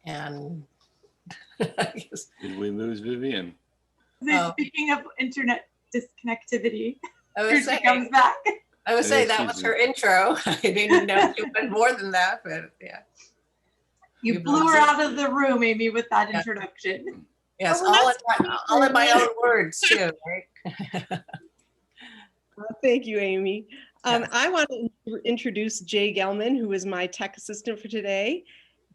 And did we lose Vivian? Speaking of internet disconnectivity, here she comes back. I would say that was her intro. I didn't know she went more than that, but yeah. You blew her out of the room, Amy, with that introduction. Yes, all in my own words too, right? Thank you, Amy. I want to introduce Jay Gellman, who is my tech assistant for today.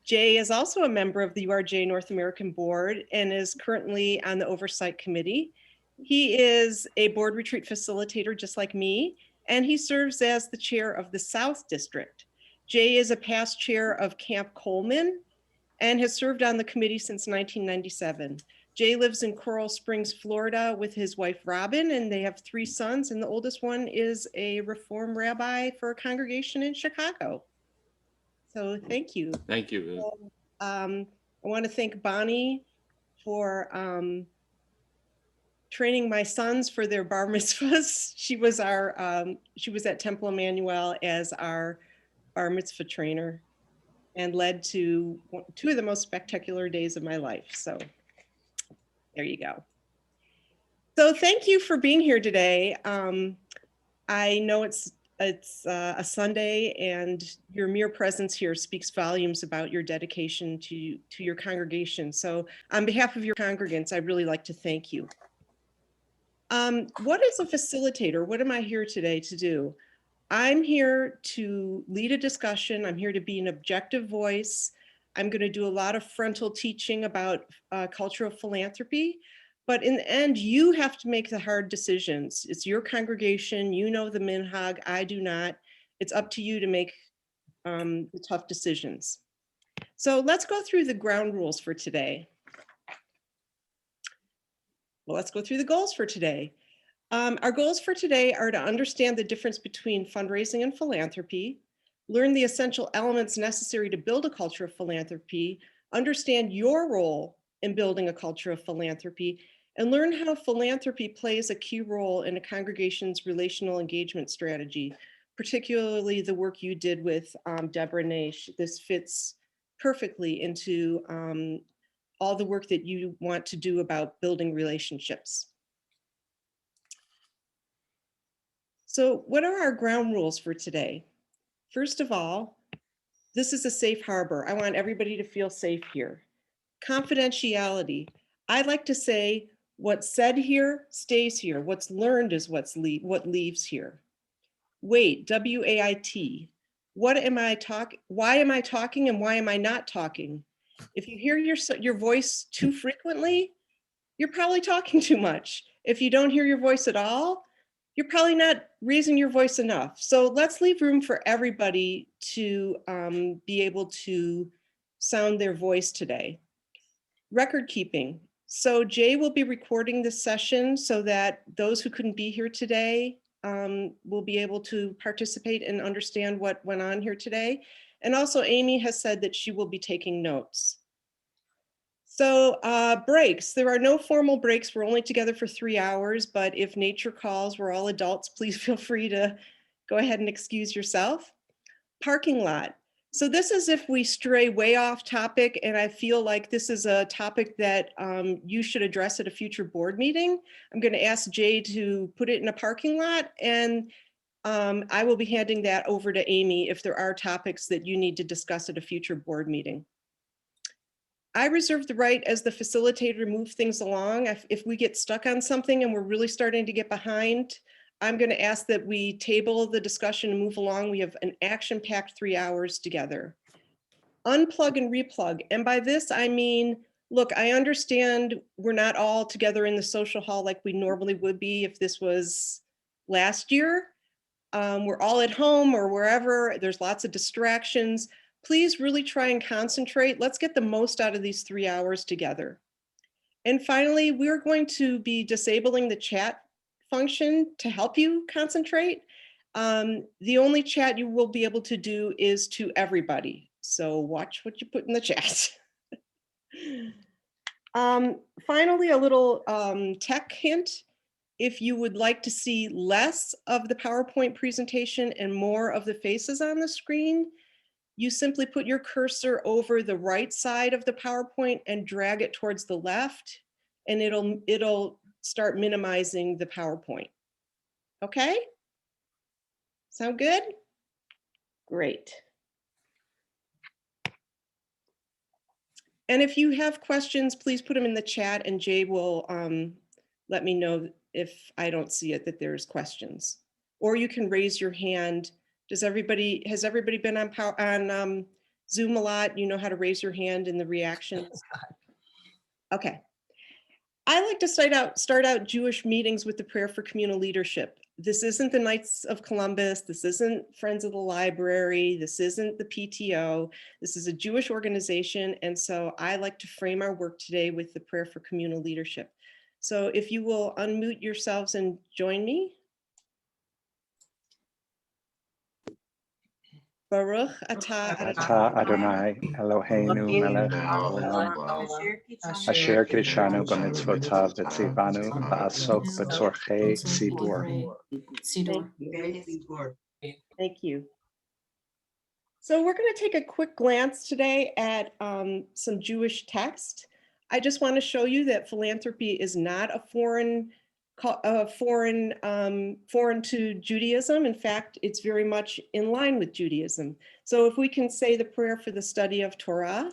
Jay is also a member of the URJ North American Board and is currently on the Oversight Committee. He is a board retreat facilitator just like me, and he serves as the chair of the South District. Jay is a past chair of Camp Coleman and has served on the committee since 1997. Jay lives in Coral Springs, Florida with his wife, Robin, and they have 3 sons, and the oldest one is a Reform rabbi for a congregation in Chicago. So thank you. Thank you. I want to thank Bonnie for training my sons for their bar mitzvahs. She was at Temple Emmanuel as our bar mitzvah trainer and led to 2 of the most spectacular days of my life. So there you go. So thank you for being here today. I know it's a Sunday, and your mere presence here speaks volumes about your dedication to your congregation. So on behalf of your congregants, I'd really like to thank you. What is a facilitator? What am I here today to do? I'm here to lead a discussion. I'm here to be an objective voice. I'm going to do a lot of frontal teaching about culture of philanthropy. But in the end, you have to make the hard decisions. It's your congregation. You know the minhag. I do not. It's up to you to make the tough decisions. So let's go through the ground rules for today. Well, let's go through the goals for today. Our goals for today are to understand the difference between fundraising and philanthropy, learn the essential elements necessary to build a culture of philanthropy, understand your role in building a culture of philanthropy, and learn how philanthropy plays a key role in a congregation's relational engagement strategy, particularly the work you did with Deborah Naish. This fits perfectly into all the work that you want to do about building relationships. So what are our ground rules for today? First of all, this is a safe harbor. I want everybody to feel safe here. Confidentiality. I like to say what's said here stays here. What's learned is what leaves here. Wait, W-A-I-T. Why am I talking and why am I not talking? If you hear your voice too frequently, you're probably talking too much. If you don't hear your voice at all, you're probably not raising your voice enough. So let's leave room for everybody to be able to sound their voice today. Record keeping. So Jay will be recording this session so that those who couldn't be here today will be able to participate and understand what went on here today. And also Amy has said that she will be taking notes. So breaks, there are no formal breaks. We're only together for 3 hours, but if nature calls, we're all adults, please feel free to go ahead and excuse yourself. Parking lot. So this is if we stray way off topic, and I feel like this is a topic that you should address at a future board meeting. I'm going to ask Jay to put it in a parking lot, and I will be handing that over to Amy if there are topics that you need to discuss at a future board meeting. I reserve the right as the facilitator to move things along. If we get stuck on something and we're really starting to get behind, I'm going to ask that we table the discussion and move along. We have an action-packed 3 hours together. Unplug and replug. And by this, I mean, look, I understand we're not all together in the social hall like we normally would be if this was last year. We're all at home or wherever. There's lots of distractions. Please really try and concentrate. Let's get the most out of these 3 hours together. And finally, we're going to be disabling the chat function to help you concentrate. The only chat you will be able to do is to everybody. So watch what you put in the chat. Finally, a little tech hint. If you would like to see less of the PowerPoint presentation and more of the faces on the screen, you simply put your cursor over the right side of the PowerPoint and drag it towards the left, and it'll start minimizing the PowerPoint. Okay? Sound good? Great. And if you have questions, please put them in the chat and Jay will let me know if I don't see it that there's questions. Or you can raise your hand. Has everybody been on Zoom a lot? You know how to raise your hand in the reactions? Okay. I like to start out Jewish meetings with the prayer for communal leadership. This isn't the Knights of Columbus. This isn't Friends of the Library. This isn't the PTO. This is a Jewish organization. And so I like to frame our work today with the prayer for communal leadership. So if you will unmute yourselves and join me. Baruch atah Adonai Eloheinu melech haolam asher kiddushanu b'mitzvotav v'tzivanu la'asok b'tzorchei tzibur. Thank you. So we're going to take a quick glance today at some Jewish text. I just want to show you that philanthropy is not a foreign to Judaism. In fact, it's very much in line with Judaism. So if we can say the prayer for the study of Torah.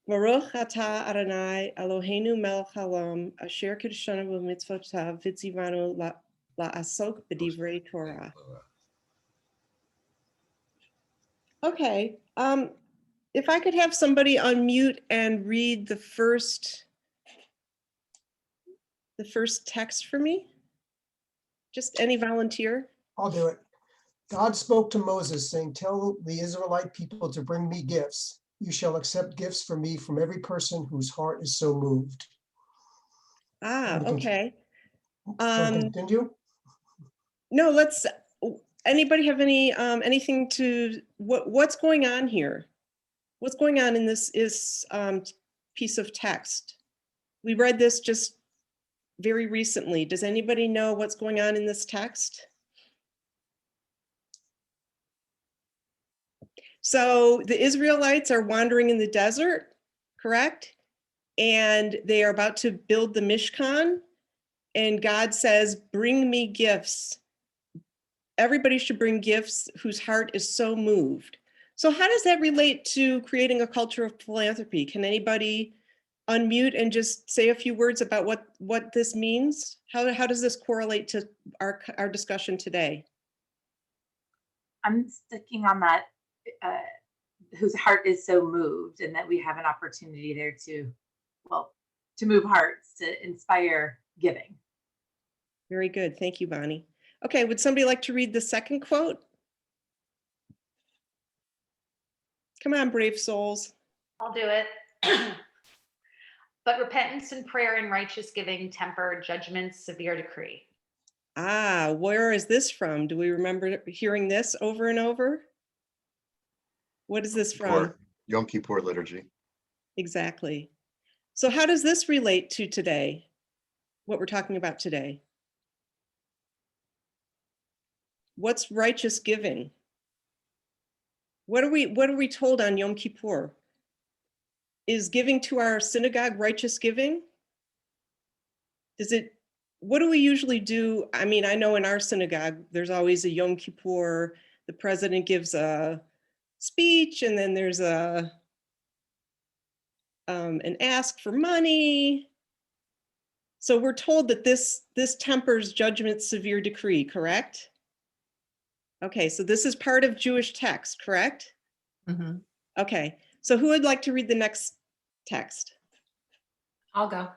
Baruch atah Adonai Eloheinu melech haolam asher kiddushanu b'mitzvotav v'tzivanu la'asok b'divrei Torah. Okay, if I could have somebody unmute and read the first text for me? Just any volunteer? I'll do it. God spoke to Moses saying, tell the Israelite people to bring me gifts. You shall accept gifts from me from every person whose heart is so moved. Okay. Continue? No, anybody have anything to, what's going on here? What's going on in this piece of text? We read this just very recently. Does anybody know what's going on in this text? So the Israelites are wandering in the desert, correct? And they are about to build the Mishkan. And God says, bring me gifts. Everybody should bring gifts whose heart is so moved. So how does that relate to creating a culture of philanthropy? Can anybody unmute and just say a few words about what this means? How does this correlate to our discussion today? I'm sticking on that, whose heart is so moved, and that we have an opportunity there to move hearts, to inspire giving. Very good. Thank you, Bonnie. Okay, would somebody like to read the second quote? Come on, brave souls. I'll do it. But repentance and prayer and righteous giving temper judgment's severe decree. Where is this from? Do we remember hearing this over and over? What is this from? Yom Kippur liturgy. Exactly. So how does this relate to today? What we're talking about today? What's righteous giving? What are we told on Yom Kippur? Is giving to our synagogue righteous giving? What do we usually do? I mean, I know in our synagogue, there's always a Yom Kippur, the president gives a speech, and then there's an ask for money. So we're told that this tempers judgment's severe decree, correct? Okay, so this is part of Jewish text, correct? Mm-hmm. Okay, so who would like to read the next text? I'll go.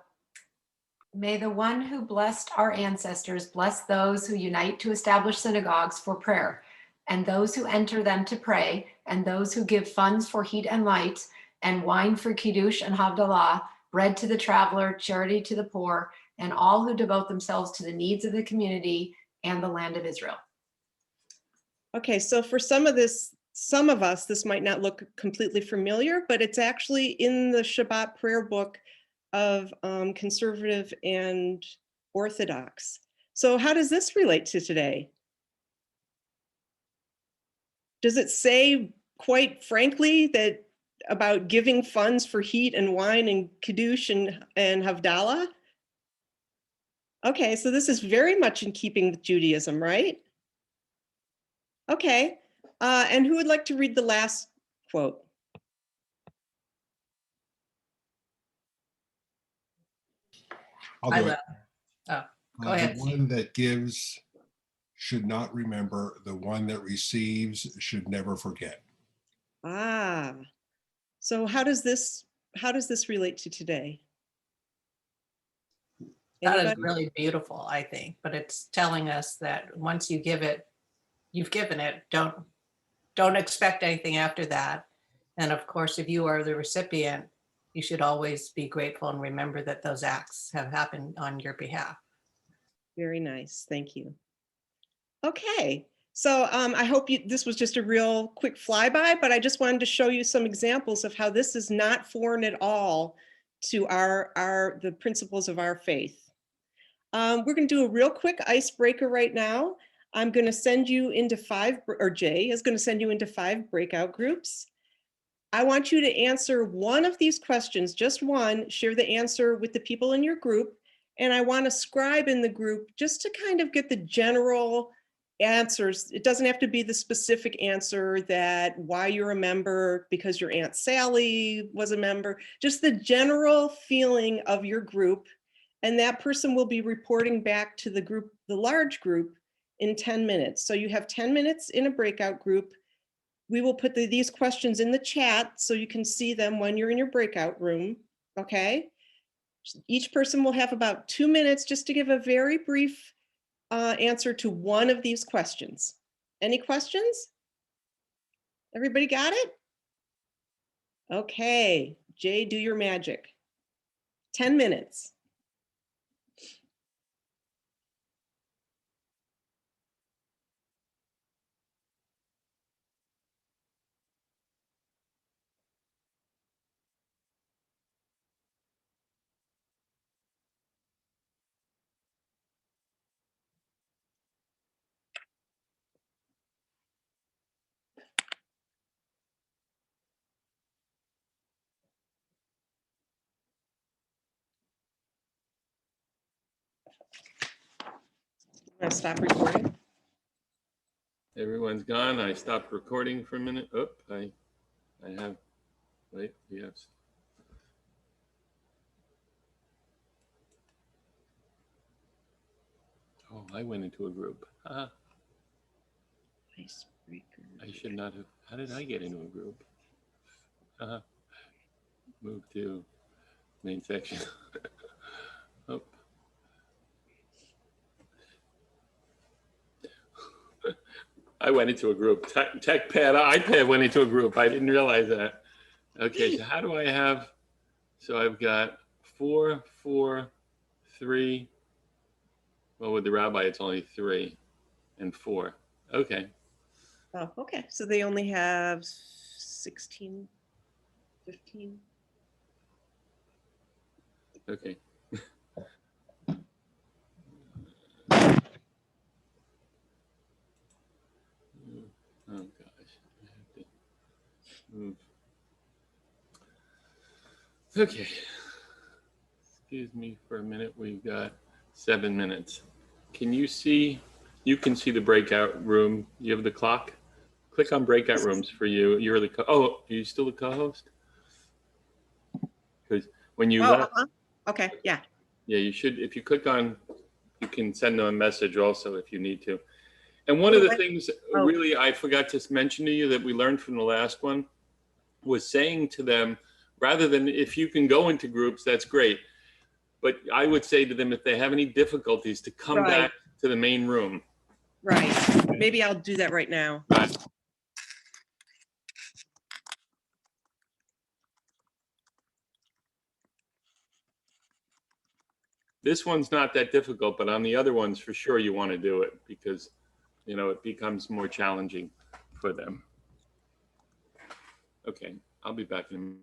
May the one who blessed our ancestors bless those who unite to establish synagogues for prayer, and those who enter them to pray, and those who give funds for heat and light, and wine for Kiddush and Havdalah, bread to the traveler, charity to the poor, and all who devote themselves to the needs of the community and the land of Israel. Okay, so for some of us, this might not look completely familiar, but it's actually in the Shabbat Prayer book of conservative and Orthodox. So how does this relate to today? Does it say quite frankly that about giving funds for heat and wine and kiddush and Havdalah? Okay, so this is very much in keeping with Judaism, right? Okay, and who would like to read the last quote? I'll I do will. it. Oh, go ahead, The Steve. one that gives should not remember. The one that receives should never forget. Ah, so how does this relate to today? That is Anybody? really beautiful, I think, but it's telling us that once you give it, you've given it. Don't expect anything after that. And of course, if you are the recipient, you should always be grateful and remember that those acts have happened on your behalf. Very nice, thank you. Okay, so I hope this was just a real quick flyby, but I just wanted to show you some examples of how this is not foreign at all to the principles of our faith. We're going to do a real quick icebreaker right now. I'm going to send you into Jay is going to send you into 5 breakout groups. I want you to answer one of these questions, just one, share the answer with the people in your group. And I want a scribe in the group just to kind of get the general answers. It doesn't have to be the specific answer that why you're a member because your Aunt Sally was a member, just the general feeling of your group. And that person will be reporting back to the group, the large group, in 10 minutes. So you have 10 minutes in a breakout group. We will put these questions in the chat so you can see them when you're in your breakout room, okay? Each person will have about 2 minutes just to give a very brief answer to one of these questions. Any questions? Everybody got it? Okay, Jay, do your magic. 10 minutes. I'm gonna stop recording. Everyone's gone. I stopped recording for a minute. Oh, I have, wait, yes. Oh, I went into a group. Icebreaker. I should not have. How did I get into a group? Move to main section. Oh. I went into a group. TechPad, iPad went into a group. I didn't realize that. Okay, so how do I have? So I've got 4, 4, 3. Well, with the rabbi, it's only 3 and 4. Okay. Oh, okay. So they only have 16, 15. Okay. Oh gosh, I have to move. Okay. Excuse me for a minute. We've got 7 minutes. Can you see? You can see the breakout room. You have the clock. Click on breakout rooms for you. You're the oh, are you still the co-host? Because when you Okay, yeah. Yeah, you should. If you click on, you can send them a message also if you need to. And one of the things really I forgot to mention to you that we learned from the last one was saying to them, rather than if you can go into groups, that's great. But I would say to them, if they have any difficulties, to come back to the main room. Right. Maybe I'll do that right now. This one's not that difficult, but on the other ones, for sure, you want to do it because, you know, it becomes more challenging for them. Okay, I'll be back in a minute.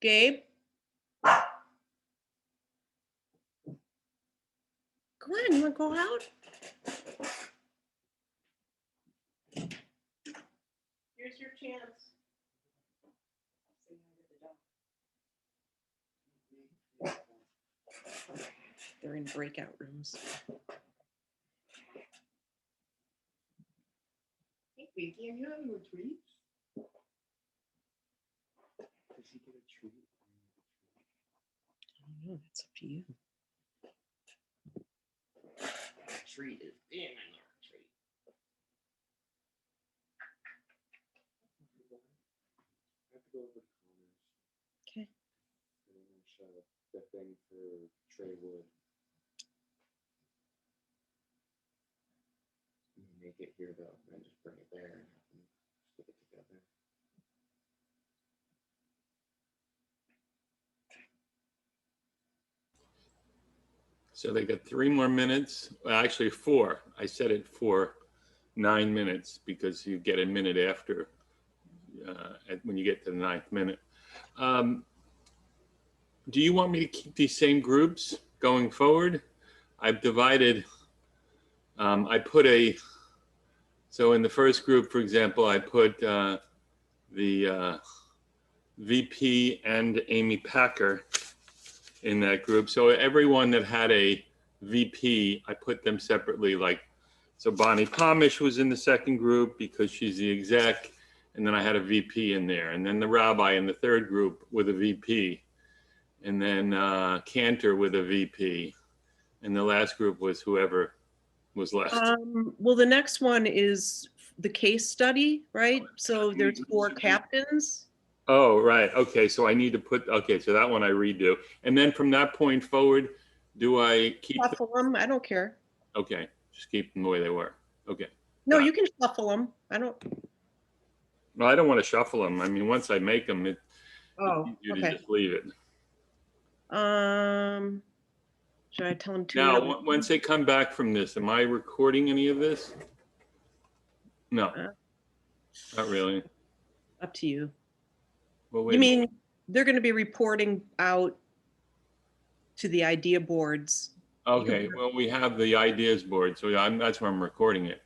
Gabe? Come on, you wanna go out? Here's your chance. They're in breakout rooms. Hey, Vivian, you having a treat? Does he get a treat? I don't know, that's up to you. Treat is being in our treat. I have to go over to Commerce. Okay. Finish the thing for Trey Wood. Make it here though, and just bring it there and have them stick it together. So they got 3 more minutes. Well, actually 4. I said it for 9 minutes because you get a minute after when you get to the 9th minute. Do you want me to keep these same groups going forward? I've divided, I put so in the first group, for example, I put the VP and Amy Packer in that group. So everyone that had a VP, I put them separately. Like, so Bonnie Pomish was in the second group because she's the exec, and then I had a VP in there, and then the rabbi in the third group with a VP, and then Cantor with a VP, and the last group was whoever was left. Well, the next one is the case study, right? So there's 4 captains. Oh, right. Okay. So I need to put, okay. So that one I redo. And then from that point forward, do I keep? Shuffle them. I don't care. Okay. Just keep them the way they were. Okay. No, you can shuffle them. I don't. No, I don't want to shuffle them. I mean, once I make them, it's easier to okay. just leave it. Should I tell them to? Now, once they come back from this, am I recording any of this? No, not really. Up to you. Well, wait You mean they're going to be reporting out to the idea boards? Okay. Well, we have the ideas board, so that's where I'm recording it.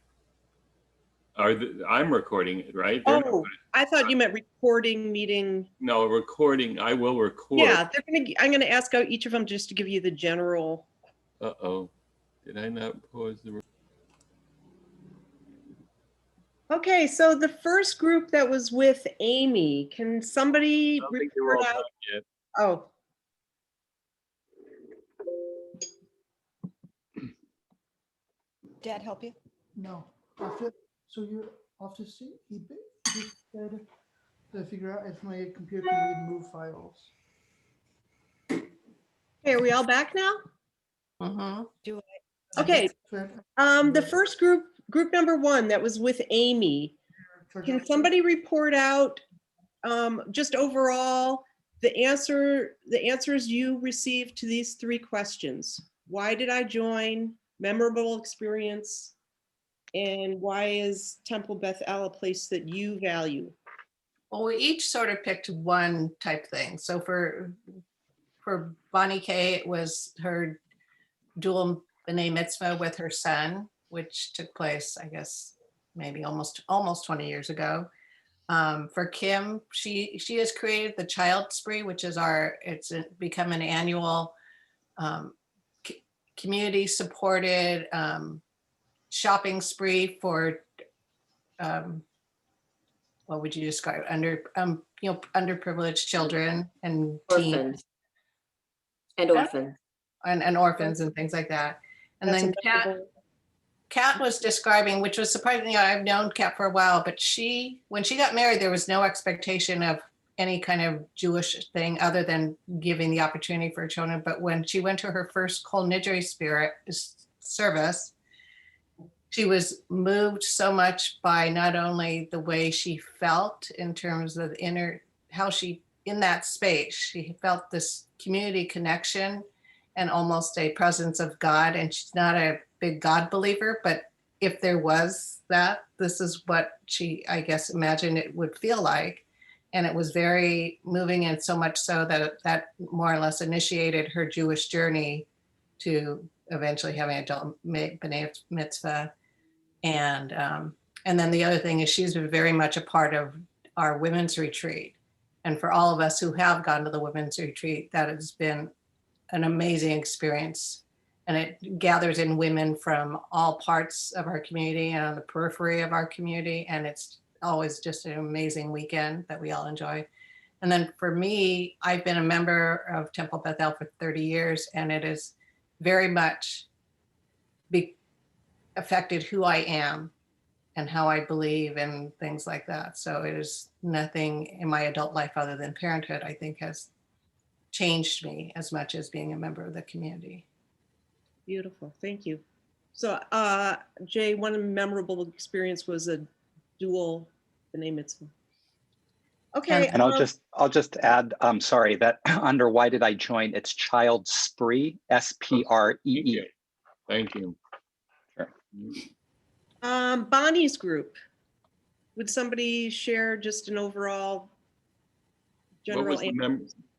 I'm recording it, right? Oh, I thought you meant recording meeting. No, recording. I will record. Yeah, I'm going to ask out each of them just to give you the general. Uh-oh. Did I not pause the? Okay, so the first group that was with Amy, can somebody report out? Yet. Oh. Dad help you? No. So you're off to see, he said to figure out if my computer can read move files. Okay, are we all back now? Mhm. Okay, the first group number 1, that was with Amy. Can somebody report out just overall the answers you received to these 3 questions? Why did I join? Memorable experience? And why is Temple Beth El a place that you value? Well, we each sort of picked one type thing. So for Bonnie K, it was her dual B'nai Mitzvah with her son, which took place, I guess, maybe almost 20 years ago. For Kim, she has created the Child Spree, which is become an annual community supported shopping spree for what would you describe, underprivileged children and teens Orphans. And orphans. and orphans and things like that. And That's then Kat was describing, which was surprising. I've known Kat for a while, but when she got married, there was no expectation of any kind of Jewish thing other than giving the opportunity for children. But when she went to her first Kol Nidre Spirit service, she was moved so much by not only the way she felt in terms of how she, in that space, she felt this community connection and almost a presence of God. And she's not a big God believer, but if there was that, this is what she, I guess, imagined it would feel like. And it was very moving, and so much so that more or less initiated her Jewish journey to eventually having adult B'nai Mitzvah. And then the other thing is she's been very much a part of our women's retreat. And for all of us who have gone to the women's retreat, that has been an amazing experience. And it gathers in women from all parts of our community and on the periphery of our community. And it's always just an amazing weekend that we all enjoy. And then for me, I've been a member of Temple Beth El for 30 years, and it has very much affected who I am and how I believe and things like that. So it is nothing in my adult life other than parenthood, I think, has changed me as much as being a member of the community. Beautiful, thank you. So Jay, one memorable experience was a dual B'nai Mitzvah. Okay. And I'll just add, sorry, that under why did I join, it's Child Spree, S-P-R-E-E. Thank you. Sure. Bonnie's group. Would somebody share just an overall general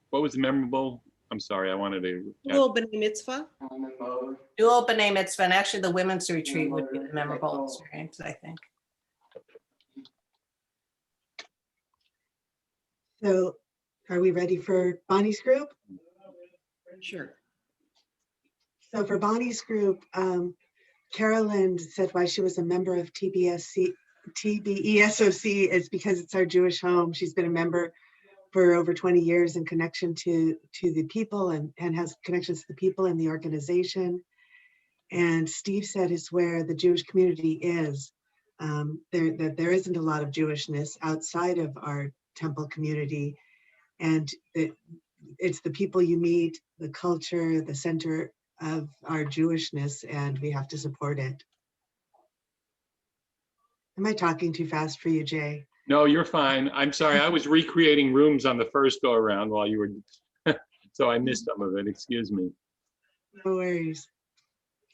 What was the memorable? I'm sorry, I wanted to. Dual B'nai Mitzvah. Dual B'nai Mitzvah, and actually the women's retreat would be the memorable experience, I think. So are we ready for Bonnie's group? Sure. So for Bonnie's group, Carolyn said why she was a member of TBESOC is because it's our Jewish home. She's been a member for over 20 years in connection to the people and has connections to the people and the organization. And Steve said is where the Jewish community is. There isn't a lot of Jewishness outside of our temple community, and it's the people you meet, the culture, the center of our Jewishness, and we have to support it. Am I talking too fast for you, Jay? No, you're fine. I'm sorry. I was recreating rooms on the first go around while you were, so I missed some of it. Excuse me. No worries.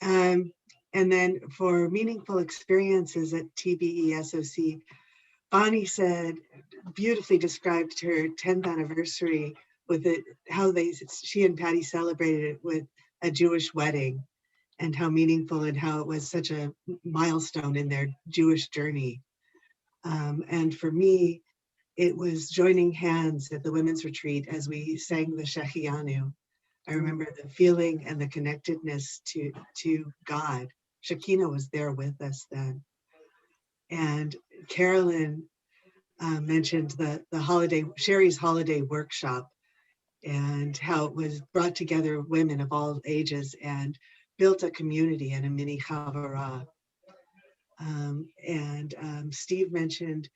And then for meaningful experiences at TBESOC, Bonnie said, beautifully described her 10th anniversary with it, how she and Patty celebrated it with a Jewish wedding, and how meaningful and how it was such a milestone in their Jewish journey. And for me, it was joining hands at the women's retreat as we sang the Shechianu. I remember the feeling and the connectedness to God. Shekinah was there with us then. And Carolyn mentioned the Sherry's holiday workshop, and how it was brought together women of all ages and built a community and a mini chavara. Steve mentioned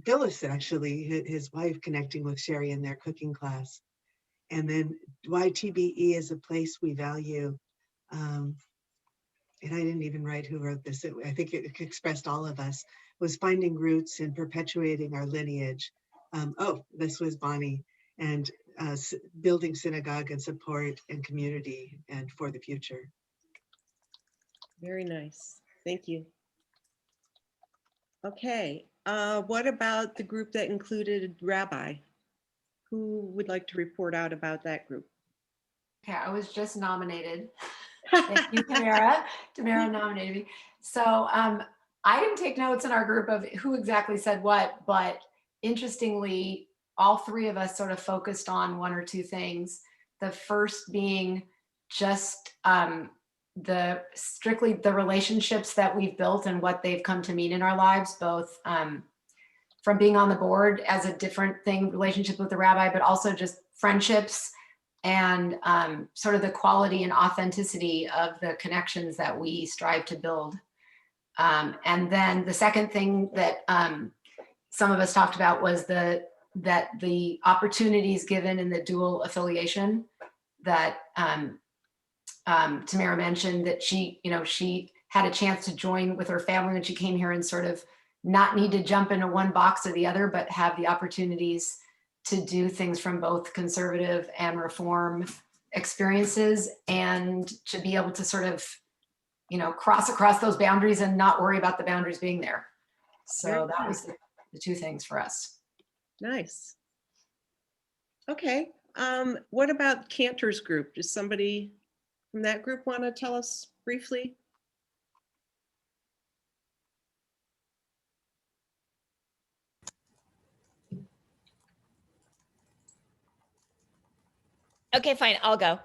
Phyllis, actually, his wife, connecting with Sherry in their cooking class. And then why TBE is a place we value. And I didn't even write who wrote this. I think it expressed all of us, was finding roots and perpetuating our lineage. Oh, this was Bonnie. And building synagogue and support and community and for the future. Very nice. Thank you. Okay. What about the group that included Rabbi? Who would like to report out about that group? Okay, I was just nominated. Thank you, Tamara. Tamara nominated me. So I didn't take notes in our group of who exactly said what, but interestingly, all three of us sort of focused on one or two things. The first being just strictly the relationships that we've built and what they've come to mean in our lives, both from being on the board as a different thing, relationship with the rabbi, but also just friendships and sort of the quality and authenticity of the connections that we strive to build. And then the second thing that some of us talked about was that the opportunities given in the dual affiliation that Tamara mentioned, that she had a chance to join with her family when she came here and sort of not need to jump into one box or the other, but have the opportunities to do things from both conservative and reform experiences, and to be able to sort of, cross across those boundaries and not worry about the boundaries being there. So that was the two things for us. Nice. Okay. What about Cantor's group? Does somebody from that group want to tell us briefly? Okay, fine, I'll go.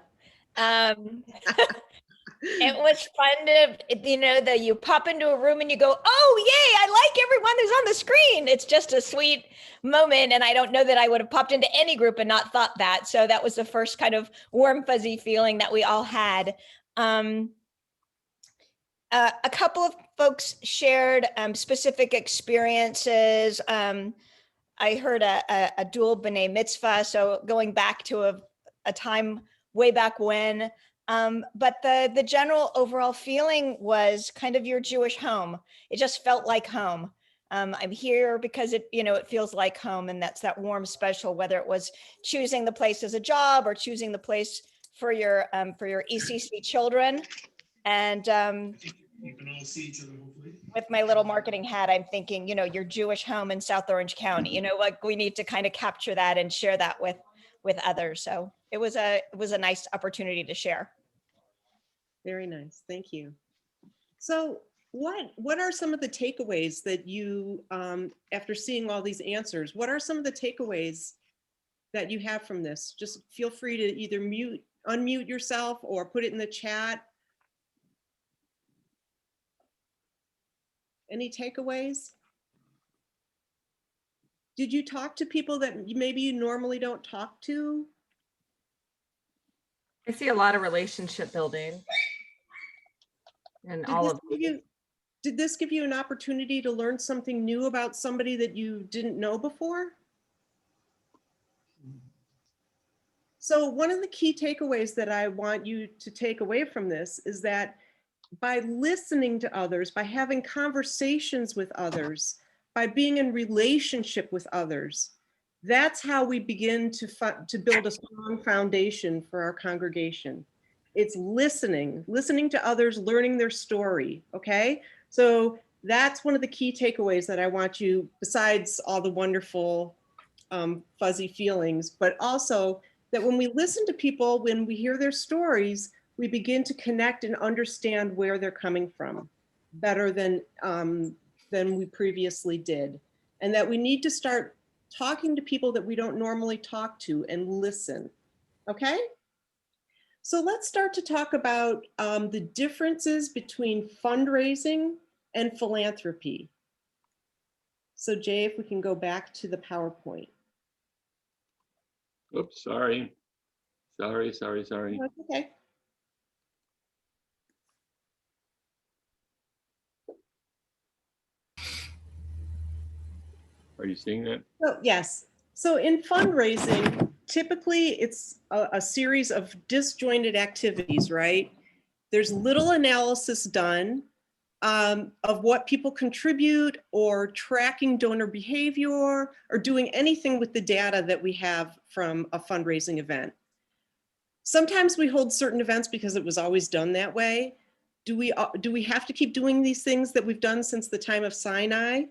It was fun to, you pop into a room and you go, oh, yay, I like everyone who's on the screen. It's just a sweet moment. And I don't know that I would have popped into any group and not thought that. So that was the first kind of warm, fuzzy feeling that we all had. A couple of folks shared specific experiences. I heard a dual b'nai mitzvah, so going back to a time way back when. But the general overall feeling was kind of your Jewish home. It just felt like home. I'm here because it feels like home, and that's that warm special, whether it was choosing the place as a job or choosing the place for your ECC children. And with my little marketing hat, I'm thinking, your Jewish home in South Orange County, like we need to kind of capture that and share that with others. So it was a nice opportunity to share. Very nice. Thank you. So what are some of the takeaways that you, after seeing all these answers, what are some of the takeaways that you have from this? Just feel free to either unmute yourself or put it in the chat. Any takeaways? Did you talk to people that maybe you normally don't talk to? I see a lot of relationship building. And did this give you an opportunity to learn something new about somebody that you didn't know before? So one of the key takeaways that I want you to take away from this is that by listening to others, by having conversations with others, by being in relationship with others, that's how we begin to build a strong foundation for our congregation. It's listening to others, learning their story, okay? So that's one of the key takeaways that I want you, besides all the wonderful fuzzy feelings, but also that when we listen to people, when we hear their stories, we begin to connect and understand where they're coming from better than we previously did. And that we need to start talking to people that we don't normally talk to and listen, okay? So let's start to talk about the differences between fundraising and philanthropy. So Jay, if we can go back to the PowerPoint. Oops, sorry. Sorry. That's okay. Are you seeing that? So, yes. So in fundraising, typically it's a series of disjointed activities, right? There's little analysis done of what people contribute or tracking donor behavior or doing anything with the data that we have from a fundraising event. Sometimes we hold certain events because it was always done that way. Do we have to keep doing these things that we've done since the time of Sinai?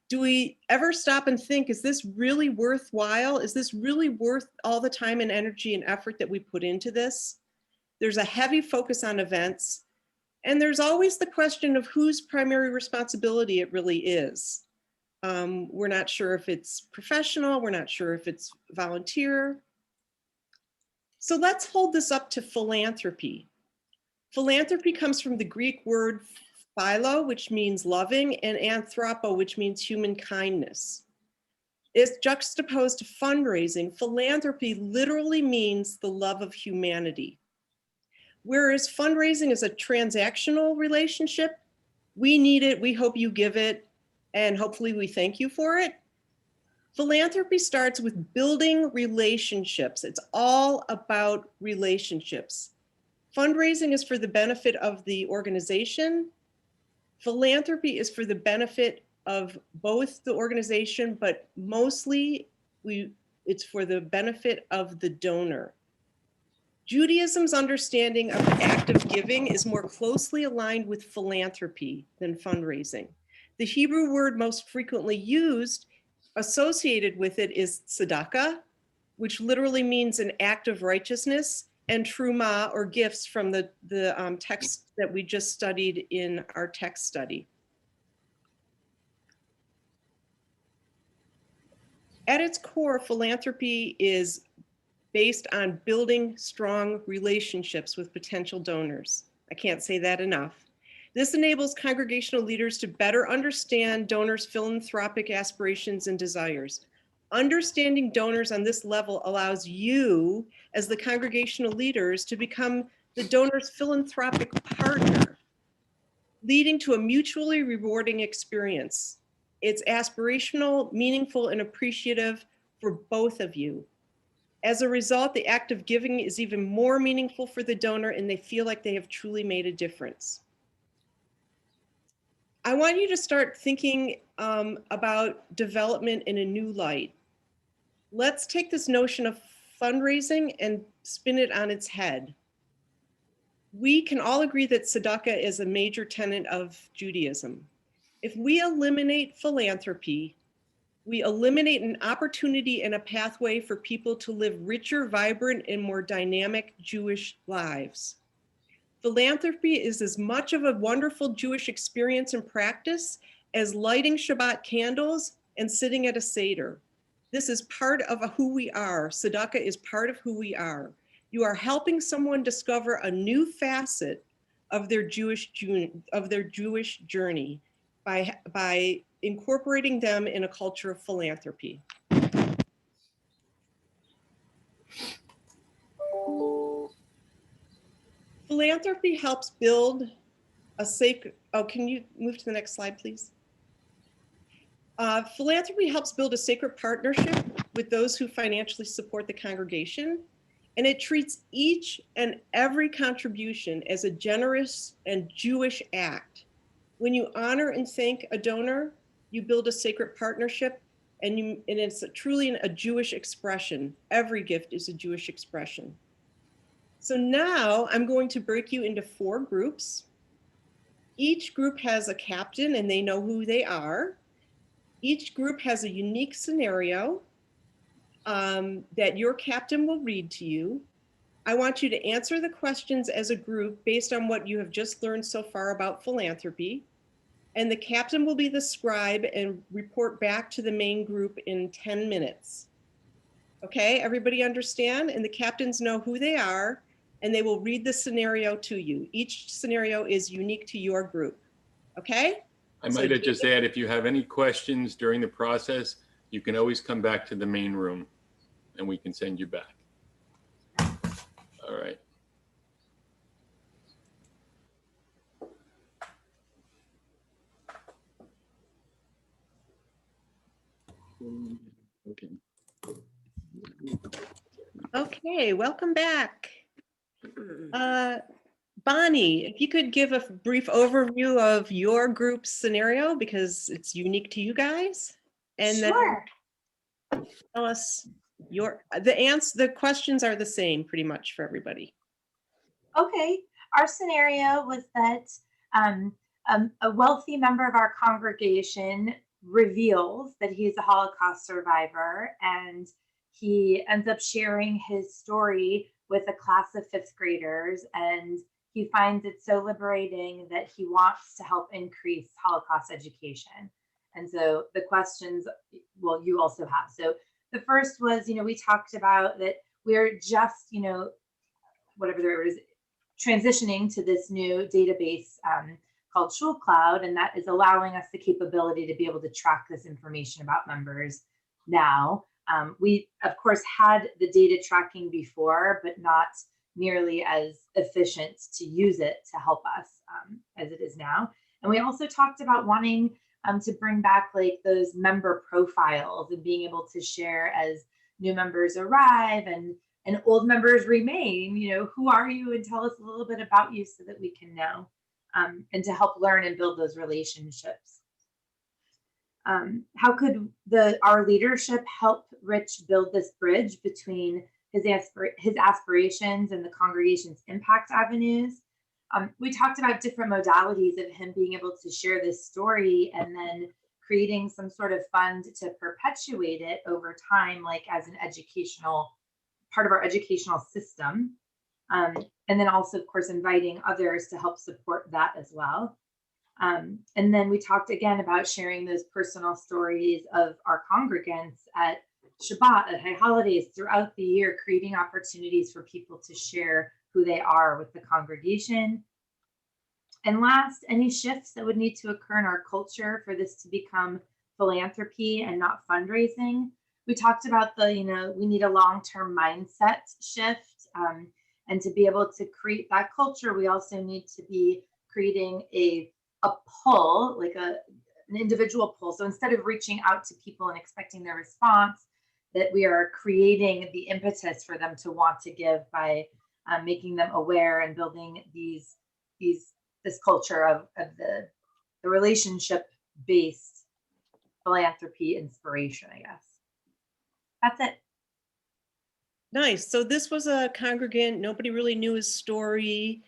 Do we ever stop and think, is this really worthwhile? Is this really worth all the time and energy and effort that we put into this? There's a heavy focus on events. And there's always the question of whose primary responsibility it really is. We're not sure if it's professional. We're not sure if it's volunteer. So let's hold this up to philanthropy. Philanthropy comes from the Greek word philo, which means loving, and anthropo, which means human kindness. It's juxtaposed to fundraising. Philanthropy literally means the love of humanity. Whereas fundraising is a transactional relationship, we need it, we hope you give it, and hopefully we thank you for it. Philanthropy starts with building relationships. It's all about relationships. Fundraising is for the benefit of the organization. Philanthropy is for the benefit of both the organization, but mostly it's for the benefit of the donor. Judaism's understanding of active giving is more closely aligned with philanthropy than fundraising. The Hebrew word most frequently used associated with it is tzedakah, which literally means an act of righteousness, and truma, or gifts, from the text that we just studied in our text study. At its core, philanthropy is based on building strong relationships with potential donors. I can't say that enough. This enables congregational leaders to better understand donors' philanthropic aspirations and desires. Understanding donors on this level allows you, as the congregational leaders, to become the donor's philanthropic partner, leading to a mutually rewarding experience. It's aspirational, meaningful, and appreciative for both of you. As a result, the act of giving is even more meaningful for the donor, and they feel like they have truly made a difference. I want you to start thinking about development in a new light. Let's take this notion of fundraising and spin it on its head. We can all agree that tzedakah is a major tenet of Judaism. If we eliminate philanthropy, we eliminate an opportunity and a pathway for people to live richer, vibrant, and more dynamic Jewish lives. Philanthropy is as much of a wonderful Jewish experience and practice as lighting Shabbat candles and sitting at a Seder. This is part of who we are. Tzedakah is part of who we are. You are helping someone discover a new facet of their Jewish journey by incorporating them in a culture of philanthropy. Philanthropy helps build a sacred, can you move to the next slide, please? Philanthropy helps build a sacred partnership with those who financially support the congregation, and it treats each and every contribution as a generous and Jewish act. When you honor and thank a donor, you build a sacred partnership, and it's truly a Jewish expression. Every gift is a Jewish expression. So now I'm going to break you into 4 groups. Each group has a captain and they know who they are. Each group has a unique scenario that your captain will read to you. I want you to answer the questions as a group based on what you have just learned so far about philanthropy. And the captain will be the scribe and report back to the main group in 10 minutes. Okay, everybody understand? And the captains know who they are, and they will read the scenario to you. Each scenario is unique to your group. Okay? I might have just add, if you have any questions during the process, you can always come back to the main room and we can send you back. All right. Okay. Okay, welcome back. Bonnie, if you could give a brief overview of your group's scenario because it's unique to you guys. And Sure. then tell us the questions are the same pretty much for everybody. Okay, our scenario was that a wealthy member of our congregation reveals that he's a Holocaust survivor, and he ends up sharing his story with a class of fifth graders, and he finds it so liberating that he wants to help increase Holocaust education. And so the questions, well, you also have. So the first was, we talked about that we're just, whatever the word is, transitioning to this new database called SchulCloud, and that is allowing us the capability to be able to track this information about members now. We, of course, had the data tracking before, but not nearly as efficient to use it to help us as it is now. And we also talked about wanting to bring back like those member profiles and being able to share as new members arrive and old members remain, who are you, and tell us a little bit about you so that we can know, and to help learn and build those relationships. How could our leadership help Rich build this bridge between his aspirations and the congregation's impact avenues? We talked about different modalities of him being able to share this story and then creating some sort of fund to perpetuate it over time, like as an educational part of our educational system. And then also, of course, inviting others to help support that as well. And then we talked again about sharing those personal stories of our congregants at Shabbat, at high holidays throughout the year, creating opportunities for people to share who they are with the congregation. And last, any shifts that would need to occur in our culture for this to become philanthropy and not fundraising. We talked about we need a long-term mindset shift, and to be able to create that culture, we also need to be creating a pull, like an individual pull. So instead of reaching out to people and expecting their response, that we are creating the impetus for them to want to give by making them aware and building this culture of the relationship-based philanthropy inspiration, I guess. That's it. Nice. So this was a congregant. Nobody really knew his story.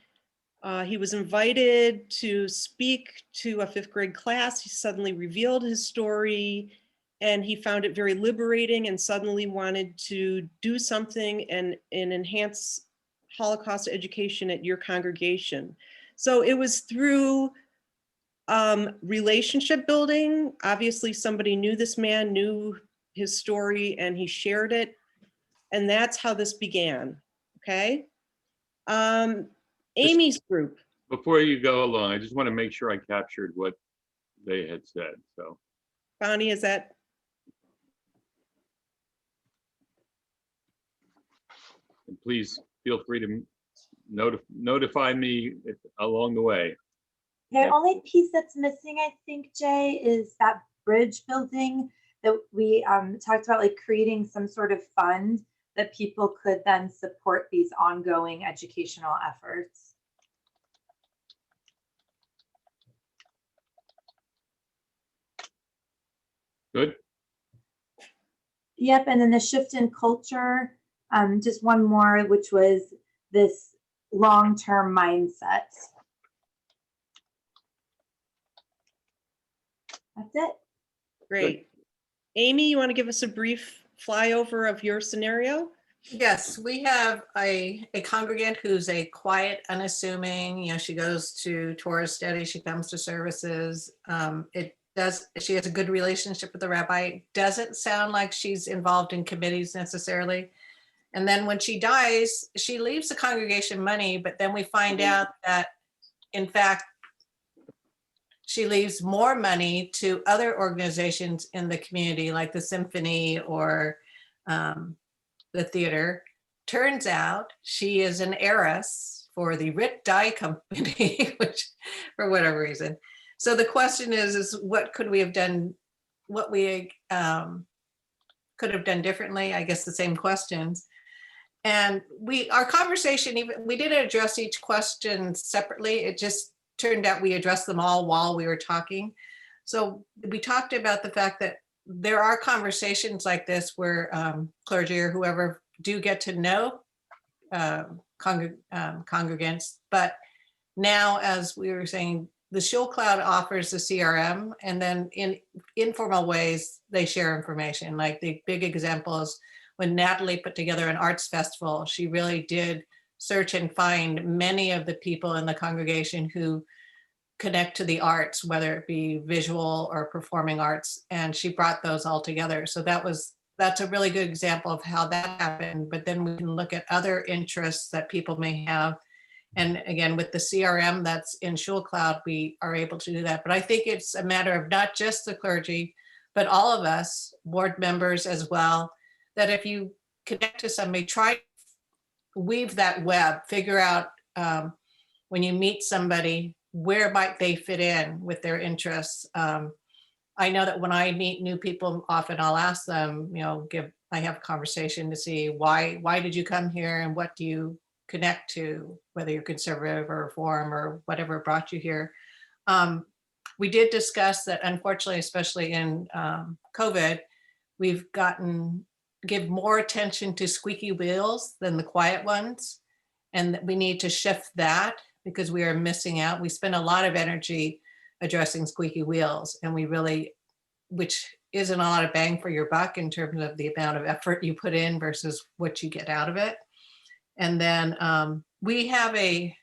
He was invited to speak to a fifth grade class. He suddenly revealed his story and he found it very liberating and suddenly wanted to do something and enhance Holocaust education at your congregation. So it was through relationship building. Obviously somebody knew this man, knew his story, and he shared it. And that's how this began, okay? Amy's group. Before you go along, I just want to make sure I captured what they had said, so. Bonnie, is that? And please feel free to notify me along the way. The only piece that's missing, I think, Jay, is that bridge building that we talked about, like creating some sort of fund that people could then support these ongoing educational efforts. Good. Yep, and then the shift in culture, just one more, which was this long-term mindset. That's it. Great. Amy, you want to give us a brief flyover of your scenario? Yes, we have a congregant who's a quiet, unassuming, she goes to Torah study, she comes to services. She has a good relationship with the rabbi. Doesn't sound like she's involved in committees necessarily. And then when she dies, she leaves the congregation money, but then we find out that, in fact, she leaves more money to other organizations in the community, like the symphony or the theater. Turns out she is an heiress for the Rit Dye Company, which for whatever reason. So the question is what could we have done, what we could have done differently? I guess the same questions. And our conversation, we didn't address each question separately. It just turned out we addressed them all while we were talking. So we talked about the fact that there are conversations like this where clergy or whoever do get to know congregants. But now, as we were saying, the Shul Cloud offers the CRM, and then in informal ways, they share information. Like the big example is when Natalie put together an arts festival, she really did search and find many of the people in the congregation who connect to the arts, whether it be visual or performing arts, and she brought those all together. So that's a really good example of how that happened. But then we can look at other interests that people may have. And again, with the CRM that's in Shul Cloud, we are able to do that. But I think it's a matter of not just the clergy, but all of us, board members as well, that if you connect to somebody, try to weave that web, figure out when you meet somebody, where might they fit in with their interests. I know that when I meet new people, often I'll ask them, I have a conversation to see why did you come here and what do you connect to, whether you're conservative or reform or whatever brought you here. We did discuss that, unfortunately, especially in COVID, we've give more attention to squeaky wheels than the quiet ones. And we need to shift that because we are missing out. We spend a lot of energy addressing squeaky wheels, and which isn't a lot of bang for your buck in terms of the amount of effort you put in versus what you get out of it. And then we have a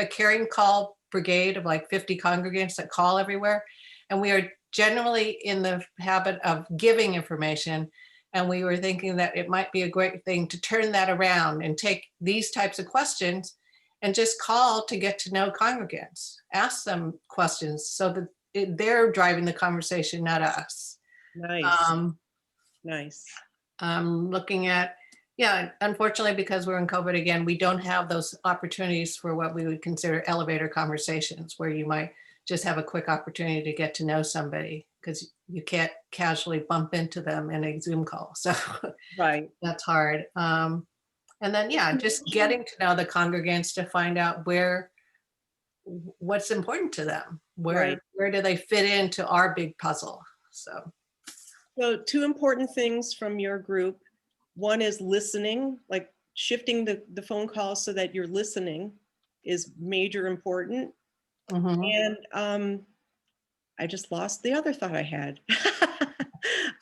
caring call brigade of like 50 congregants that call everywhere. And we are generally in the habit of giving information. And we were thinking that it might be a great thing to turn that around and take these types of questions and just call to get to know congregants, ask them questions so that they're driving the conversation, not us. Nice. Nice. Looking at, unfortunately, because we're in COVID again, we don't have those opportunities for what we would consider elevator conversations, where you might just have a quick opportunity to get to know somebody because you can't casually bump into them in a Zoom call. So right, that's hard. And then, just getting to know the congregants to find out what's important to them. Where do they fit into our big puzzle? So two important things from your group. One is listening, like shifting the phone calls so that you're listening is major important. And I just lost the other thought I had.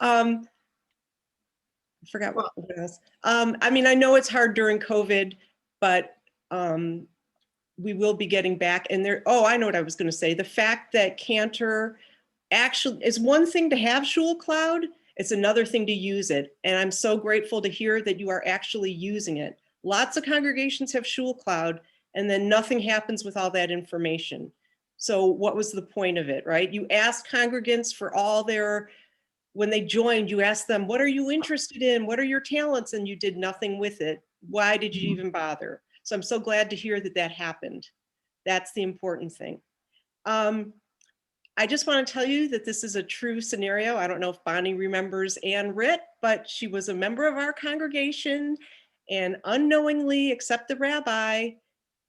I forgot what it was. I mean, I know it's hard during COVID, but we will be getting back. And I know what I was going to say. The fact that Cantor actually is one thing to have Shul Cloud, it's another thing to use it. And I'm so grateful to hear that you are actually using it. Lots of congregations have Shul Cloud, and then nothing happens with all that information. So what was the point of it, right? You asked congregants for when they joined, you asked them, what are you interested in? What are your talents? And you did nothing with it. Why did you even bother? So I'm so glad to hear that happened. That's the important thing. I just want to tell you that this is a true scenario. I don't know if Bonnie remembers Ann Ritt, but she was a member of our congregation and unknowingly, except the rabbi,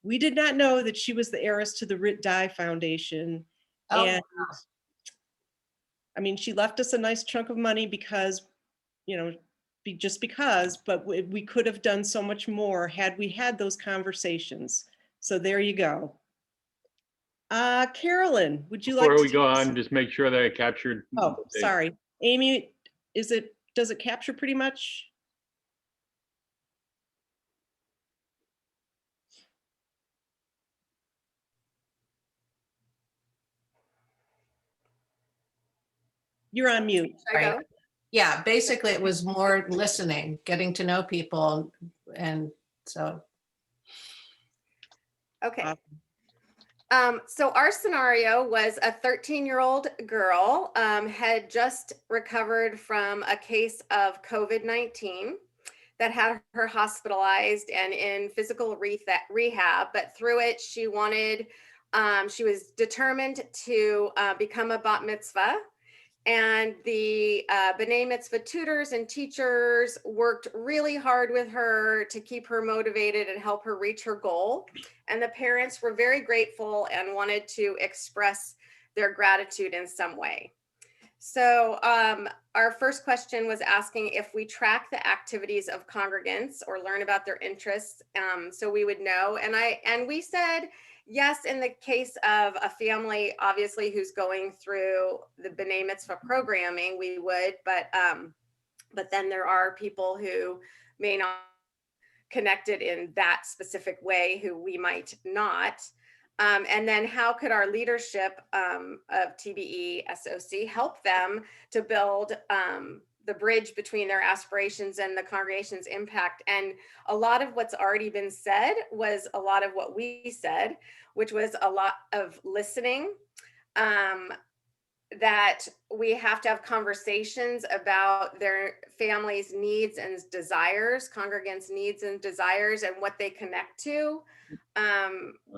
we did not know that she was the heiress to the Ritt Dye Foundation. And I mean, she left us a nice chunk of money because, just because, but we could have done so much more had we had those conversations. So there you go. Carolyn, would you like to? Before we go on, just make sure that I captured. Oh, sorry. Amy, does it capture pretty much? You're on mute. Right. Yeah, basically it was more listening, getting to know people. And so. Okay. So our scenario was a 13-year-old girl had just recovered from a case of COVID-19 that had her hospitalized and in physical rehab, but through it she was determined to become a bat mitzvah. And the B'nai Mitzvah tutors and teachers worked really hard with her to keep her motivated and help her reach her goal. And the parents were very grateful and wanted to express their gratitude in some way. So our first question was asking if we track the activities of congregants or learn about their interests, so we would know. And we said, yes, in the case of a family, obviously, who's going through the B'nai Mitzvah programming, we would, but then there are people who may not connected in that specific way who we might not. And then how could our leadership of TBESOC help them to build the bridge between their aspirations and the congregation's impact? And a lot of what's already been said was a lot of what we said, which was a lot of listening, that we have to have conversations about their families' needs and desires, congregants' needs and desires, and what they connect to.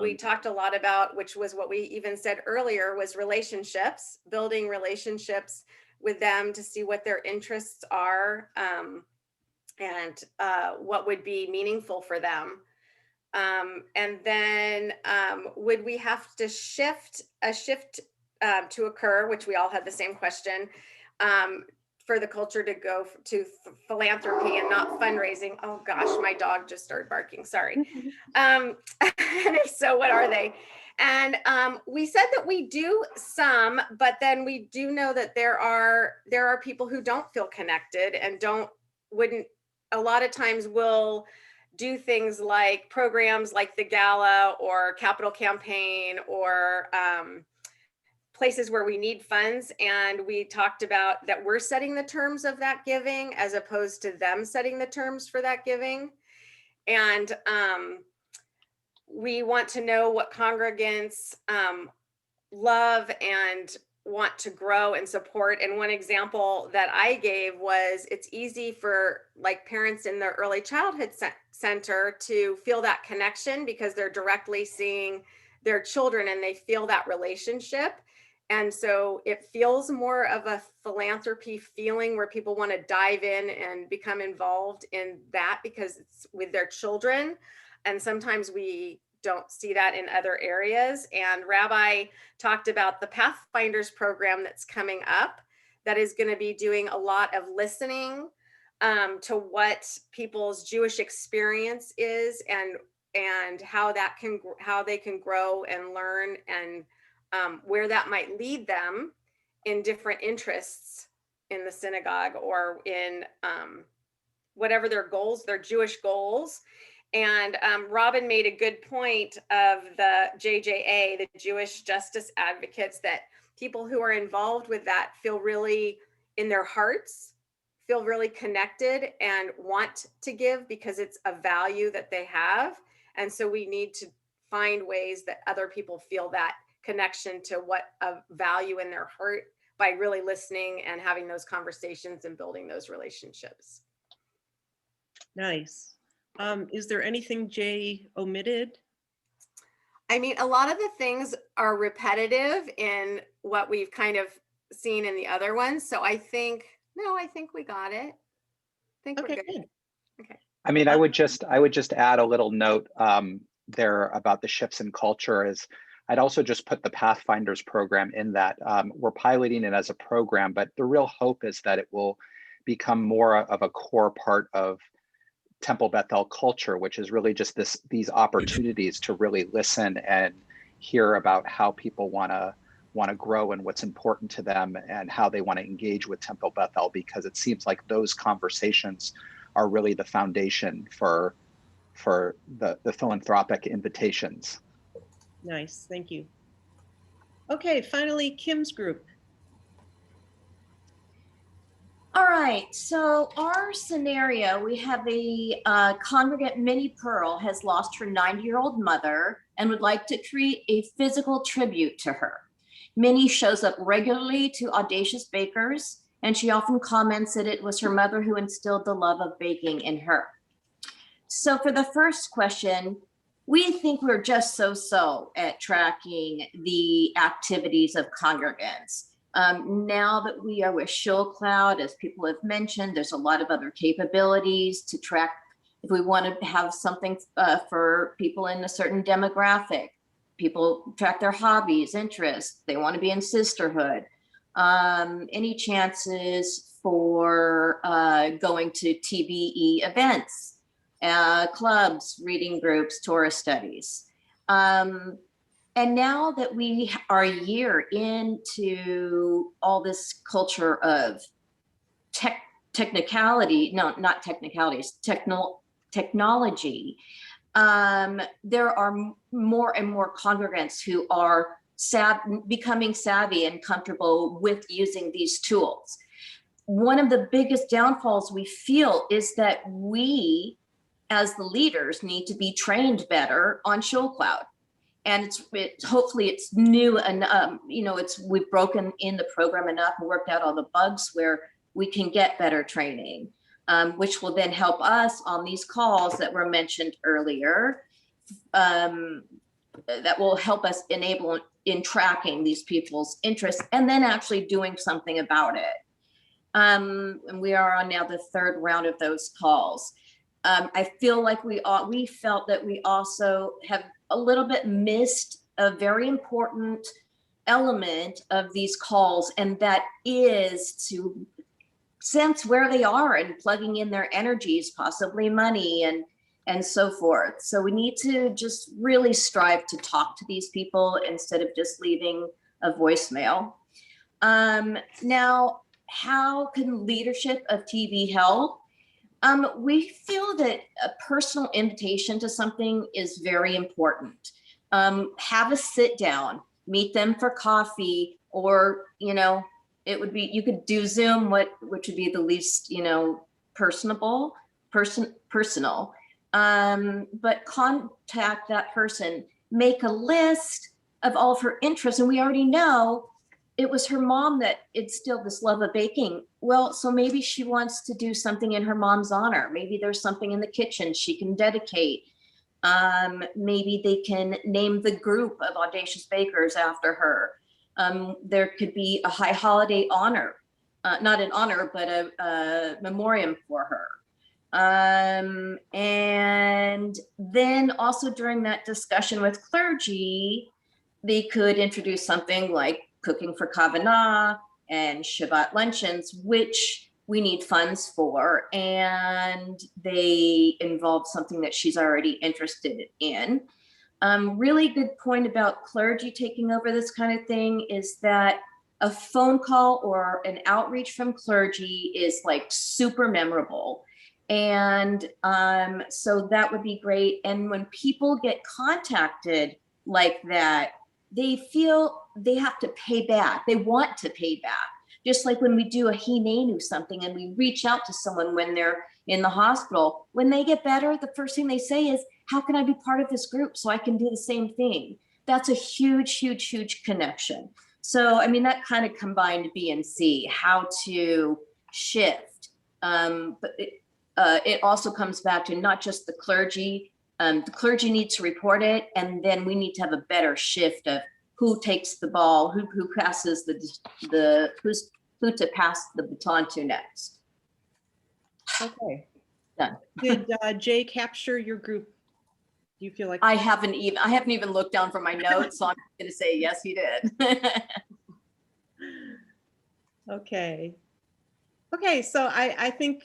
We talked a lot about, which was what we even said earlier, was relationships, building relationships with them to see what their interests are, and what would be meaningful for them. And then would we have to shift to occur, which we all had the same question, for the culture to go to philanthropy and not fundraising? Oh gosh, my dog just started barking, sorry. And if so, what are they? And we said that we do some, but then we do know that there are people who don't feel connected and wouldn't, a lot of times will do things like programs like the gala or capital campaign or places where we need funds. And we talked about that we're setting the terms of that giving as opposed to them setting the terms for that giving. And we want to know what congregants love and want to grow and support. And one example that I gave was it's easy for like parents in the early childhood center to feel that connection because they're directly seeing their children and they feel that relationship. And so it feels more of a philanthropy feeling where people want to dive in and become involved in that because it's with their children. And sometimes we don't see that in other areas. And Rabbi talked about the Pathfinders program that's coming up that is going to be doing a lot of listening to what people's Jewish experience is and how they can grow and learn and where that might lead them in different interests in the synagogue or in whatever their goals, their Jewish goals. And Robin made a good point of the JJA, the Jewish Justice Advocates, that people who are involved with that feel really in their hearts, feel really connected and want to give because it's a value that they have. And so we need to find ways that other people feel that connection to what a value in their heart by really listening and having those conversations and building those relationships. Nice. Is there anything Jay omitted? I mean, a lot of the things are repetitive in what we've kind of seen in the other ones. So I think we got it. I think we're good. Okay. I mean, I would just add a little note there about the shifts in culture is I'd also just put the Pathfinders program in that. We're piloting it as a program, but the real hope is that it will become more of a core part of Temple Bethel culture, which is really just these opportunities to really listen and hear about how people want to grow and what's important to them and how they want to engage with Temple Bethel, because it seems like those conversations are really the foundation for the philanthropic invitations. Nice, thank you. Okay, finally, Kim's group. All right, so our scenario, we have a congregant, Minnie Pearl, has lost her 90-year-old mother and would like to create a physical tribute to her. Minnie shows up regularly to Audacious Bakers, and she often comments that it was her mother who instilled the love of baking in her. So for the first question, we think we're just so-so at tracking the activities of congregants. Now that we are with ShowCloud, as people have mentioned, there's a lot of other capabilities to track if we want to have something for people in a certain demographic. People track their hobbies, interests, they want to be in sisterhood. Any chances for going to TBE events, clubs, reading groups, tourist studies. And now that we are a year into all this culture of technicality, no, not technicalities, technology, there are more and more congregants who are becoming savvy and comfortable with using these tools. One of the biggest downfalls we feel is that we, as the leaders, need to be trained better on ShowCloud. And hopefully it's new and we've broken in the program enough and worked out all the bugs where we can get better training, which will then help us on these calls that were mentioned earlier. That will help us enable in tracking these people's interests and then actually doing something about it. And we are on now the third round of those calls. I feel like we felt that we also have a little bit missed a very important element of these calls, and that is to sense where they are and plugging in their energies, possibly money and so forth. So we need to just really strive to talk to these people instead of just leaving a voicemail. Now, how can leadership of TV help? We feel that a personal invitation to something is very important. Have a sit down, meet them for coffee, or, it would be, you could do Zoom, which would be the least, personal. But contact that person, make a list of all of her interests. And we already know it was her mom that instilled this love of baking. Well, so maybe she wants to do something in her mom's honor. Maybe there's something in the kitchen she can dedicate. Maybe they can name the group of audacious bakers after her. There could be a high holiday honor, not an honor, but a memoriam for her. And then also during that discussion with clergy, they could introduce something like cooking for Kavanagh and Shabbat luncheons, which we need funds for, and they involve something that she's already interested in. Really good point about clergy taking over this kind of thing is that a phone call or an outreach from clergy is like super memorable. And so that would be great. And when people get contacted like that, they feel they have to pay back. They want to pay back. Just like when we do a hinenu something and we reach out to someone when they're in the hospital, when they get better, the first thing they say is, how can I be part of this group so I can do the same thing? That's a huge, huge, huge connection. So, I mean, that kind of combined B and C, how to shift. But it also comes back to not just the clergy. The clergy needs to report it, and then we need to have a better shift of who takes the ball, who passes who to pass the baton to next. Okay. Done. Did Jay capture your group? Do you feel like I haven't even looked down from my notes, so I'm going to say yes, he did. Okay. Okay, so I think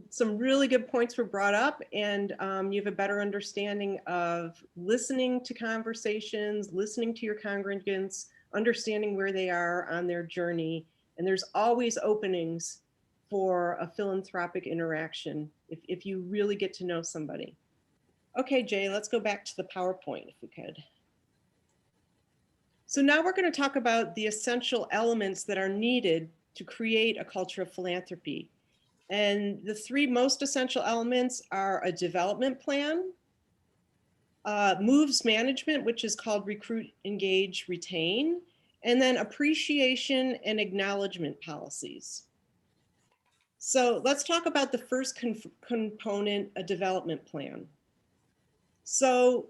some really good points were brought up, and you have a better understanding of listening to conversations, listening to your congregants, understanding where they are on their journey. And there's always openings for a philanthropic interaction if you really get to know somebody. Okay, Jay, let's go back to the PowerPoint if we could. So now we're going to talk about the essential elements that are needed to create a culture of philanthropy. And the three most essential elements are a development plan, moves management, which is called recruit, engage, retain, and then appreciation and acknowledgement policies. So let's talk about the first component, a development plan. So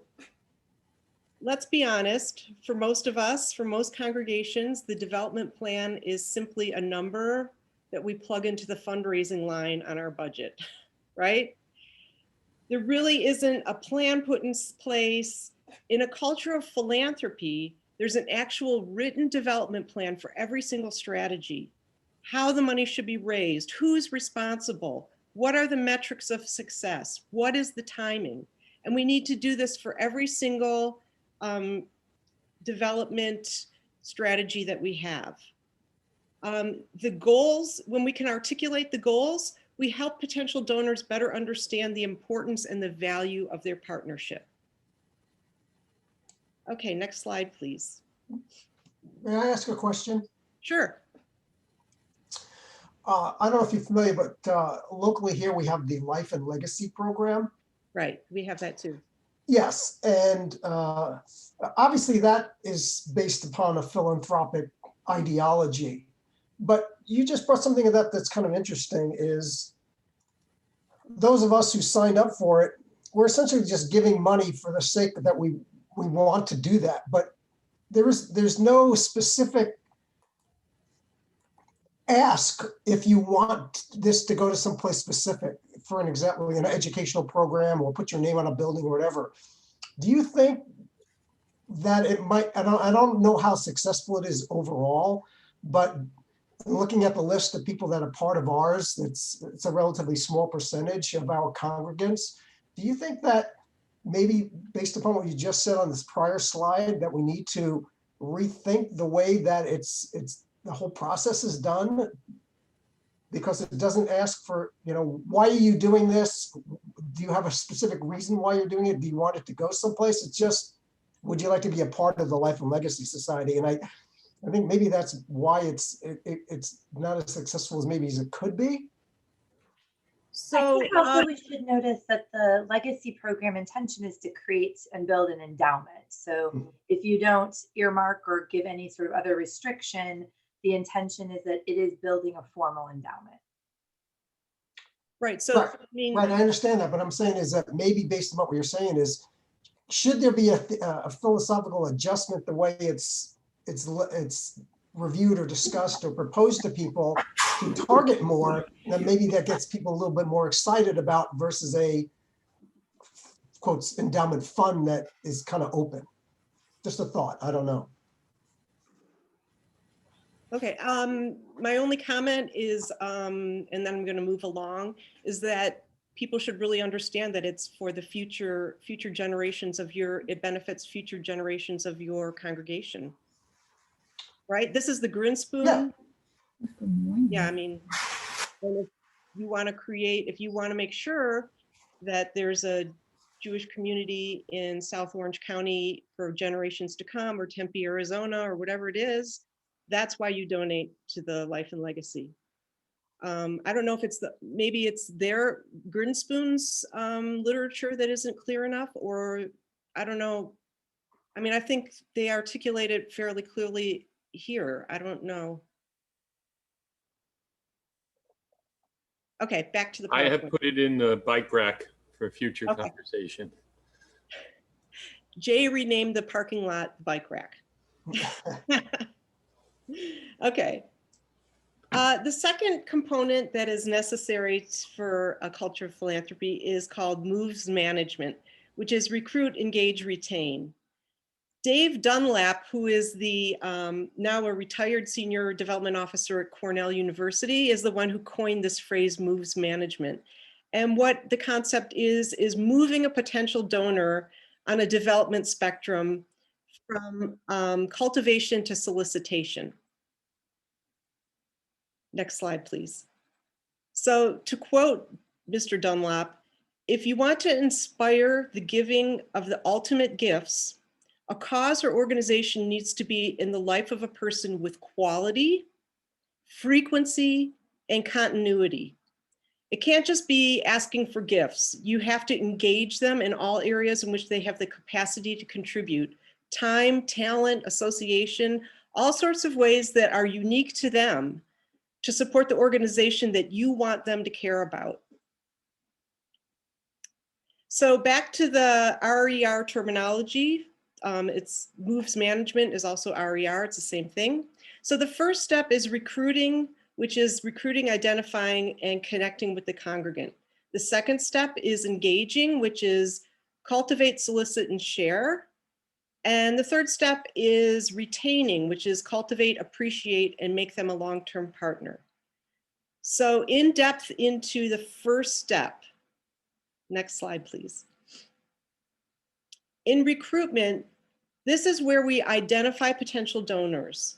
let's be honest, for most of us, for most congregations, the development plan is simply a number that we plug into the fundraising line on our budget, right? There really isn't a plan put in place. In a culture of philanthropy, there's an actual written development plan for every single strategy, how the money should be raised, who's responsible, what are the metrics of success, what is the timing? And we need to do this for every single development strategy that we have. The goals, when we can articulate the goals, we help potential donors better understand the importance and the value of their partnership. Okay, next slide, please. May I ask a question? Sure. I don't know if you're familiar, but locally here we have the Life and Legacy program. Right, we have that too. Yes, and obviously that is based upon a philanthropic ideology. But you just brought something up that's kind of interesting, is those of us who signed up for it, we're essentially just giving money for the sake that we want to do that. But there's no specific ask if you want this to go to someplace specific, for an example, an educational program, or put your name on a building or whatever. Do you think that it might, I don't know how successful it is overall, but looking at the list of people that are part of ours, it's a relatively small percentage of our congregants. Do you think that maybe based upon what you just said on this prior slide, that we need to rethink the way that the whole process is done? Because it doesn't ask for, why are you doing this? Do you have a specific reason why you're doing it? Do you want it to go someplace? It's just, would you like to be a part of the Life and Legacy Society? And I think maybe that's why it's not as successful as maybe as it could be. So I think also we should notice that the legacy program intention is to create and build an endowment. So if you don't earmark or give any sort of other restriction, the intention is that it is building a formal endowment. Right. So right. Right, I understand that, but I'm saying is that maybe based on what you're saying is, should there be a philosophical adjustment the way it's reviewed or discussed or proposed to people to target more, then maybe that gets people a little bit more excited about versus a quotes endowment fund that is kind of open. Just a thought, I don't know. Okay, my only comment is, and then I'm going to move along, is that people should really understand that it's for the future generations of it benefits future generations of your congregation. Right? This is the Grinspoon. Yeah. Yeah, I mean, and if you want to make sure that there's a Jewish community in South Orange County for generations to come, or Tempe, Arizona, or whatever it is, that's why you donate to the Life and Legacy. I don't know if maybe it's their Grinspoon's literature that isn't clear enough, or I don't know. I mean, I think they articulate it fairly clearly here. I don't know. Okay, back to the PowerPoint. I have put it in the bike rack for future conversation. Jay renamed the parking lot bike rack. Okay. The second component that is necessary for a culture of philanthropy is called moves management, which is recruit, engage, retain. Dave Dunlap, who is the now a retired senior development officer at Cornell University, is the one who coined this phrase moves management. And what the concept is moving a potential donor on a development spectrum from cultivation to solicitation. Next slide, please. So to quote Mr. Dunlap, if you want to inspire the giving of the ultimate gifts, a cause or organization needs to be in the life of a person with quality, frequency, and continuity. It can't just be asking for gifts. You have to engage them in all areas in which they have the capacity to contribute: time, talent, association, all sorts of ways that are unique to them to support the organization that you want them to care about. So back to the RER terminology. It's moves management is also RER. It's the same thing. So the first step is recruiting, which is recruiting, identifying, and connecting with the congregant. The second step is engaging, which is cultivate, solicit, and share. And the third step is retaining, which is cultivate, appreciate, and make them a long-term partner. So in depth into the first step. Next slide, please. In recruitment, this is where we identify potential donors.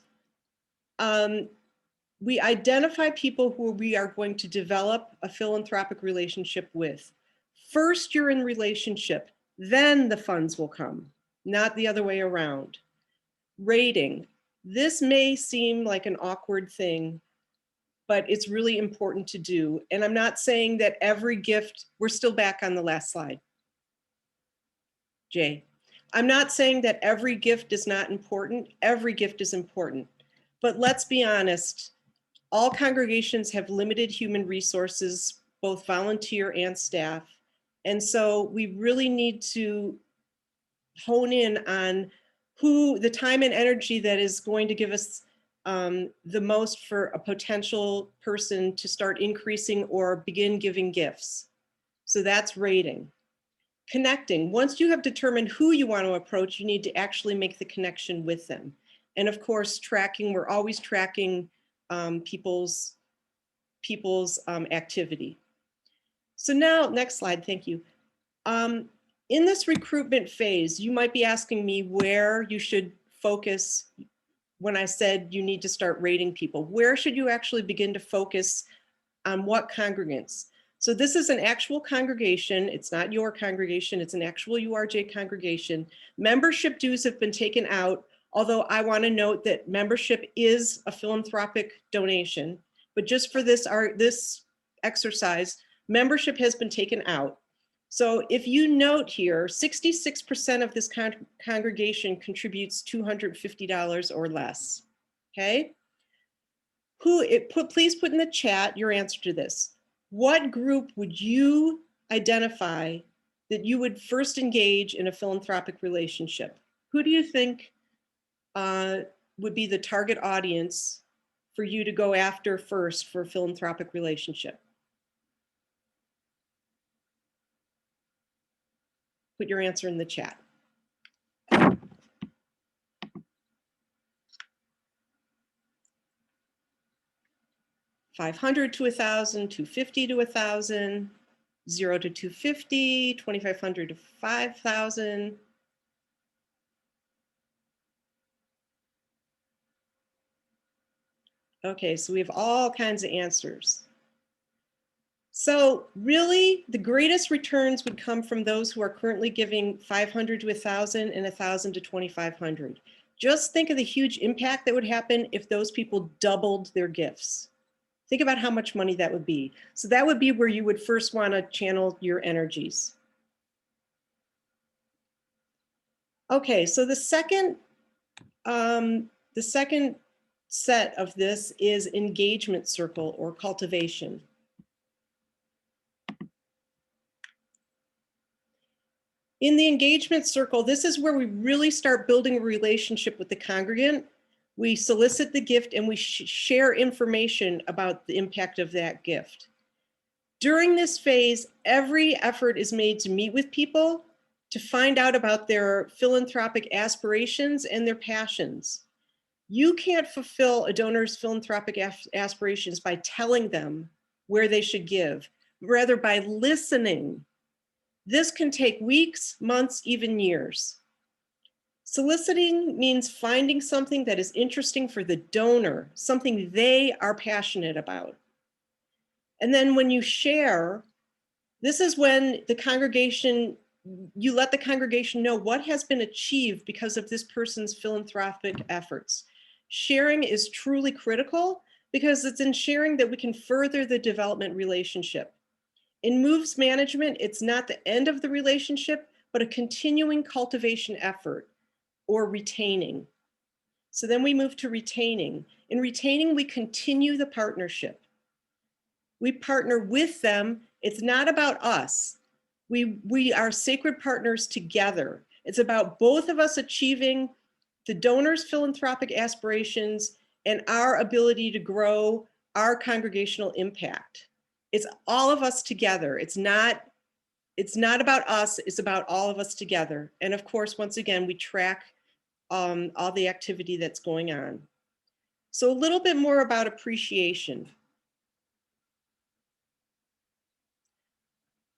We identify people who we are going to develop a philanthropic relationship with. First, you're in relationship, then the funds will come, not the other way around. Rating. This may seem like an awkward thing, but it's really important to do. And I'm not saying that every gift, we're still back on the last slide. Jay. I'm not saying that every gift is not important. Every gift is important. But let's be honest, all congregations have limited human resources, both volunteer and staff. And so we really need to hone in on who the time and energy that is going to give us the most for a potential person to start increasing or begin giving gifts. So that's rating. Connecting. Once you have determined who you want to approach, you need to actually make the connection with them. And of course, tracking, we're always tracking people's activity. So now, next slide, thank you. In this recruitment phase, you might be asking me where you should focus when I said you need to start rating people. Where should you actually begin to focus on what congregants? So this is an actual congregation. It's not your congregation. It's an actual URJ congregation. Membership dues have been taken out, although I want to note that membership is a philanthropic donation. But just for this exercise, membership has been taken out. So if you note here, 66% of this congregation contributes $250 or less, okay? Please put in the chat your answer to this. What group would you identify that you would first engage in a philanthropic relationship? Who do you think would be the target audience for you to go after first for a philanthropic relationship? Put your answer in the chat. $500 to $1,000, $250 to $1,000, $0 to $250, $2,500 to $5,000. Okay, so we have all kinds of answers. So really, the greatest returns would come from those who are currently giving $500 to $1,000 and $1,000 to $2,500. Just think of the huge impact that would happen if those people doubled their gifts. Think about how much money that would be. So that would be where you would first want to channel your energies. Okay, so the second set of this is engagement circle or cultivation. In the engagement circle, this is where we really start building a relationship with the congregant. We solicit the gift and we share information about the impact of that gift. During this phase, every effort is made to meet with people, to find out about their philanthropic aspirations and their passions. You can't fulfill a donor's philanthropic aspirations by telling them where they should give, rather by listening. This can take weeks, months, even years. Soliciting means finding something that is interesting for the donor, something they are passionate about. And then when you share, this is when the congregation, you let the congregation know what has been achieved because of this person's philanthropic efforts. Sharing is truly critical because it's in sharing that we can further the development relationship. In moves management, it's not the end of the relationship, but a continuing cultivation effort or retaining. So then we move to retaining. In retaining, we continue the partnership. We partner with them. It's not about us. We are sacred partners together. It's about both of us achieving the donors' philanthropic aspirations and our ability to grow our congregational impact. It's all of us together. It's not about us, it's about all of us together. And of course, once again, we track all the activity that's going on. So a little bit more about appreciation.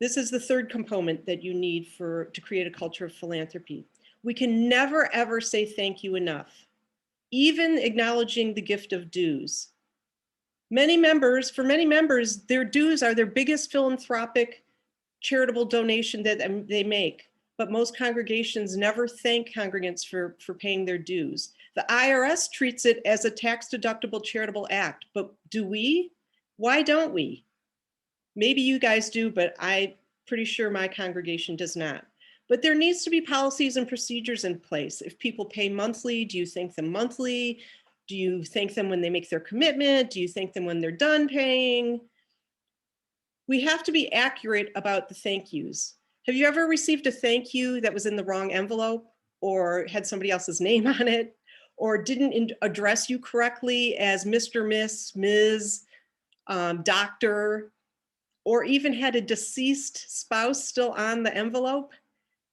This is the third component that you need to create a culture of philanthropy. We can never, ever say thank you enough, even acknowledging the gift of dues. For many members, their dues are their biggest philanthropic charitable donation that they make. But most congregations never thank congregants for paying their dues. The IRS treats it as a tax-deductible charitable act, but do we? Why don't we? Maybe you guys do, but I'm pretty sure my congregation does not. But there needs to be policies and procedures in place. If people pay monthly, do you thank them monthly? Do you thank them when they make their commitment? Do you thank them when they're done paying? We have to be accurate about the thank yous. Have you ever received a thank you that was in the wrong envelope or had somebody else's name on it or didn't address you correctly as Mr., Miss, Ms., Doctor, or even had a deceased spouse still on the envelope?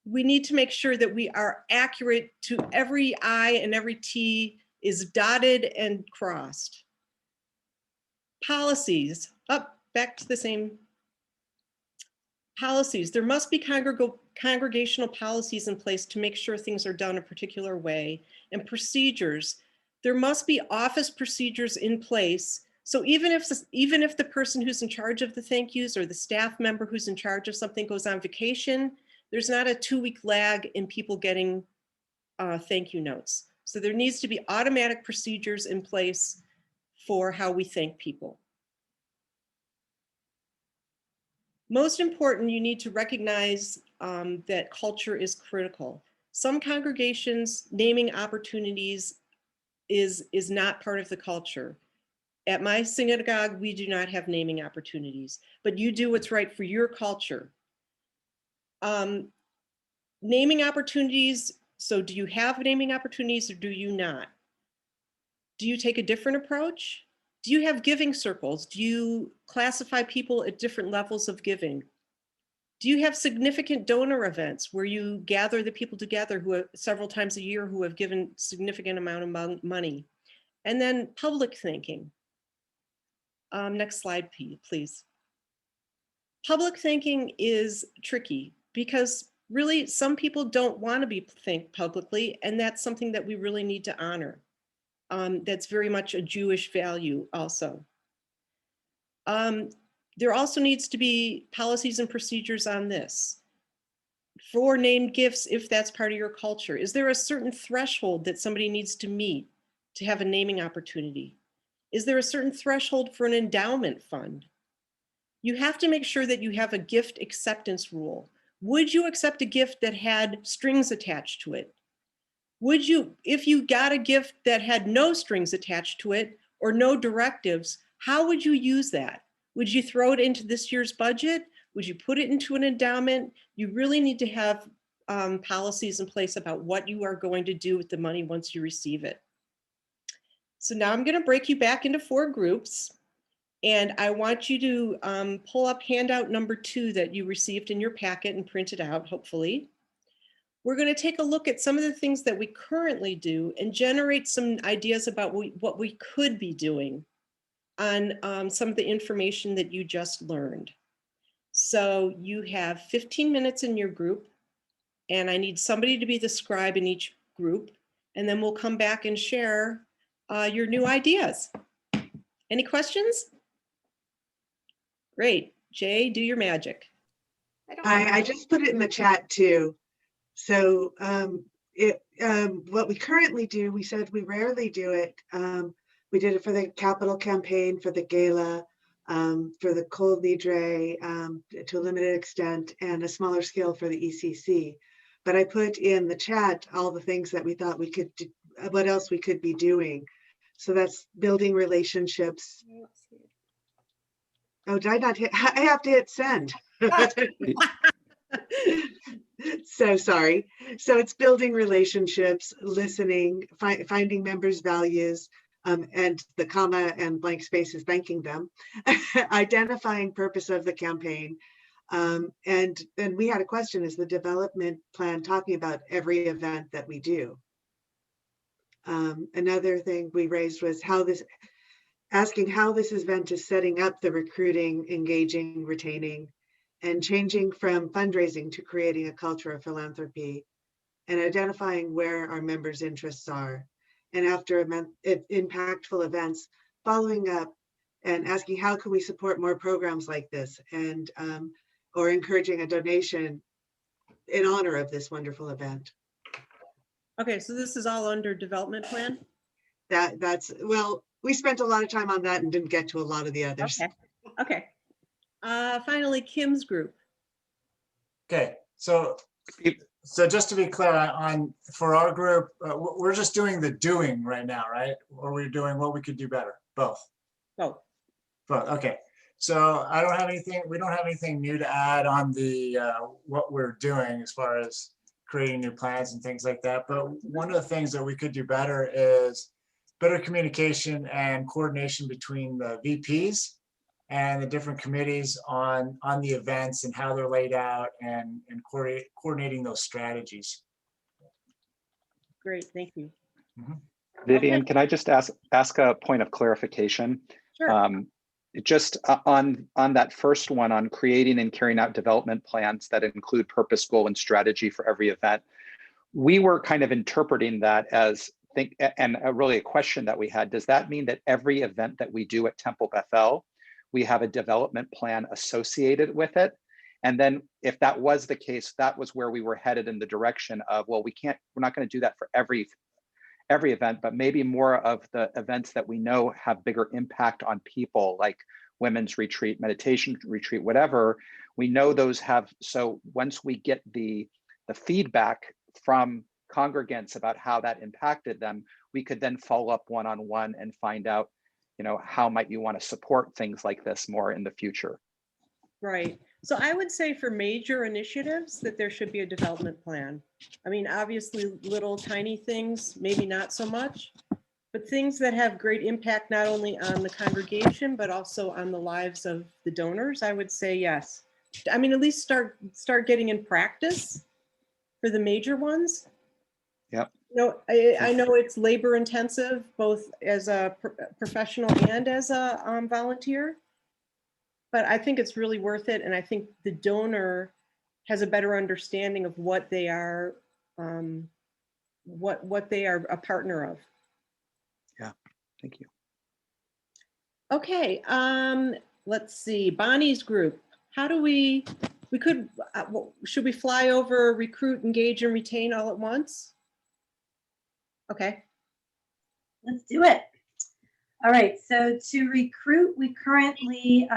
We need to make sure that we are accurate to every I and every T is dotted and crossed. Policies, back to the same. Policies, there must be congregational policies in place to make sure things are done a particular way, and procedures. There must be office procedures in place. So even if the person who's in charge of the thank yous or the staff member who's in charge of something goes on vacation, there's not a 2-week lag in people getting thank you notes. So there needs to be automatic procedures in place for how we thank people. Most important, you need to recognize that culture is critical. Some congregations, naming opportunities is not part of the culture. At my synagogue, we do not have naming opportunities, but you do what's right for your culture. Naming opportunities, so do you have naming opportunities or do you not? Do you take a different approach? Do you have giving circles? Do you classify people at different levels of giving? Do you have significant donor events where you gather the people together who have several times a year who have given significant amount of money? And then public thinking. Next slide, please. Public thinking is tricky because really some people don't want to be thanked publicly, and that's something that we really need to honor. That's very much a Jewish value also. There also needs to be policies and procedures on this. For named gifts, if that's part of your culture, is there a certain threshold that somebody needs to meet to have a naming opportunity? Is there a certain threshold for an endowment fund? You have to make sure that you have a gift acceptance rule. Would you accept a gift that had strings attached to it? Would you, if you got a gift that had no strings attached to it or no directives, how would you use that? Would you throw it into this year's budget? Would you put it into an endowment? You really need to have policies in place about what you are going to do with the money once you receive it. So now I'm going to break you back into 4 groups. And I want you to pull up handout number 2 that you received in your packet and printed out, hopefully. We're going to take a look at some of the things that we currently do and generate some ideas about what we could be doing on some of the information that you just learned. So you have 15 minutes in your group, and I need somebody to be the scribe in each group, and then we'll come back and share your new ideas. Any questions? Great. Jay, do your magic. I just put it in the chat too. So what we currently do, we said we rarely do it. We did it for the capital campaign, for the gala, for the Kol Nidre to a limited extent, and a smaller scale for the ECC. But I put in the chat all the things that we thought we could do, what else we could be doing. So that's building relationships. Oh, did I not hit? I have to hit send. So sorry. So it's building relationships, listening, finding members' values, and the comma and blank spaces, banking them, identifying purpose of the campaign. And then we had a question, is the development plan talking about every event that we do? Another thing we raised was asking how this event is setting up the recruiting, engaging, retaining, and changing from fundraising to creating a culture of philanthropy, and identifying where our members' interests are. And after impactful events, following up and asking how can we support more programs like this, and or encouraging a donation in honor of this wonderful event. Okay, so this is all under development plan? That's, well, we spent a lot of time on that and didn't get to a lot of the others. Okay. Finally, Kim's group. Okay, so just to be clear on for our group, we're just doing the doing right now, right? Or we're doing what we could do better, both. Both. Okay. So I don't have anything, we don't have anything new to add on the what we're doing as far as creating new plans and things like that. But one of the things that we could do better is better communication and coordination between the VPs and the different committees on the events and how they're laid out, and coordinating those strategies. Great, thank you. Vivian, can I just ask a point of clarification? Sure. Just on that first one, on creating and carrying out development plans that include purpose, goal, and strategy for every event, we were kind of interpreting that as really a question that we had. Does that mean that every event that we do at Temple Bethel, we have a development plan associated with it? And then if that was the case, that was where we were headed in the direction of, well, we're not going to do that for every event, but maybe more of the events that we know have bigger impact on people, like women's retreat, meditation retreat, whatever. We know those have, so once we get the feedback from congregants about how that impacted them, we could then follow up one-on-one and find out, how might you want to support things like this more in the future? Right. So I would say for major initiatives that there should be a development plan. I mean, obviously little tiny things, maybe not so much, but things that have great impact not only on the congregation, but also on the lives of the donors, I would say yes. I mean, at least start getting in practice for the major ones. Yep. I know it's labor intensive, both as a professional and as a volunteer. But I think it's really worth it. And I think the donor has a better understanding of what they are, what they are a partner of. Yeah, thank you. Okay, let's see, Bonnie's group. How do we could, should we fly over, recruit, engage, and retain all at once? Okay. Let's do it. All right, so to recruit, we currently,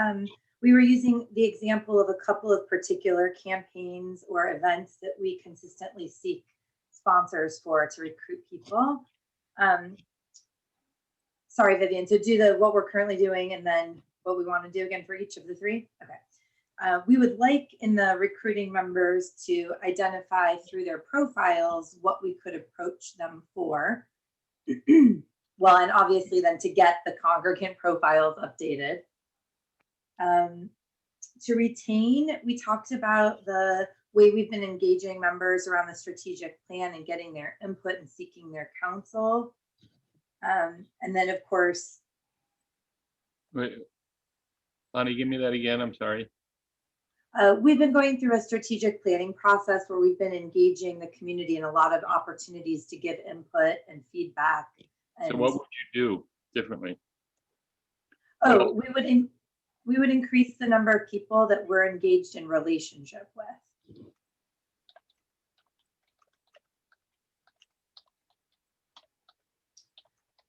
we were using the example of a couple of particular campaigns or events that we consistently seek sponsors for to recruit people. Sorry, Vivian, to do what we're currently doing and then what we want to do again for each of the three. Okay. We would like in the recruiting members to identify through their profiles what we could approach them for. Well, and obviously then to get the congregant profiles updated. To retain, we talked about the way we've been engaging members around the strategic plan and getting their input and seeking their counsel. And then of course. Wait, Bonnie, give me that again, I'm sorry. We've been going through a strategic planning process where we've been engaging the community in a lot of opportunities to give input and feedback. So what would you do differently? Oh, we would increase the number of people that we're engaged in relationship with.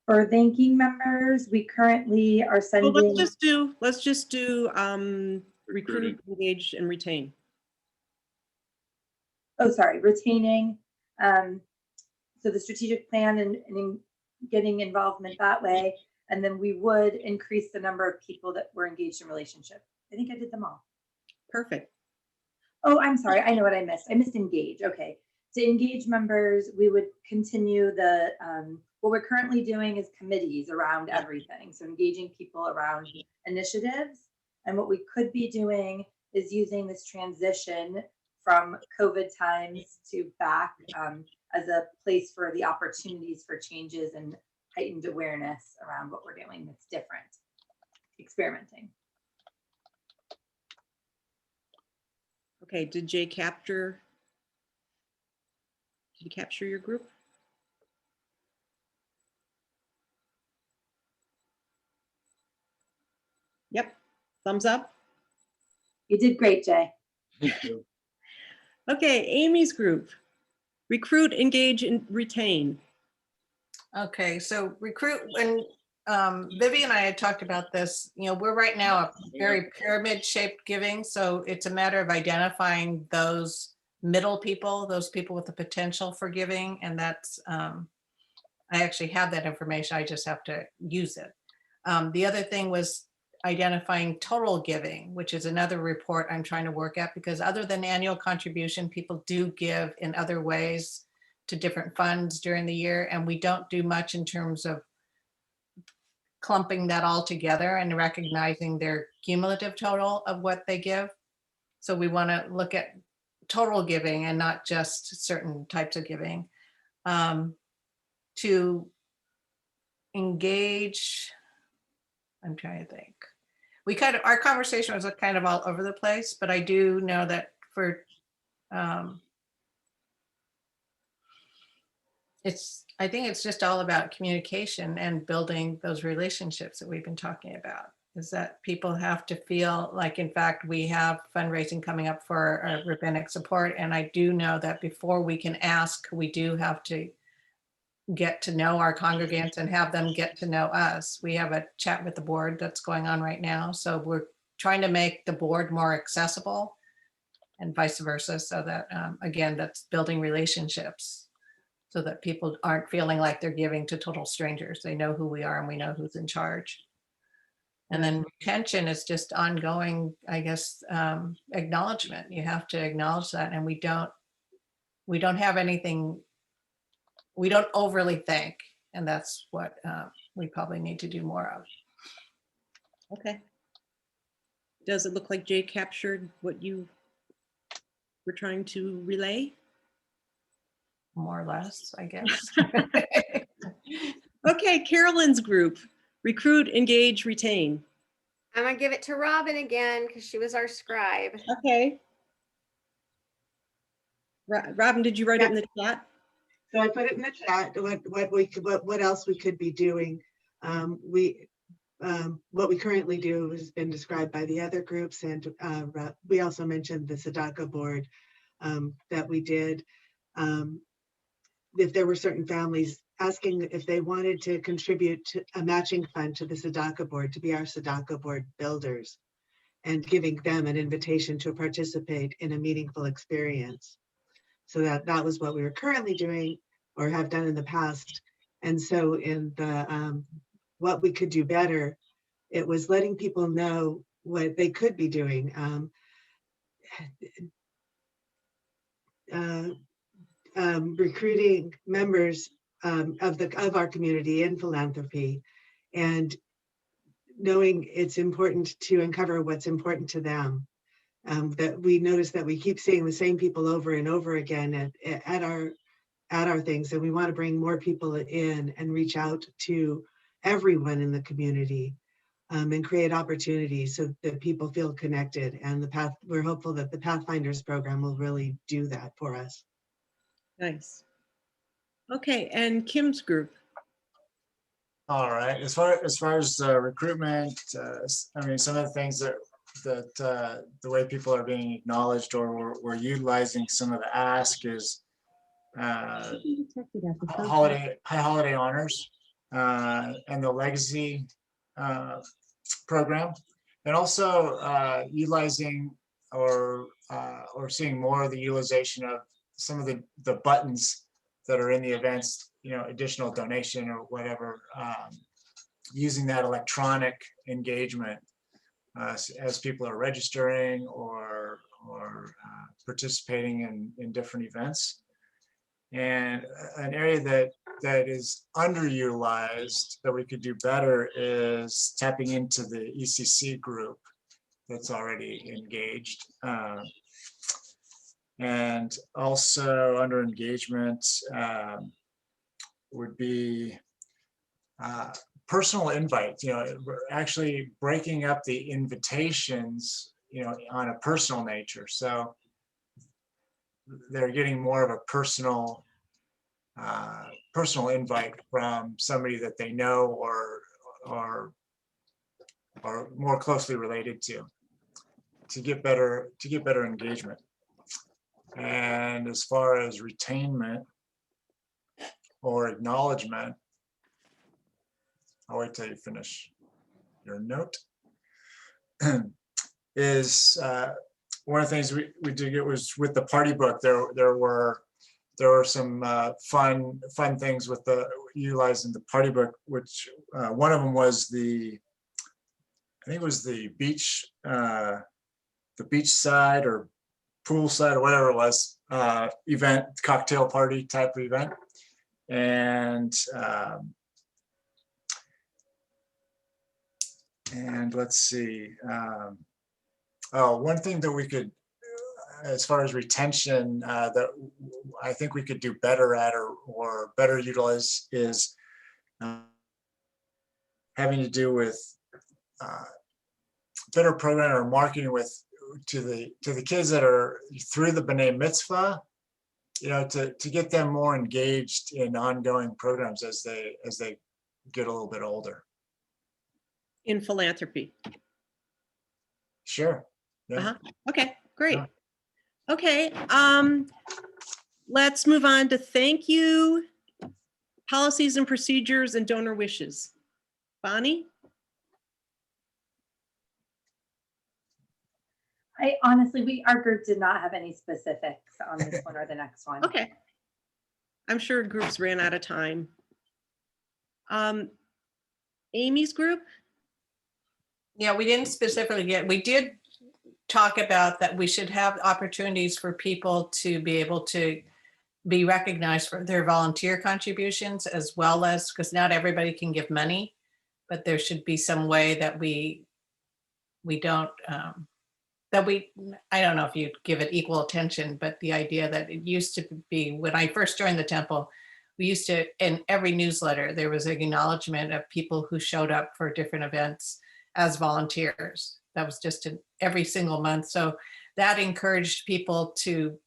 For thanking members, we currently are sending. Well, let's just do recruit, engage, and retain. Oh, sorry, retaining. So the strategic plan and getting involvement that way. And then we would increase the number of people that were engaged in relationship. I think I did them all. Perfect. Oh, I'm sorry. I know what I missed. I missed engage. Okay. To engage members, we would continue the, what we're currently doing is committees around everything. So engaging people around initiatives. And what we could be doing is using this transition from COVID times to back as a place for the opportunities for changes and heightened awareness around what we're doing that's different, experimenting. Okay, did Jay capture? Did you capture your group? Yep, thumbs up. You did great, Jay. Okay, Amy's group. Recruit, engage, and retain. Okay, so recruit, and Vivian and I had talked about this, you know, we're right now a very pyramid shaped giving. So it's a matter of identifying those middle people, those people with the potential for giving. And that's, I actually have that information. I just have to use it. The other thing was identifying total giving, which is another report I'm trying to work at, because other than annual contribution, people do give in other ways to different funds during the year. And we don't do much in terms of clumping that all together and recognizing their cumulative total of what they give. So we want to look at total giving and not just certain types of giving. To engage, I'm trying to think. We kind of, our conversation was kind of all over the place, but I do know that for, I think it's just all about communication and building those relationships that we've been talking about. Is that people have to feel like, in fact, we have fundraising coming up for rabbinic support. And I do know that before we can ask, we do have to get to know our congregants and have them get to know us. We have a chat with the board that's going on right now. So we're trying to make the board more accessible and vice versa. So that, again, that's building relationships so that people aren't feeling like they're giving to total strangers. They know who we are and we know who's in charge. And then retention is just ongoing, I guess, acknowledgement. You have to acknowledge that. And we don't have anything, we don't overly think. And that's what we probably need to do more of. Okay. Does it look like Jay captured what you were trying to relay? More or less, I guess. Okay, Carolyn's group, recruit, engage, retain. I'm gonna give it to Robin again because she was our scribe. Okay. Robin, did you write it in the chat? So I put it in the chat. What else we could be doing? What we currently do has been described by the other groups, and we also mentioned the Tzedakah board that we did. If there were certain families asking if they wanted to contribute to a matching fund to the Tzedakah board, to be our Tzedakah board builders, and giving them an invitation to participate in a meaningful experience. So that was what we were currently doing or have done in the past. And so in the what we could do better, it was letting people know what they could be doing. Recruiting members of our community in philanthropy, and knowing it's important to uncover what's important to them. That we notice that we keep seeing the same people over and over again at our things, and we want to bring more people in and reach out to everyone in the community, and create opportunities so that people feel connected. And we're hopeful that the Pathfinders program will really do that for us. Nice. Okay, and Kim's group. All right. As far as recruitment, I mean, some of the things that the way people are being acknowledged, or we're utilizing some of the ask is high holiday honors and the legacy program, and also utilizing or seeing more of the utilization of some of the buttons that are in the events, you know, additional donation or whatever, using that electronic engagement as people are registering or participating in different events. And an area that is underutilized that we could do better is tapping into the ECC group that's already engaged. And also under engagement would be personal invite. We're actually breaking up the invitations, on a personal nature. So they're getting more of a personal invite from somebody that they know or more closely related to get better engagement. And as far as retainment or acknowledgement, I'll wait till you finish your note. Is one of the things we did get was with the party book. There were some fun things with utilizing the party book, which one of them was I think it was the beach side or pool side or whatever it was event, cocktail party type of event. And let's see. One thing that we could, as far as retention, that I think we could do better at or better utilize is having to do with better program or marketing to the kids that are through the B'nai Mitzvah, to get them more engaged in ongoing programs as they get a little bit older. In philanthropy. Sure. Yeah. Okay, great. Okay, let's move on to thank you, policies and procedures, and donor wishes. Bonnie? Our group did not have any specifics on this one or the next one. Okay. I'm sure groups ran out of time. Amy's group? Yeah, we didn't specifically we did talk about that we should have opportunities for people to be able to be recognized for their volunteer contributions, as well as, because not everybody can give money, but there should be some way that we don't, I don't know if you give it equal attention, but the idea that it used to be, when I first joined the temple, we used to, in every newsletter, there was an acknowledgement of people who showed up for different events as volunteers. That was just in every single month. So that encouraged people to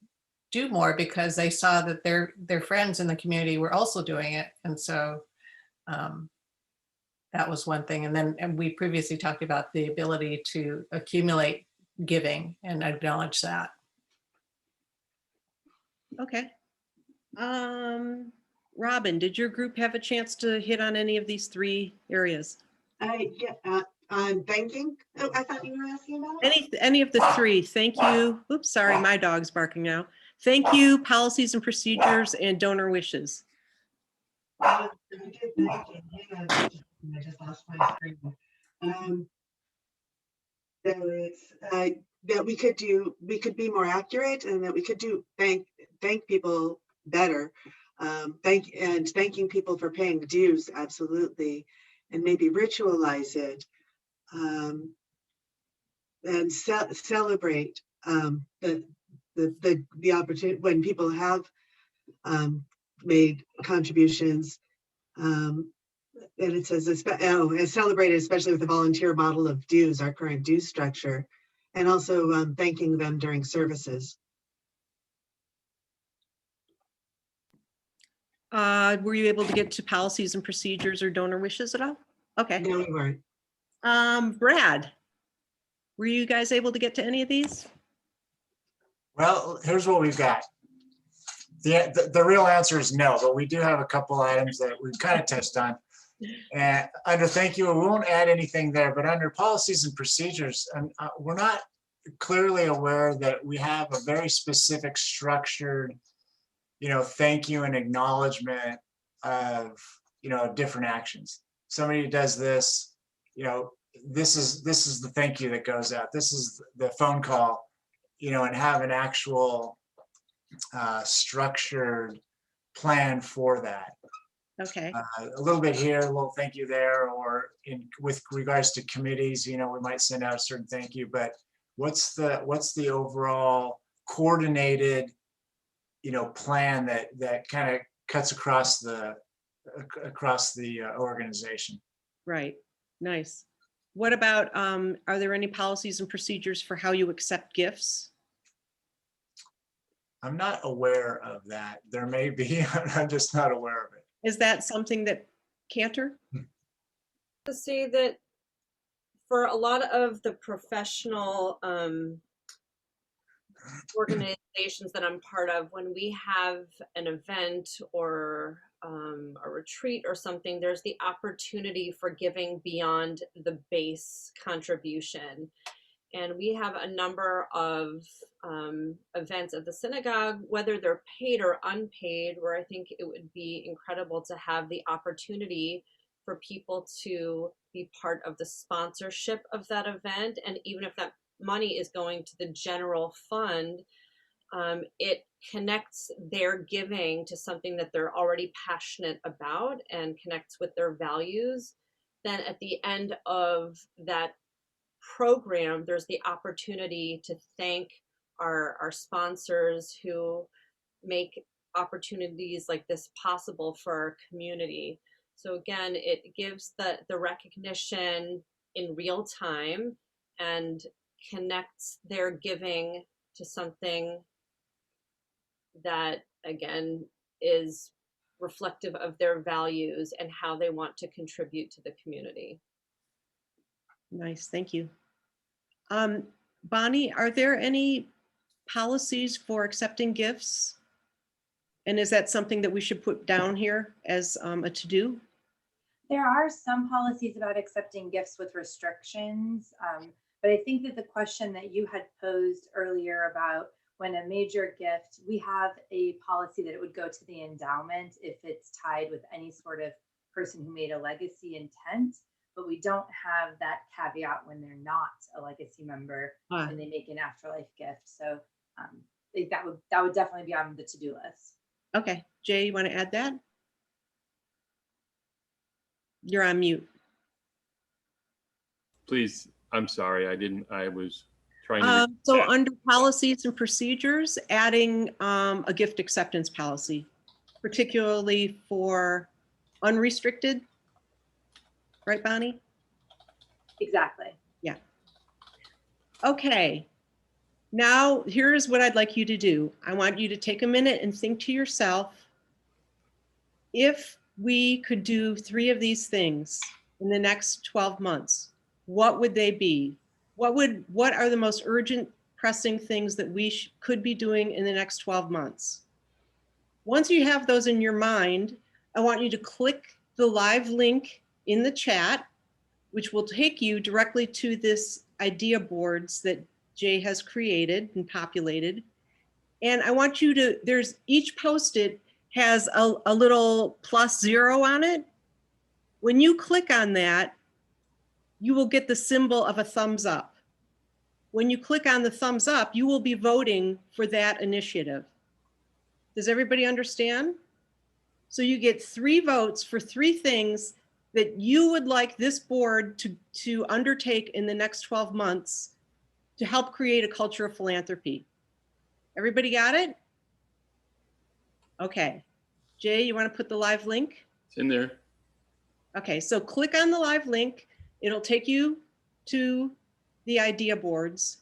do more because they saw that their friends in the community were also doing it. And so that was one thing. And we previously talked about the ability to accumulate giving and acknowledge that. Okay. Robin, did your group have a chance to hit on any of these three areas? Banking. Oh, I thought you were asking about it. Any of the three. Thank you. Oops, sorry, my dog's barking now. Thank you, policies and procedures, and donor wishes. I just lost my screen. That we could be more accurate, and that we could thank people better. Thanking people for paying dues, absolutely, and maybe ritualize it, and celebrate the opportunity when people have made contributions. And it says, it's celebrated especially with the volunteer model of dues, our current dues structure, and also thanking them during services. Were you able to get to policies and procedures or donor wishes at all? Okay. No, we weren't. Brad, were you guys able to get to any of these? Well, here's what we've got. The real answer is no, but we do have a couple items that we've kind of touched on. And under thank you, we won't add anything there, but under policies and procedures, we're not clearly aware that we have a very specific structured, thank you and acknowledgement of, different actions. Somebody does this, this is the thank you that goes out. This is the phone call and have an actual structured plan for that. Okay. A little bit here, a little thank you there, or with regards to committees, we might send out a certain thank you, but what's the overall coordinated, plan that kind of cuts across the organization. Right. Nice. What about, are there any policies and procedures for how you accept gifts? I'm not aware of that. There may be, I'm just not aware of it. Is that something that Cantor? To say that for a lot of the professional organizations that I'm part of, when we have an event or a retreat or something, there's the opportunity for giving beyond the base contribution. And we have a number of events at the synagogue, whether they're paid or unpaid, where I think it would be incredible to have the opportunity for people to be part of the sponsorship of that event. And even if that money is going to the general fund, it connects their giving to something that they're already passionate about and connects with their values. Then at the end of that program, there's the opportunity to thank our sponsors who make opportunities like this possible for our community. So again, it gives the recognition in real time and connects their giving to something that, again, is reflective of their values and how they want to contribute to the community. Nice, thank you. Bonnie, are there any policies for accepting gifts? And is that something that we should put down here as a to-do? There are some policies about accepting gifts with restrictions, but I think that the question that you had posed earlier about when a major gift, we have a policy that it would go to the endowment if it's tied with any sort of person who made a legacy intent, but we don't have that caveat when they're not a legacy member and they make an afterlife gift. So I think that would definitely be on the to-do list. Okay, Jay, you want to add that? You're on mute. Please, I'm sorry, I was trying to. So under policies and procedures, adding a gift acceptance policy, particularly for unrestricted, right, Bonnie? Exactly. Yeah. Okay. Now, here's what I'd like you to do. I want you to take a minute and think to yourself, if we could do 3 of these things in the next 12 months, what would they be? What are the most urgent, pressing things that we could be doing in the next 12 months? Once you have those in your mind, I want you to click the live link in the chat, which will take you directly to this idea boards that Jay has created and populated. And I want you to, each post-it has a little +0 on it. When you click on that, you will get the symbol of a thumbs up. When you click on the thumbs up, you will be voting for that initiative. Does everybody understand? So you get 3 votes for 3 things that you would like this board to undertake in the next 12 months to help create a culture of philanthropy. Everybody got it? Okay. Jay, you want to put the live link? It's in there. Okay, so click on the live link. It'll take you to the idea boards.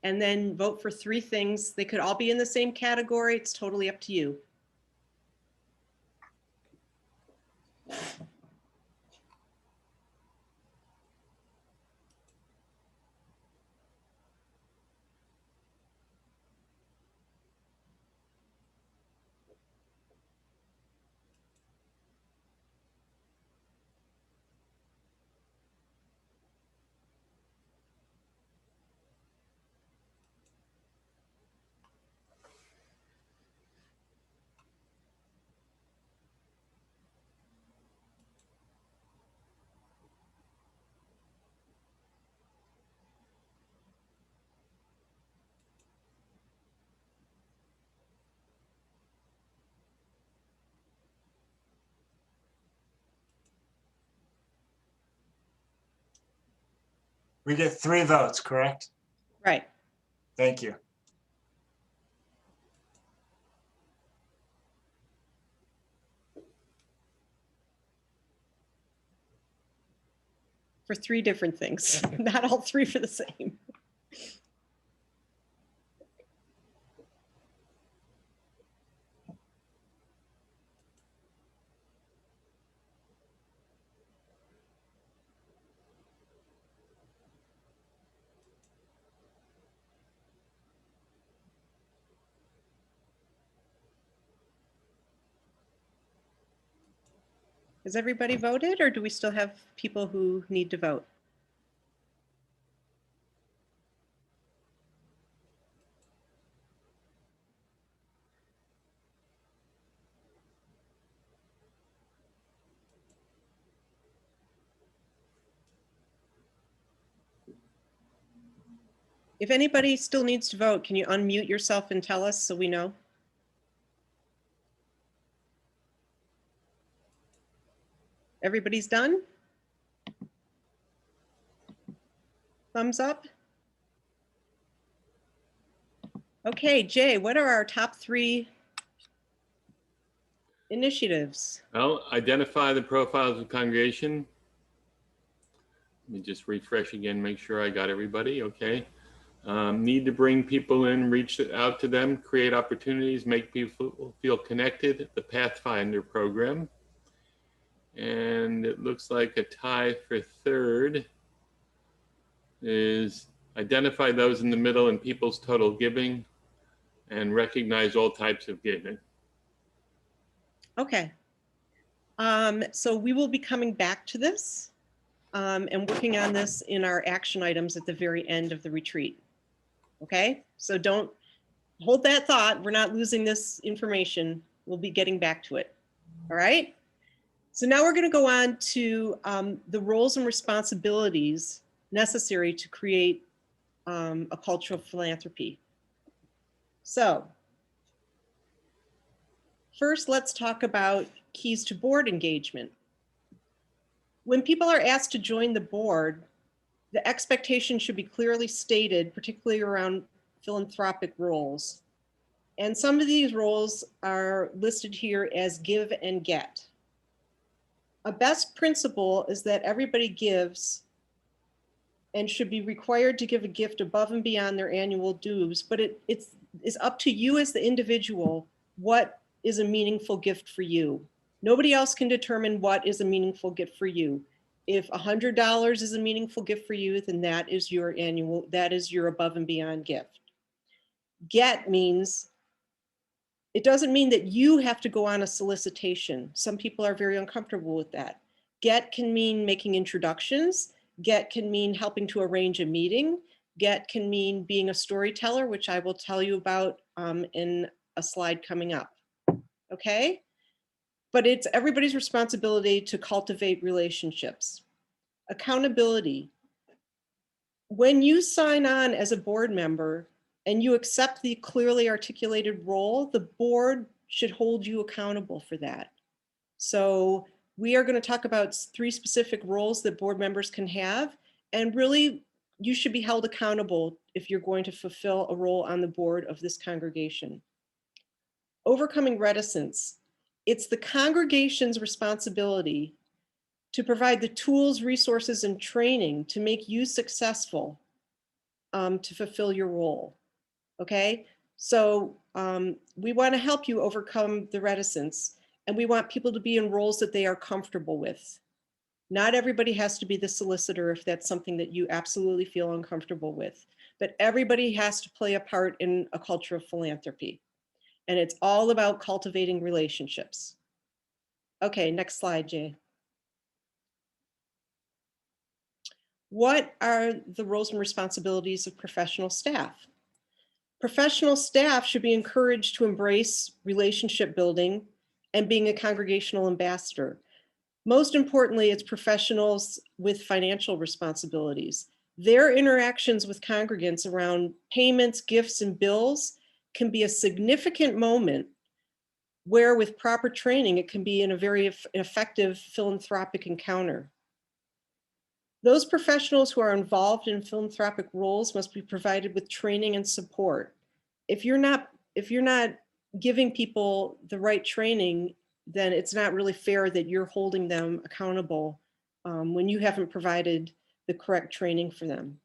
And then vote for 3 things. They could all be in the same category. It's totally up to you. We get 3 votes, correct? Right. Thank you. For 3 different things, not all 3 for the same. Has everybody voted, or do we still have people who need to vote? If anybody still needs to vote, can you unmute yourself and tell us so we know? Everybody's done? Thumbs up? Okay, Jay, what are our top 3 initiatives? Well, identify the profiles of the congregation. Let me just refresh again, make sure I got everybody. Okay. Need to bring people in, reach out to them, create opportunities, make people feel connected. The Pathfinder program. And it looks like a tie for 3rd is identify those in the middle in people's total giving and recognize all types of giving. Okay. So we will be coming back to this and working on this in our action items at the very end of the retreat. Okay, so don't hold that thought. We're not losing this information. We'll be getting back to it. All right. So now we're going to go on to the roles and responsibilities necessary to create a culture of philanthropy. So first, let's talk about keys to board engagement. When people are asked to join the board, the expectation should be clearly stated, particularly around philanthropic roles. And some of these roles are listed here as give and get. A best principle is that everybody gives and should be required to give a gift above and beyond their annual dues, but it's up to you as the individual what is a meaningful gift for you. Nobody else can determine what is a meaningful gift for you. If $100 is a meaningful gift for you, then that is your above and beyond gift. Get means, it doesn't mean that you have to go on a solicitation. Some people are very uncomfortable with that. Get can mean making introductions. Get can mean helping to arrange a meeting. Get can mean being a storyteller, which I will tell you about in a slide coming up. Okay? But it's everybody's responsibility to cultivate relationships. Accountability. When you sign on as a board member and you accept the clearly articulated role, the board should hold you accountable for that. So we are going to talk about 3 specific roles that board members can have, and really you should be held accountable if you're going to fulfill a role on the board of this congregation. Overcoming reticence. It's the congregation's responsibility to provide the tools, resources, and training to make you successful to fulfill your role. Okay, so we want to help you overcome the reticence, and we want people to be in roles that they are comfortable with. Not everybody has to be the solicitor if that's something that you absolutely feel uncomfortable with, but everybody has to play a part in a culture of philanthropy. And it's all about cultivating relationships. Okay, next slide, Jay. What are the roles and responsibilities of professional staff? Professional staff should be encouraged to embrace relationship building and being a congregational ambassador. Most importantly, it's professionals with financial responsibilities. Their interactions with congregants around payments, gifts, and bills can be a significant moment where with proper training, it can be in a very effective philanthropic encounter. Those professionals who are involved in philanthropic roles must be provided with training and support. If you're not giving people the right training, then it's not really fair that you're holding them accountable when you haven't provided the correct training for them.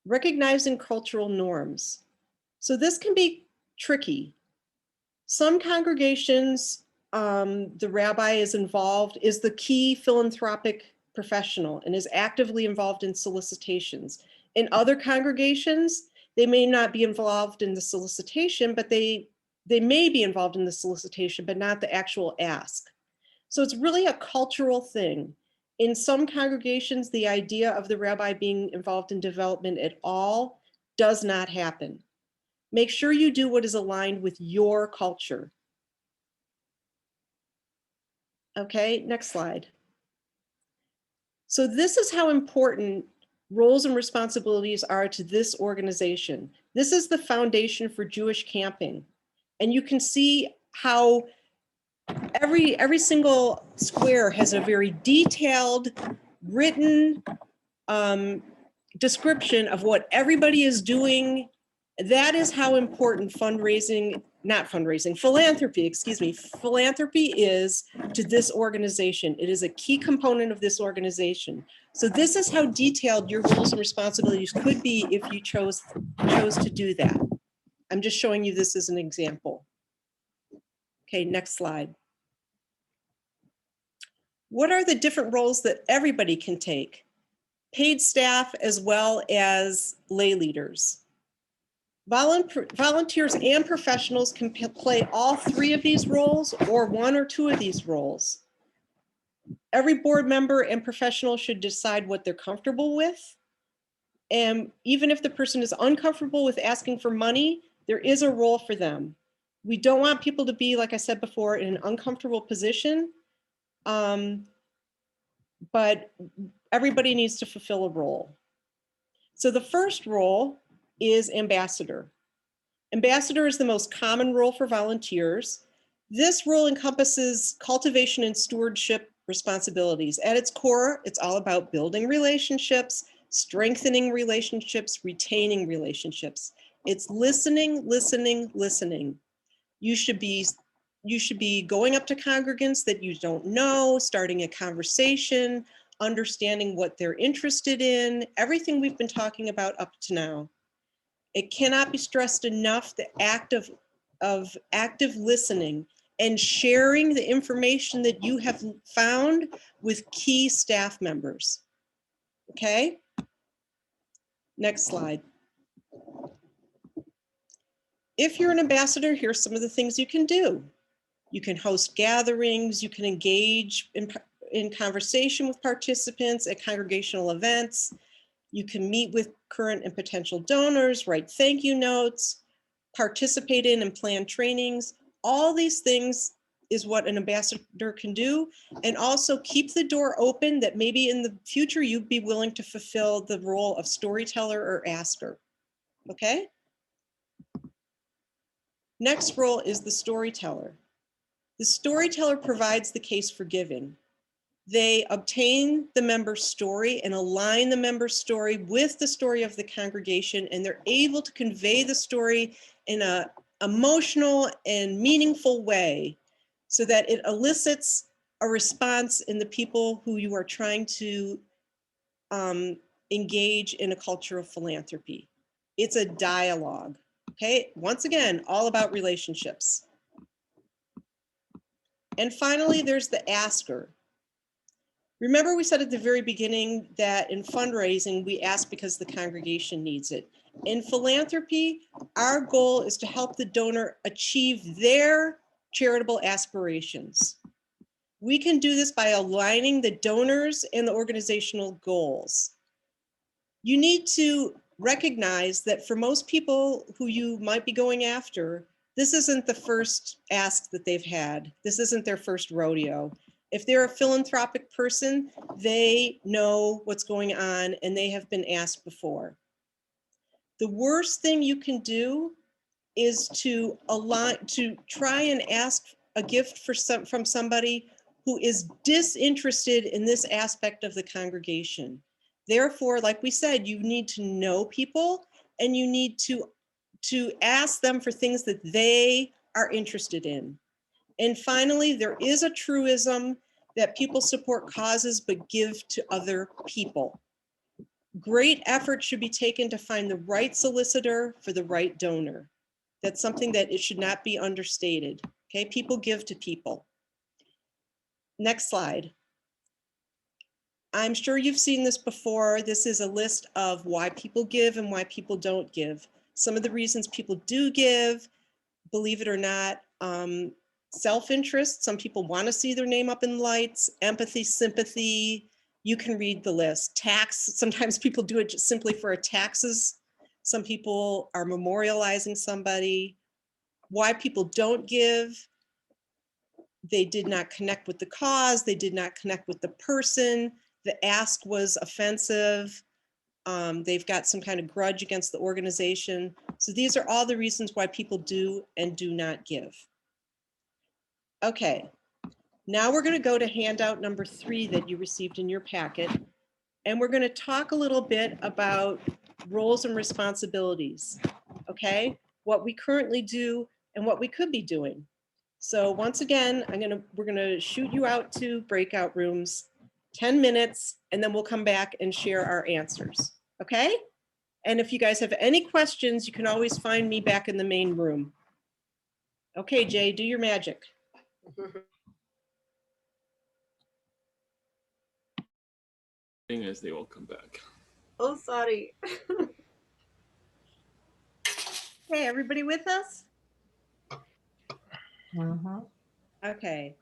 Recognizing cultural norms. So this can be tricky. Some congregations, the rabbi is the key philanthropic professional and is actively involved in solicitations. In other congregations, they may not be involved in the solicitation, but they may be involved in the solicitation, but not the actual ask. So it's really a cultural thing. In some congregations, the idea of the rabbi being involved in development at all does not happen. Make sure you do what is aligned with your culture. Okay, next slide. So this is how important roles and responsibilities are to this organization. This is the foundation for Jewish camping. And you can see how every single square has a very detailed written description of what everybody is doing. That is how important philanthropy is to this organization. It is a key component of this organization. So this is how detailed your roles and responsibilities could be if you chose to do that. I'm just showing you this as an example. Okay, next slide. What are the different roles that everybody can take? Paid staff as well as lay leaders. Volunteers and professionals can play all three of these roles or one or two of these roles. Every board member and professional should decide what they're comfortable with. And even if the person is uncomfortable with asking for money, there is a role for them. We don't want people to be, like I said before, in an uncomfortable position, but everybody needs to fulfill a role. So the first role is ambassador. Ambassador is the most common role for volunteers. This role encompasses cultivation and stewardship responsibilities. At its core, it's all about building relationships, strengthening relationships, retaining relationships. It's listening, listening, listening. You should be going up to congregants that you don't know, starting a conversation, understanding what they're interested in, everything we've been talking about up to now. It cannot be stressed enough, the act of active listening and sharing the information that you have found with key staff members. Okay? Next slide. If you're an ambassador, here's some of the things you can do. You can host gatherings, you can engage in conversation with participants at congregational events. You can meet with current and potential donors, write thank you notes, participate in and plan trainings. All these things is what an ambassador can do, and also keep the door open that maybe in the future you'd be willing to fulfill the role of storyteller or asker. Okay? Next role is the storyteller. The storyteller provides the case for giving. They obtain the member's story and align the member's story with the story of the congregation, and they're able to convey the story in an emotional and meaningful way so that it elicits a response in the people who you are trying to engage in a culture of philanthropy. It's a dialogue, okay? Once again, all about relationships. And finally, there's the asker. Remember we said at the very beginning that in fundraising, we ask because the congregation needs it. In philanthropy, our goal is to help the donor achieve their charitable aspirations. We can do this by aligning the donors and the organizational goals. You need to recognize that for most people who you might be going after, this isn't the first ask that they've had. This isn't their first rodeo. If they're a philanthropic person, they know what's going on and they have been asked before. The worst thing you can do is to try and ask a gift from somebody who is disinterested in this aspect of the congregation. Therefore, like we said, you need to know people and you need to ask them for things that they are interested in. And finally, there is a truism that people support causes but give to other people. Great effort should be taken to find the right solicitor for the right donor. That's something that it should not be understated. Okay, people give to people. Next slide. I'm sure you've seen this before. This is a list of why people give and why people don't give. Some of the reasons people do give, believe it or not, self-interest. Some people want to see their name up in lights, empathy, sympathy. You can read the list. Tax, sometimes people do it just simply for taxes. Some people are memorializing somebody. Why people don't give, they did not connect with the cause, they did not connect with the person, the ask was offensive, they've got some kind of grudge against the organization. So these are all the reasons why people do and do not give. Okay, now we're going to go to handout number 3 that you received in your packet. And we're going to talk a little bit about roles and responsibilities, okay? What we currently do and what we could be doing. So once again, we're going to shoot you out to breakout rooms, 10 minutes, and then we'll come back and share our answers, okay? And if you guys have any questions, you can always find me back in the main room. Okay, Jay, do your magic. As they all come back. Oh, sorry. Hey, everybody with us? Okay.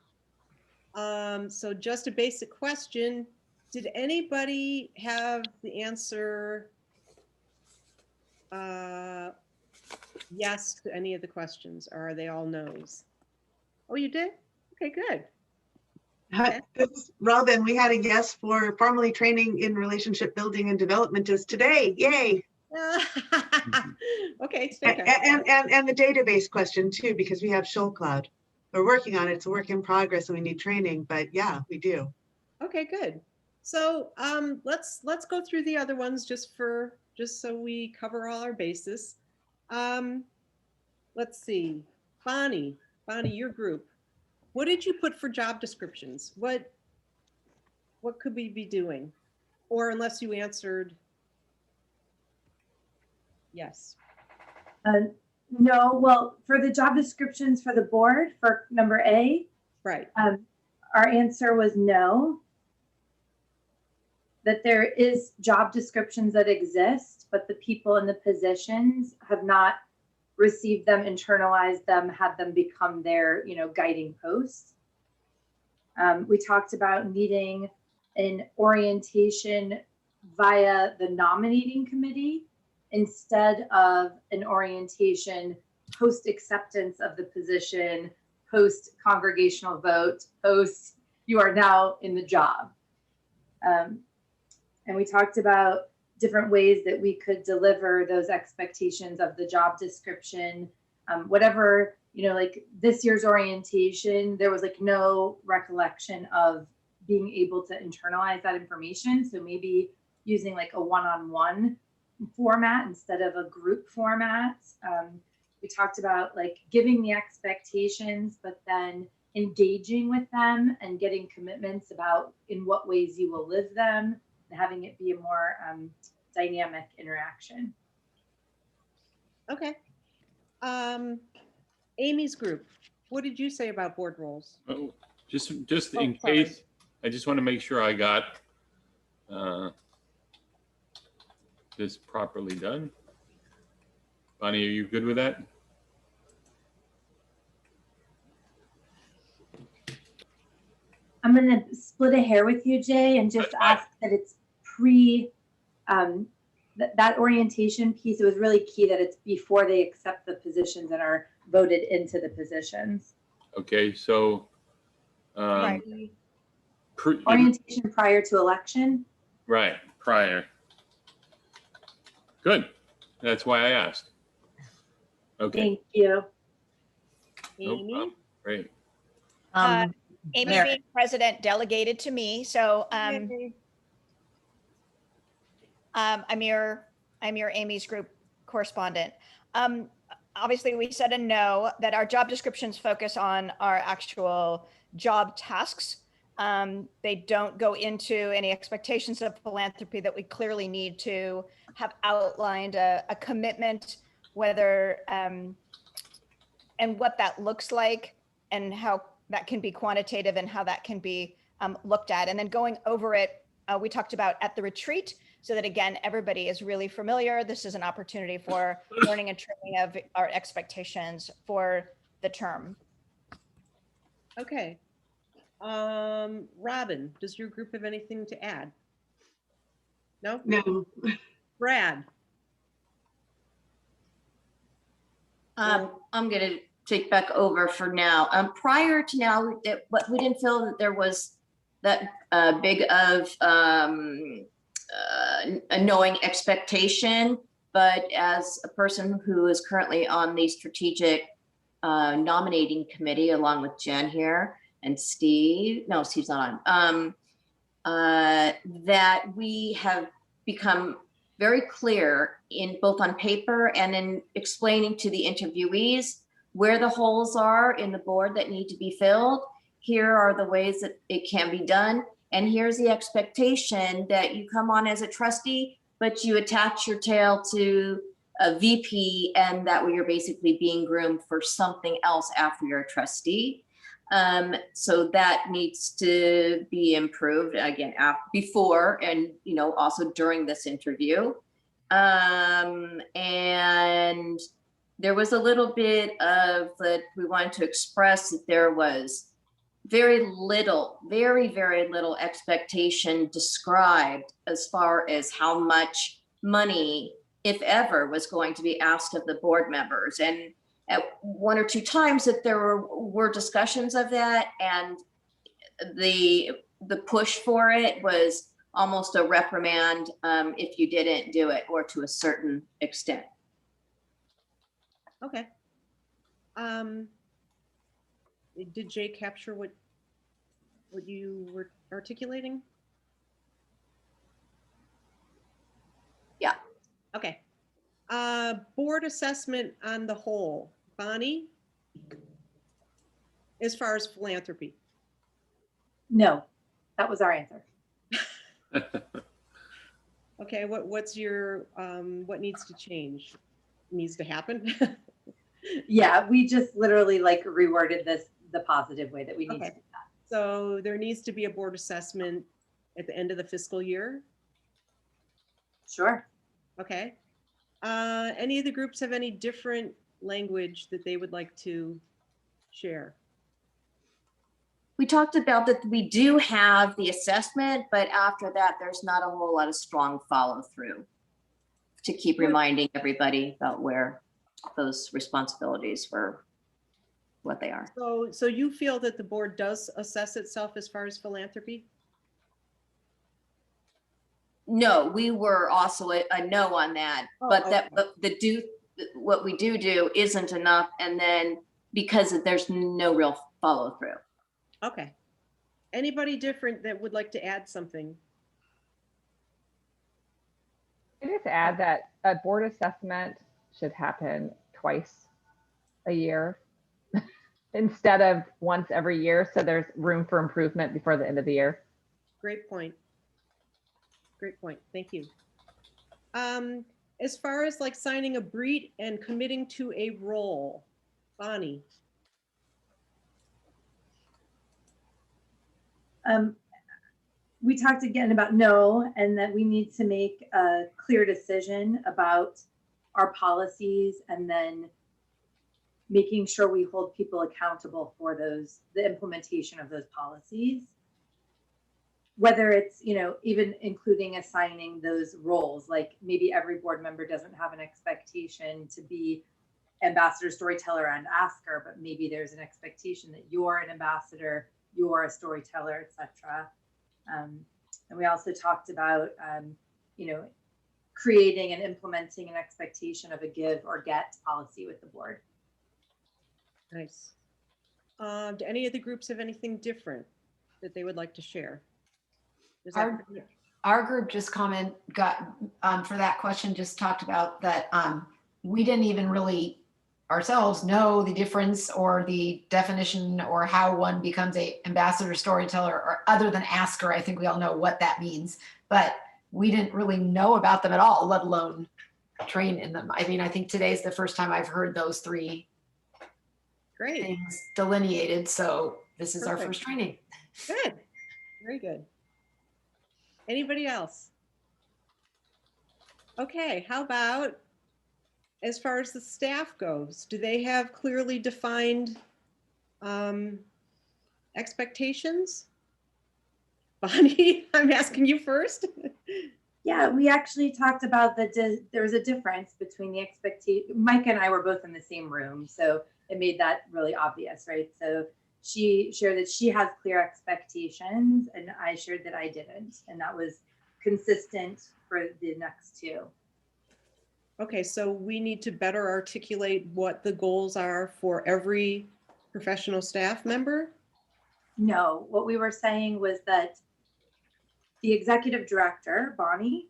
So just a basic question. Did anybody have the answer yes to any of the questions, or are they all no's? Oh, you did? Okay, good. Okay. Robin, we had a yes for formally training in relationship building and development is today. Yay. Okay. And the database question too, because we have Shoal Cloud. We're working on it. It's a work in progress and we need training, but yeah, we do. Okay, good. So let's go through the other ones just so we cover all our bases. Let's see. Bonnie, your group. What did you put for job descriptions? What could we be doing? Or unless you answered yes. No, well, for the job descriptions for the board, for number A, right. Our answer was no. That there is job descriptions that exist, but the people in the positions have not received them, internalized them, had them become their, guiding posts. We talked about needing an orientation via the nominating committee instead of an orientation post acceptance of the position, post congregational vote, post you are now in the job. And we talked about different ways that we could deliver those expectations of the job description. Whatever, like this year's orientation, there was like no recollection of being able to internalize that information. So maybe using like a one-on-one format instead of a group format. We talked about like giving the expectations, but then engaging with them and getting commitments about in what ways you will live them and having it be a more dynamic interaction. Okay. Amy's group, what did you say about board roles? Oh, just in case, I just want to make sure I got this properly done. Bonnie, are you good with that? I'm going to split a hair with you, Jay, and just ask that it's that orientation piece. It was really key that it's before they accept the positions and are voted into the positions. Okay, so orientation prior to election. Right, prior. Good. That's why I asked. Okay. Thank you. Amy? Great. Amy Mary. being president delegated to me, so I'm your Amy's group correspondent. Obviously, we said a no, that our job descriptions focus on our actual job tasks. They don't go into any expectations of philanthropy that we clearly need to have outlined a commitment, whether and what that looks like and how that can be quantitative and how that can be looked at. And then going over it, we talked about at the retreat, so that again, everybody is really familiar. This is an opportunity for learning and training of our expectations for the term. Okay. Robin, does your group have anything to add? No? No. Brad? I'm going to take back over for now. Prior to now, we didn't feel that there was that big of a knowing expectation, but as a person who is currently on the strategic nominating committee, along with Jen here and Steve, no, Steve's not on, that we have become very clear in both on paper and in explaining to the interviewees where the holes are in the board that need to be filled. Here are the ways that it can be done. And here's the expectation that you come on as a trustee, but you attach your tail to a VP, and that way you're basically being groomed for something else after you're a trustee. So that needs to be improved again before and also during this interview. And there was a little bit of that we wanted to express that there was very little, very little expectation described as far as how much money, if ever, was going to be asked of the board members. And at one or two times that there were discussions of that, and the push for it was almost a reprimand if you didn't do it, or to a certain extent. Okay. Did Jay capture what you were articulating? Yeah. Okay. Board assessment on the whole. Bonnie, as far as philanthropy? No, that was our answer. Okay, what's your, what needs to change? Needs to happen? Yeah, we just literally reworded this the positive way that we need to do that. So there needs to be a board assessment at the end of the fiscal year? Sure. Okay. Any of the groups have any different language that they would like to share? We talked about that we do have the assessment, but after that, there's not a whole lot of strong follow through to keep reminding everybody about where those responsibilities were, what they are. So you feel that the board does assess itself as far as philanthropy? No, we were also a no on that, but okay. What we do isn't enough, and then because there's no real follow through. Okay. Anybody different that would like to add something? I just add that a board assessment should happen twice a year instead of once every year, so there's room for improvement before the end of the year. Great point. Great point. Thank you. As far as signing a brief and committing to a role, Bonnie. We talked again about no, and that we need to make a clear decision about our policies, and then making sure we hold people accountable for the implementation of those policies. Whether it's, even including assigning those roles, maybe every board member doesn't have an expectation to be ambassador, storyteller, and asker, but maybe there's an expectation that you're an ambassador, you're a storyteller, etc. And we also talked about, creating and implementing an expectation of a give or get policy with the board. Nice. Do any of the groups have anything different that they would like to share? Is that Our, pretty much- our group just got for that question, just talked about that we didn't even really ourselves know the difference or the definition or how one becomes a ambassador, storyteller, or other than asker. I think we all know what that means, but we didn't really know about them at all, let alone train in them. I mean, I think today's the first time I've heard those three things delineated. So this is our first training. Good. Very good. Anybody else? Okay, how about as far as the staff goes, do they have clearly defined expectations? Bonnie, I'm asking you first. Yeah, we actually talked about there was a difference between the expectation. Mike and I were both in the same room, so it made that really obvious, right? So she shared that she has clear expectations, and I shared that I didn't, and that was consistent for the next two. Okay, so we need to better articulate what the goals are for every professional staff member? No, what we were saying was that the executive director, Bonnie,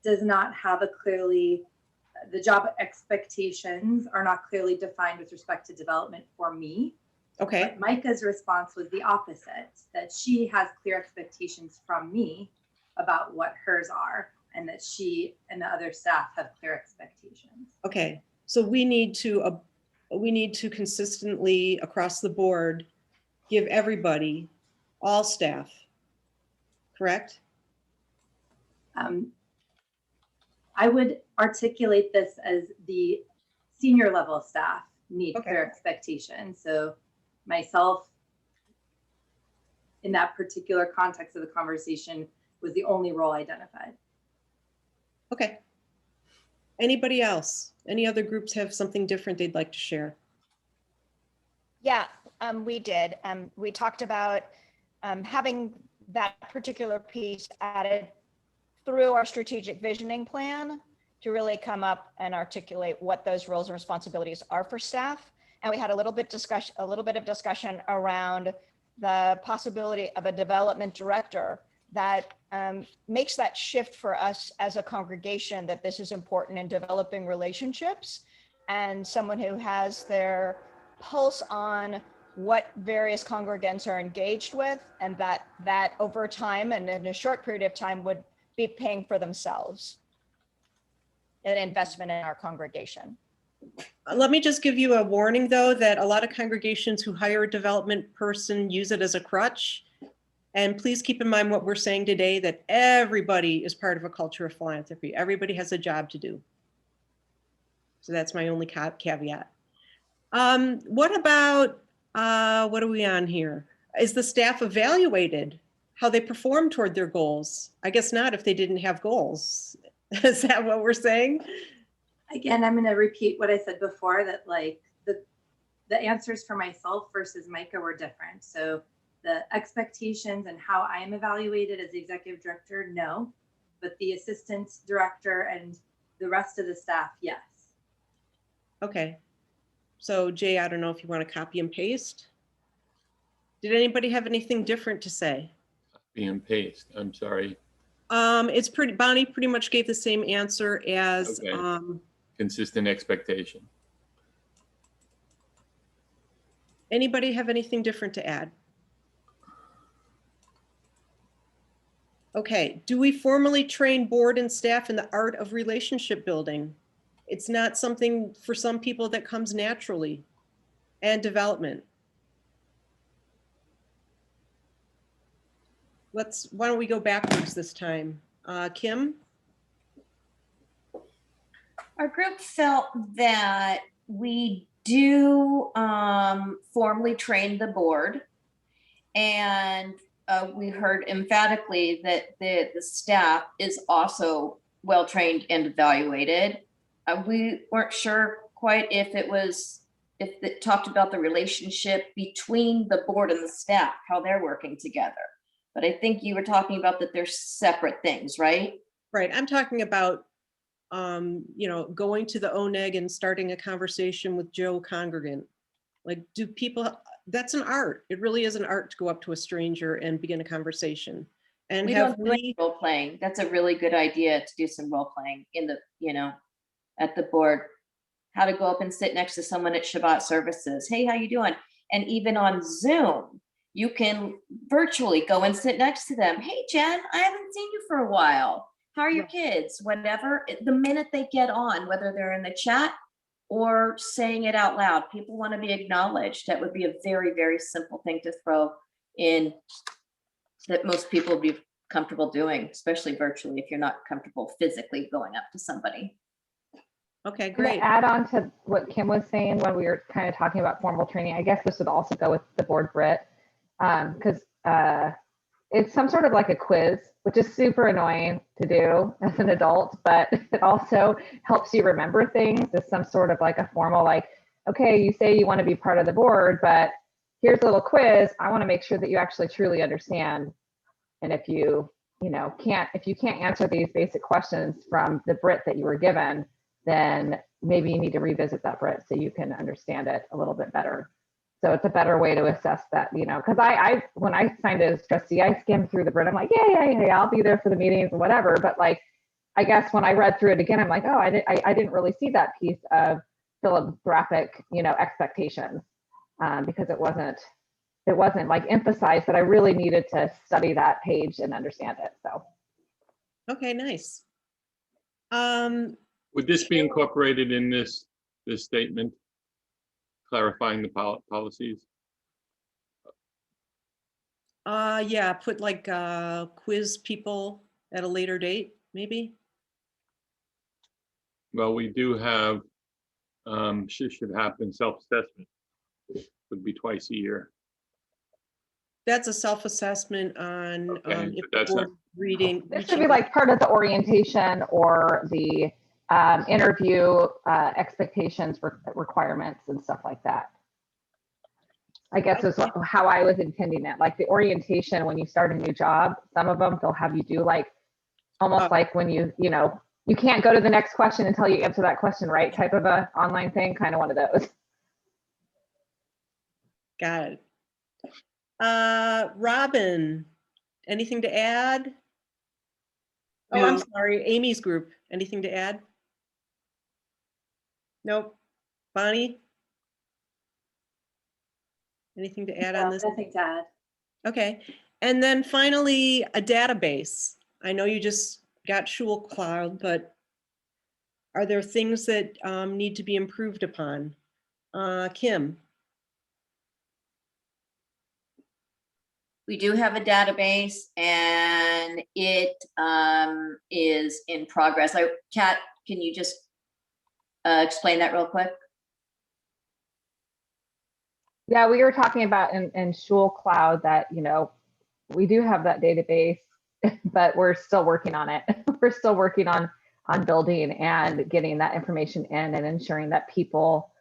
does not have the job expectations are not clearly defined with respect to development for me. Okay. But Micah's response was the opposite, that she has clear expectations from me about what hers are, and that she and the other staff have clear expectations. Okay, so we need to consistently across the board give everybody, all staff, correct? I would articulate this as the senior level staff need clear expectations. So myself, in that particular context of the conversation, was the only role identified. Okay. Anybody else? Any other groups have something different they'd like to share? Yeah, we did. We talked about having that particular piece added through our strategic visioning plan to really come up and articulate what those roles and responsibilities are for staff. And we had a little bit of discussion around the possibility of a development director that makes that shift for us as a congregation, that this is important in developing relationships, and someone who has their pulse on what various congregants are engaged with, and that over time and in a short period of time would be paying for themselves, an investment in our congregation. Let me just give you a warning, though, that a lot of congregations who hire a development person use it as a crutch. And please keep in mind what we're saying today, that everybody is part of a culture of philanthropy. Everybody has a job to do. So that's my only caveat. What about, what are we on here? Is the staff evaluated how they perform toward their goals? I guess not if they didn't have goals. Is that what we're saying? Again, I'm going to repeat what I said before, that like the answers for myself versus Micah were different. So the expectations and how I am evaluated as the executive director, no, but the assistant director and the rest of the staff, yes. Okay. So Jay, I don't know if you want to copy and paste. Did anybody have anything different to say? Copy and paste, I'm sorry. It's Bonnie pretty much gave the same answer as Consistent expectation. Anybody have anything different to add? Okay, do we formally train board and staff in the art of relationship building? It's not something for some people that comes naturally, and development. Why don't we go backwards this time? Kim? Our group felt that we do formally train the board, and we heard emphatically that the staff is also well trained and evaluated. We weren't sure quite if it talked about the relationship between the board and the staff, how they're working together. But I think you were talking about that they're separate things, right? Right, I'm talking about going to the ONEG and starting a conversation with Joe congregant. Like, do people that's an art. It really is an art to go up to a stranger and begin a conversation. And We have don't do any role playing. That's a really good idea to do some role playing in the, at the board. How to go up and sit next to someone at Shabbat services. Hey, how you doing? And even on Zoom, you can virtually go and sit next to them. Hey, Jen, I haven't seen you for a while. How are your kids? Whatever. The minute they get on, whether they're in the chat or saying it out loud, people want to be acknowledged. That would be a very, very simple thing to throw in that most people would be comfortable doing, especially virtually if you're not comfortable physically going up to somebody. Okay, To great. add on to what Kim was saying when we were kind of talking about formal training, I guess this would also go with the board Brit, because it's some sort of like a quiz, which is super annoying to do as an adult, but it also helps you remember things as some sort of like a formal, like, okay, you say you want to be part of the board, but here's a little quiz. I want to make sure that you actually truly understand. And if you can't answer these basic questions from the Brit that you were given, then maybe you need to revisit that Brit so you can understand it a little bit better. So it's a better way to assess that, because I when I signed as trustee, I skimmed through the Brit. I'm like, yeah, I'll be there for the meetings or whatever. But like, I guess when I read through it again, I'm like, oh, I didn't really see that piece of philanthropic, expectations, because it wasn't like emphasized that I really needed to study that page and understand it. So. Okay, nice. Would this be incorporated in this statement, clarifying the policies? Yeah, put like quiz people at a later date, maybe. Well, we do have, should happen, self-assessment would be twice a year. That's a self-assessment on Okay, if but that's the not- board reading. This should be like part of the orientation or the interview expectations for requirements and stuff like that. I guess is how I was intending it. Like the orientation when you start a new job, some of them they'll have you do like almost like when you can't go to the next question until you answer that question right type of a online thing, kind of one of those. Got it. Robin, anything to add? Oh, I'm sorry, Amy's group. Anything to add? Nope. Bonnie? Anything to add on this? Nothing to add. Okay. And then finally, a database. I know you just got Shul Cloud, but are there things that need to be improved upon? Kim? We do have a database and it is in progress. Kat, can you just explain that real quick? Yeah, we were talking about in Shul Cloud that, we do have that database, but we're still working on it. We're still working on building and getting that information in and ensuring that people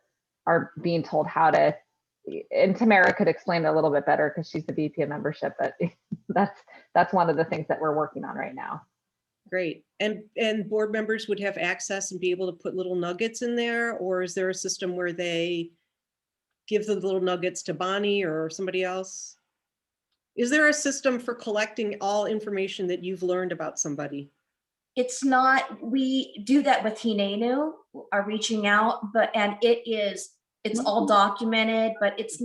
are being told how to, and Tamara could explain it a little bit better because she's the VP of membership, but that's one of the things that we're working on right now. Great. And board members would have access and be able to put little nuggets in there, or is there a system where they give the little nuggets to Bonnie or somebody else? Is there a system for collecting all information that you've learned about somebody? It's not, we do that with Hinenu, are reaching out, and it's all documented, but it's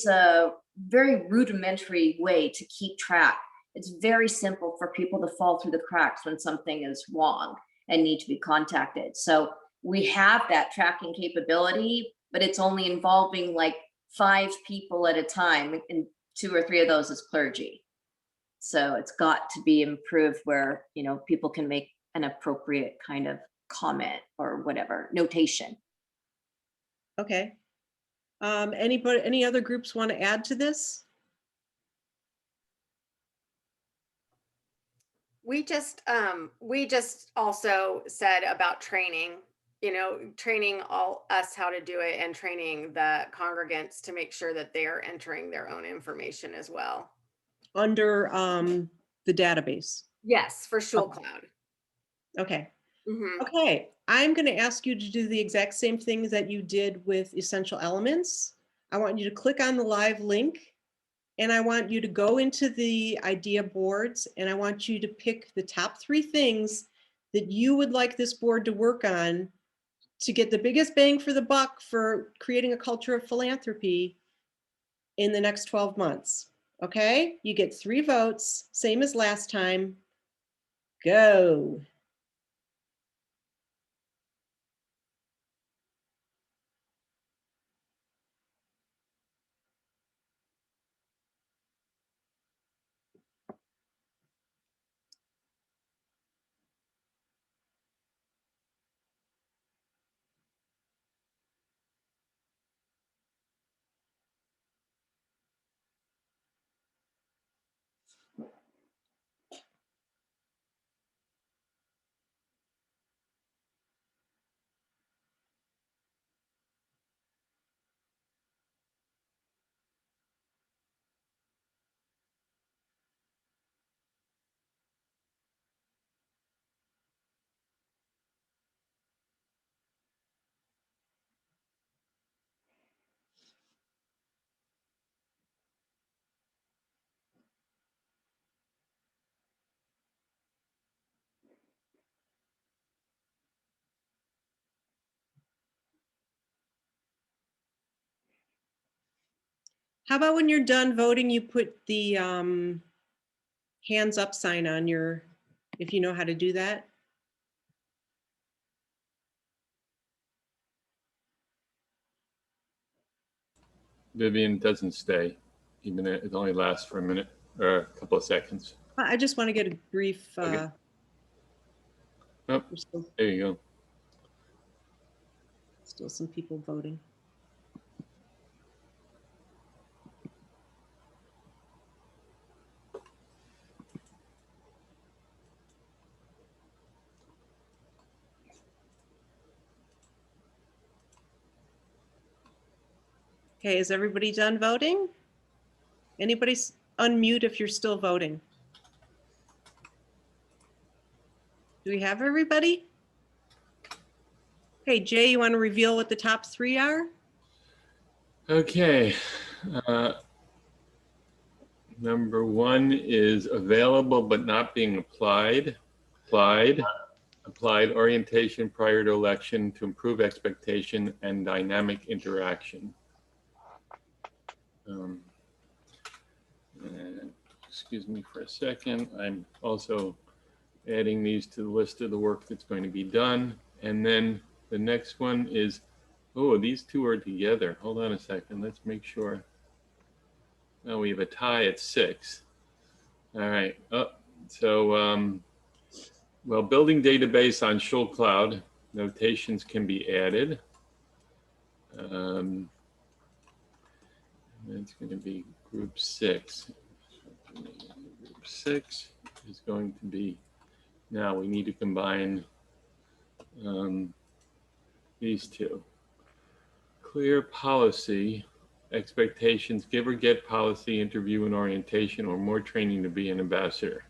a very rudimentary way to keep track. It's very simple for people to fall through the cracks when something is wrong and need to be contacted. So we have that tracking capability, but it's only involving like 5 people at a time, and 2 or 3 of those is clergy. So it's got to be improved where, people can make an appropriate kind of comment or whatever, notation. Okay. Any other groups want to add to this? We just also said about training, training us how to do it and training the congregants to make sure that they are entering their own information as well. Under the database? Yes, for Shul Cloud. Okay. Mm-hmm. Okay, I'm going to ask you to do the exact same things that you did with Essential Elements. I want you to click on the live link, and I want you to go into the idea boards, and I want you to pick the top 3 things that you would like this board to work on to get the biggest bang for the buck for creating a culture of philanthropy in the next 12 months. Okay, you get 3 votes, same as last time. Go. How about when you're done voting, you put the hands up sign on your, if you know how to do that? Vivian doesn't stay, even if it only lasts for a minute or a couple of seconds. I just want to get a brief. Okay. Oh, there you go. Still some people voting. Okay, is everybody done voting? Anybody unmute if you're still voting? Do we have everybody? Hey, Jay, you want to reveal what the top 3 are? Okay. Number 1 is available but not being applied. Applied orientation prior to election to improve expectation and dynamic interaction. Excuse me for a second. I'm also adding these to the list of the work that's going to be done. And then the next one is, oh, these 2 are together. Hold on a second. Let's make sure. Now we have a tie at 6. All right. Oh, so, well, building database on Shul Cloud, notations can be added. It's going to be group 6. Group 6 is going to be, now we need to combine these 2. Clear policy, expectations, give or get policy, interview and orientation, or more training to be an ambassador.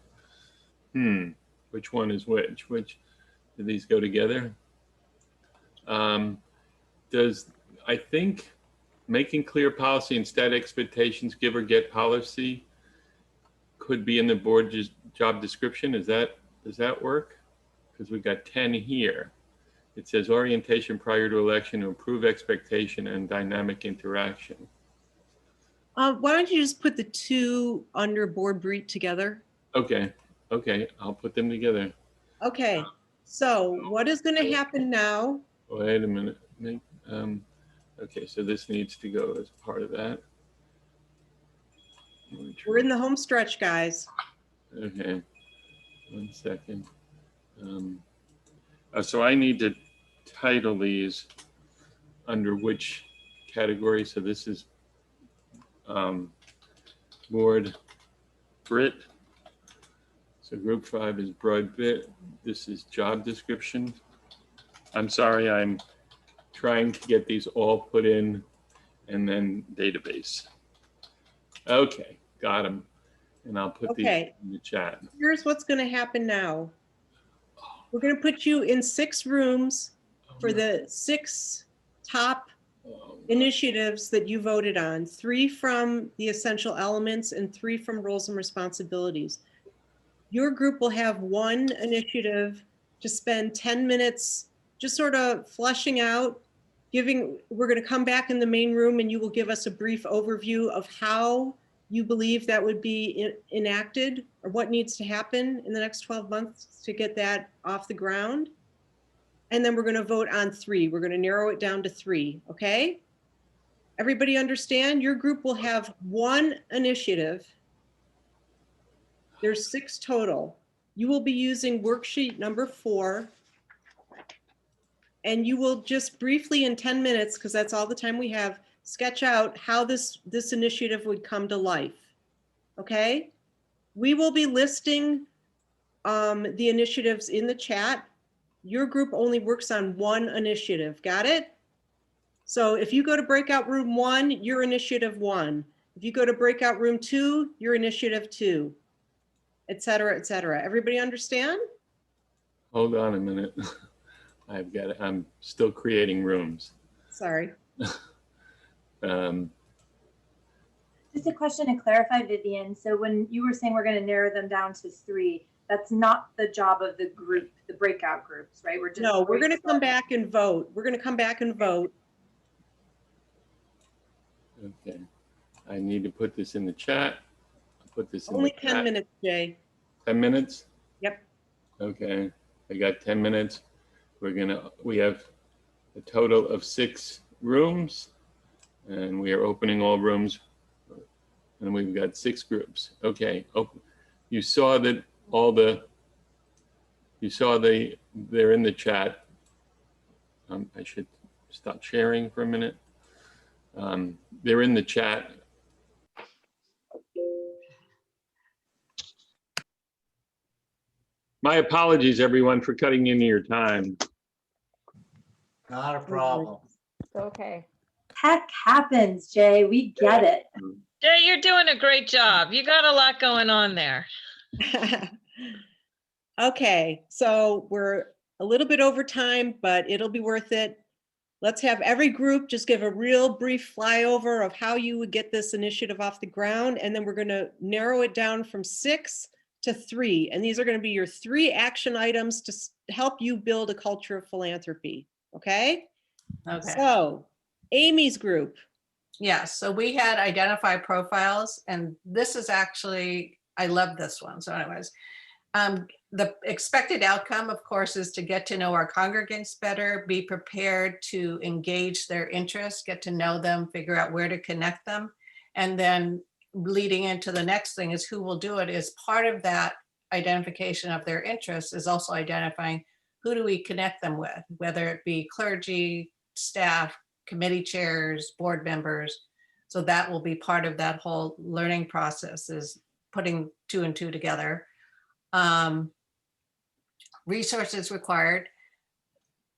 Which one is which? Which, do these go together? I think making clear policy and set expectations, give or get policy could be in the board job description. Does that work? Because we've got 10 here. It says orientation prior to election to improve expectation and dynamic interaction. Why don't you just put the 2 under board brief together? Okay, I'll put them together. Okay, so what is going to happen now? Wait a minute. Okay, so this needs to go as part of that. We're in the home stretch, guys. Okay, 1 second. So I need to title these under which category? So this is board Brit. So group 5 is broad bit. This is job description. I'm sorry, I'm trying to get these all put in and then database. Okay, got them. And I'll put these in the chat. Here's what's going to happen now. We're going to put you in 6 rooms for the 6 top initiatives that you voted on, 3 from the essential elements and 3 from roles and responsibilities. Your group will have one initiative to spend 10 minutes just sort of fleshing out, we're going to come back in the main room and you will give us a brief overview of how you believe that would be enacted or what needs to happen in the next 12 months to get that off the ground. And then we're going to vote on 3. We're going to narrow it down to 3, okay? Everybody understand? Your group will have one initiative. There's 6 total. You will be using worksheet number 4. And you will just briefly in 10 minutes, because that's all the time we have, sketch out how this initiative would come to life, okay? We will be listing the initiatives in the chat. Your group only works on one initiative, got it? So if you go to breakout room 1, your initiative 1. If you go to breakout room 2, your initiative 2, et cetera, et cetera. Everybody understand? Hold on a minute. I'm still creating rooms. Sorry. Just a question to clarify, Vivian. So when you were saying we're going to narrow them down to 3, that's not the job of the group, the breakout groups, right? We're just we're going to come back and vote. We're going to come back and vote. Okay. I need to put this in the chat. I'll put this in Only the 10 chat. minutes, Jay. 10 minutes? Yep. Okay. I got 10 minutes. We have a total of 6 rooms and we are opening all rooms and we've got 6 groups. Okay. You saw that they're in the chat. I should stop sharing for a minute. They're in the chat. My apologies, everyone, for cutting into your time. Not a problem. It's okay. Heck happens, Jay. We get it. Jay, you're doing a great job. You got a lot going on there. Okay, so we're a little bit over time, but it'll be worth it. Let's have every group just give a real brief flyover of how you would get this initiative off the ground. And then we're going to narrow it down from 6 to 3. And these are going to be your 3 action items to help you build a culture of philanthropy. Okay? Okay. So Amy's group. Yeah, so we had identify profiles, and this is actually, I love this one. So anyways, the expected outcome, of course, is to get to know our congregants better, be prepared to engage their interests, get to know them, figure out where to connect them. And then leading into the next thing is who will do it. Is part of that identification of their interests is also identifying who do we connect them with, whether it be clergy, staff, committee chairs, board members. So that will be part of that whole learning process, is putting 2 and 2 together. Resources required.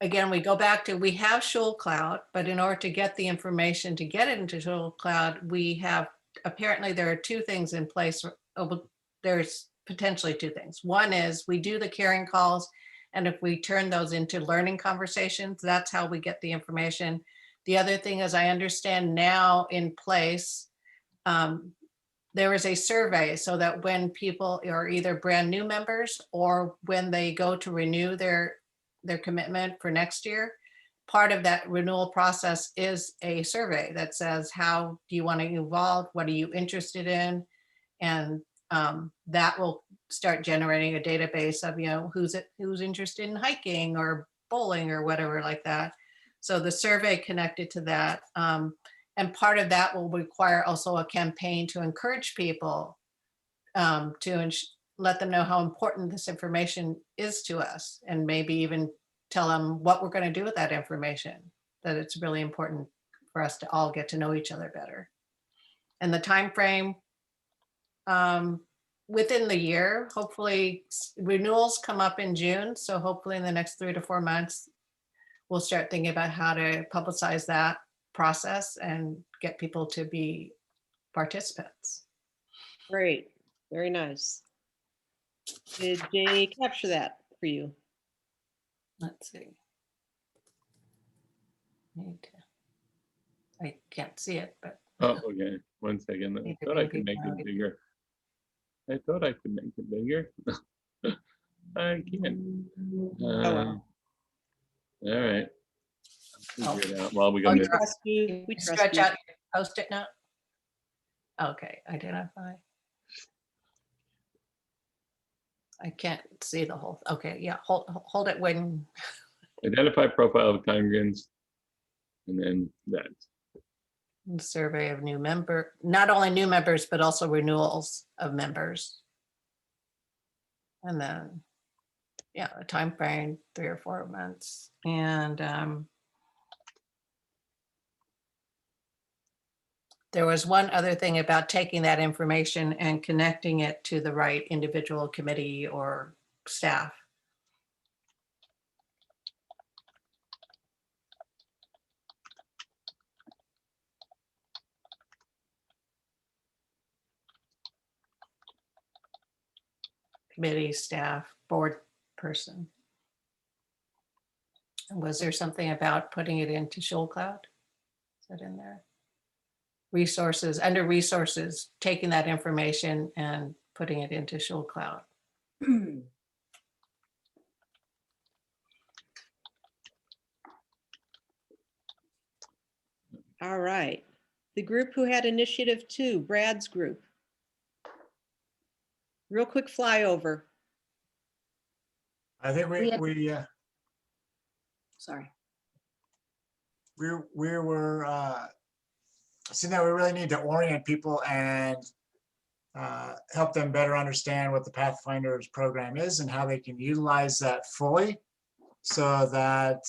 Again, we go back to, we have Shul Cloud, but in order to get the information to get it into Shul Cloud, we have, apparently there are 2 things in place. There's potentially 2 things. One is we do the caring calls, and if we turn those into learning conversations, that's how we get the information. The other thing is, I understand now in place, there is a survey so that when people are either brand new members or when they go to renew their commitment for next year, part of that renewal process is a survey that says, how do you want to evolve? What are you interested in? And that will start generating a database of, who's interested in hiking or bowling or whatever like that. So the survey connected to that. And part of that will require also a campaign to encourage people to let them know how important this information is to us, and maybe even tell them what we're going to do with that information, that it's really important for us to all get to know each other better. And the time frame, within the year, hopefully renewals come up in June. So hopefully in the next 3 to 4 months, we'll start thinking about how to publicize that process and get people to be participants. Great, very nice. Did Jay capture that for you? Let's see. I can't see it, but Oh, okay. 1 second. I Need to thought I bring could make people it out. bigger. I thought I could make it bigger. I can't. well. All right. I'll Oh. figure it out while we Oh, go. you're to- Trust you. you We can trust stretch you. out your Post-it note. Okay, identify. I can't see the whole, okay, yeah, hold it when, Identify profile of congregants. And then that. survey of new member, not only new members, but also renewals of members. And then, yeah, a time frame, 3 or 4 months. And there was one other thing about taking that information and connecting it to the right individual committee or staff. Committee, staff, board person. And was there something about putting it into Shoal Cloud? Is that in there? Resources, under resources, taking that information and putting it into Shoal Cloud. All right. The group who had initiative 2, Brad's group. Real quick flyover. I think we Sorry. we were seeing that we really need to orient people and help them better understand what the Pathfinders program is and how they can utilize that fully, so that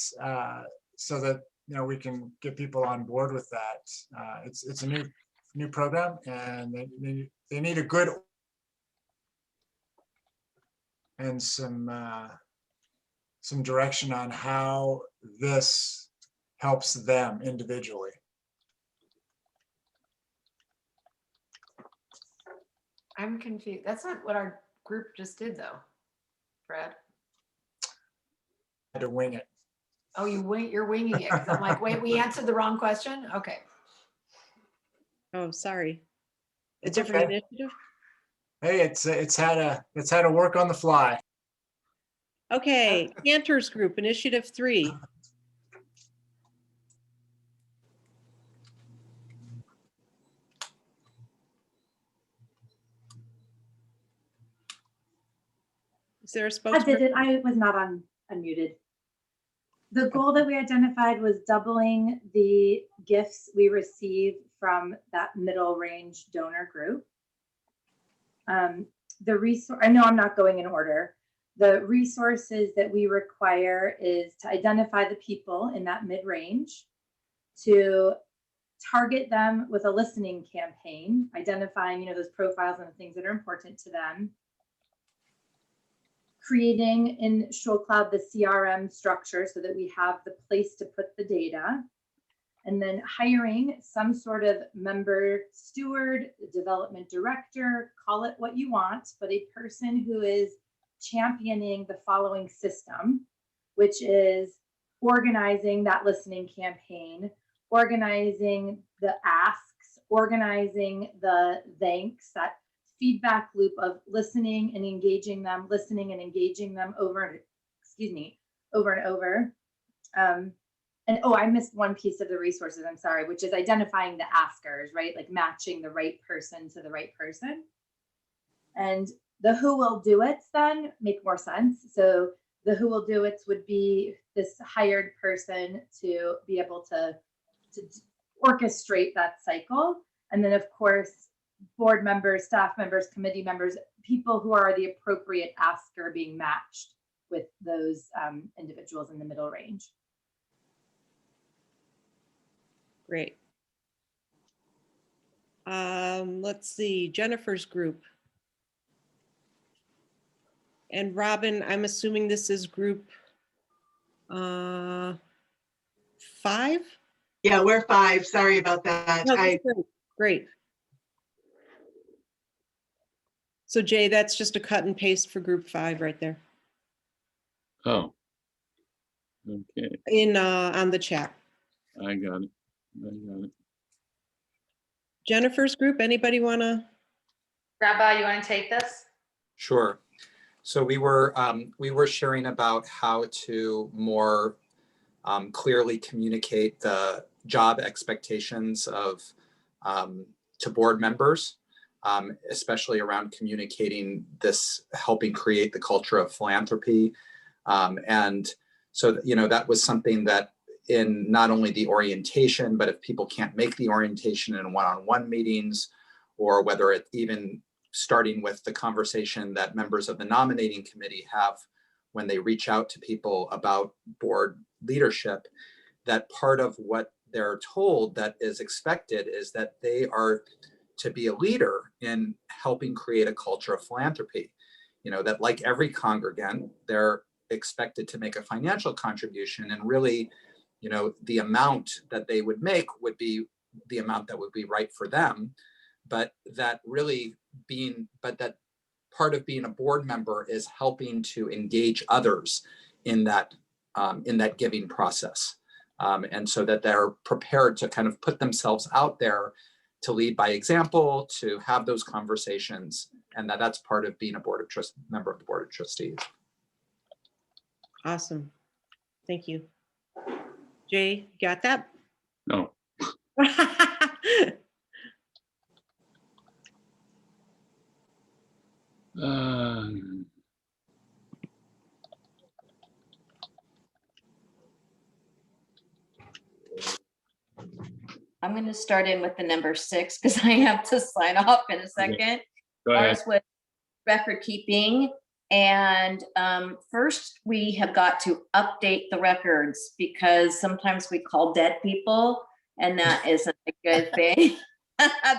you know, we can get people on board with that. It's a new program, and they need a good and some direction on how this helps them individually. I'm confused. That's not what our group just did though, Brad. Had to wing it. Oh, you're winging it. 'Cause I'm like, wait, we answered the wrong question? Okay. Oh, sorry. A It's different okay. initiative? Hey, it's how to work on the fly. Okay, Cantor's group, initiative 3. Is there a I did spokesperson? it. I was not unmuted. The goal that we identified was doubling the gifts we receive from that middle range donor group. The resource, I know I'm not going in order. The resources that we require is to identify the people in that mid range, to target them with a listening campaign, identifying, you know, those profiles and the things that are important to them, creating in Shoal Cloud the CRM structure so that we have the place to put the data, and then hiring some sort of member steward, development director, call it what you want, but a person who is championing the following system, which is organizing that listening campaign, organizing the asks, organizing the thanks, that feedback loop of listening and engaging them over and over. And oh, I missed one piece of the resources, I'm sorry, which is identifying the askers, right? Like matching the right person to the right person. And the who will do it then make more sense. So the who will do it would be this hired person to be able to orchestrate that cycle. And then of course, board members, staff members, committee members, people who are the appropriate asker being matched with those individuals in the middle range. Great. Let's see, Jennifer's group. And Robin, I'm assuming this is group 5? Yeah, we're 5. Sorry about that. No, that's great. So Jay, that's just a cut and paste for group 5 right there. Oh. Okay. On the chat. I got it. I got it. Jennifer's group, anybody want to? Rabbi, you want to take this? Sure. So we were sharing about how to more clearly communicate the job expectations of to board members, especially around communicating this, helping create the culture of philanthropy. And so, you know, that was something that in not only the orientation, but if people can't make the orientation in one-on-one meetings, or whether it even starting with the conversation that members of the nominating committee have when they reach out to people about board leadership, that part of what they're told that is expected is that they are to be a leader in helping create a culture of philanthropy. You know, that like every congregant, they're expected to make a financial contribution, and really, you know, the amount that they would make would be the amount that would be right for them. But that really that part of being a board member is helping to engage others in that giving process. And so that they're prepared to kind of put themselves out there to lead by example, to have those conversations, and that's part of being a member of the board of trustees. Awesome. Thank you. Jay, you got that? No. I'm going to start in with the number 6 because I have to sign off in a second. Go ahead. Ours was record keeping. And first we have got to update the records because sometimes we call dead people and that isn't a good thing.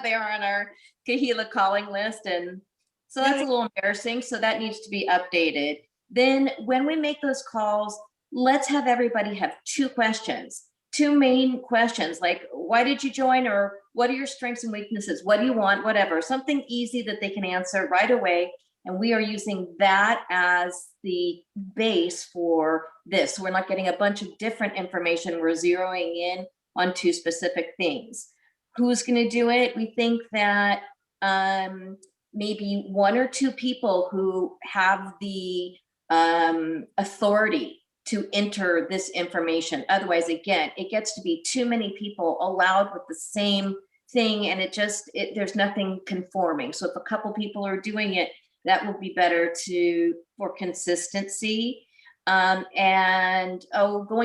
They're on our Kahila calling list. And so that's a little embarrassing. So that needs to be updated. Then when we make those calls, let's have everybody have 2 questions. 2 main questions, like why did you join, or what are your strengths and weaknesses? What do you want? Whatever, something easy that they can answer right away. And we are using that as the base for this. So we're not getting a bunch of different information. We're zeroing in on 2 specific things. Who's going to do it? We think that maybe 1 or 2 people who have the authority to enter this information. Otherwise, again, it gets to be too many people allowed with the same thing, and there's nothing conforming. So if a couple people are doing it, that will be better for consistency. Going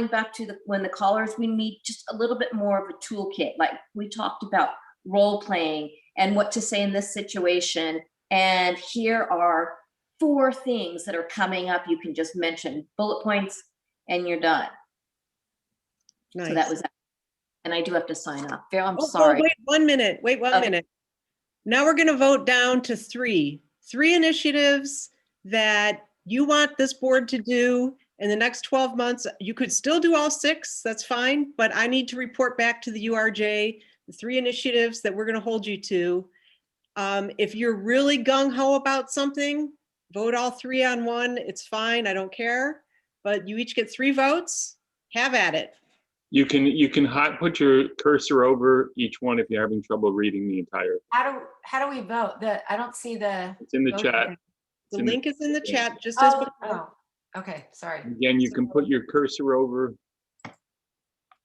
back to when the callers, we need just a little bit more of a toolkit. Like we talked about role playing and what to say in this situation. And here are 4 things that are coming up. You can just mention bullet points and you're done. Nice. So that was, and I do have to sign up. I'm Oh, sorry. wait 1 minute. Wait one minute. Now we're going to vote down to 3 initiatives that you want this board to do in the next 12 months. You could still do all 6, that's fine, but I need to report back to the URJ the 3 initiatives that we're going to hold you to. If you're really gung-ho about something, vote all 3 on one. It's fine, I don't care. But you each get 3 votes. Have at it. You can put your cursor over each one if you're having trouble reading the entire. How do we vote? I don't see the. It's in the chat. The link is in the chat, just as before. Oh, okay, sorry. Again, you can put your cursor over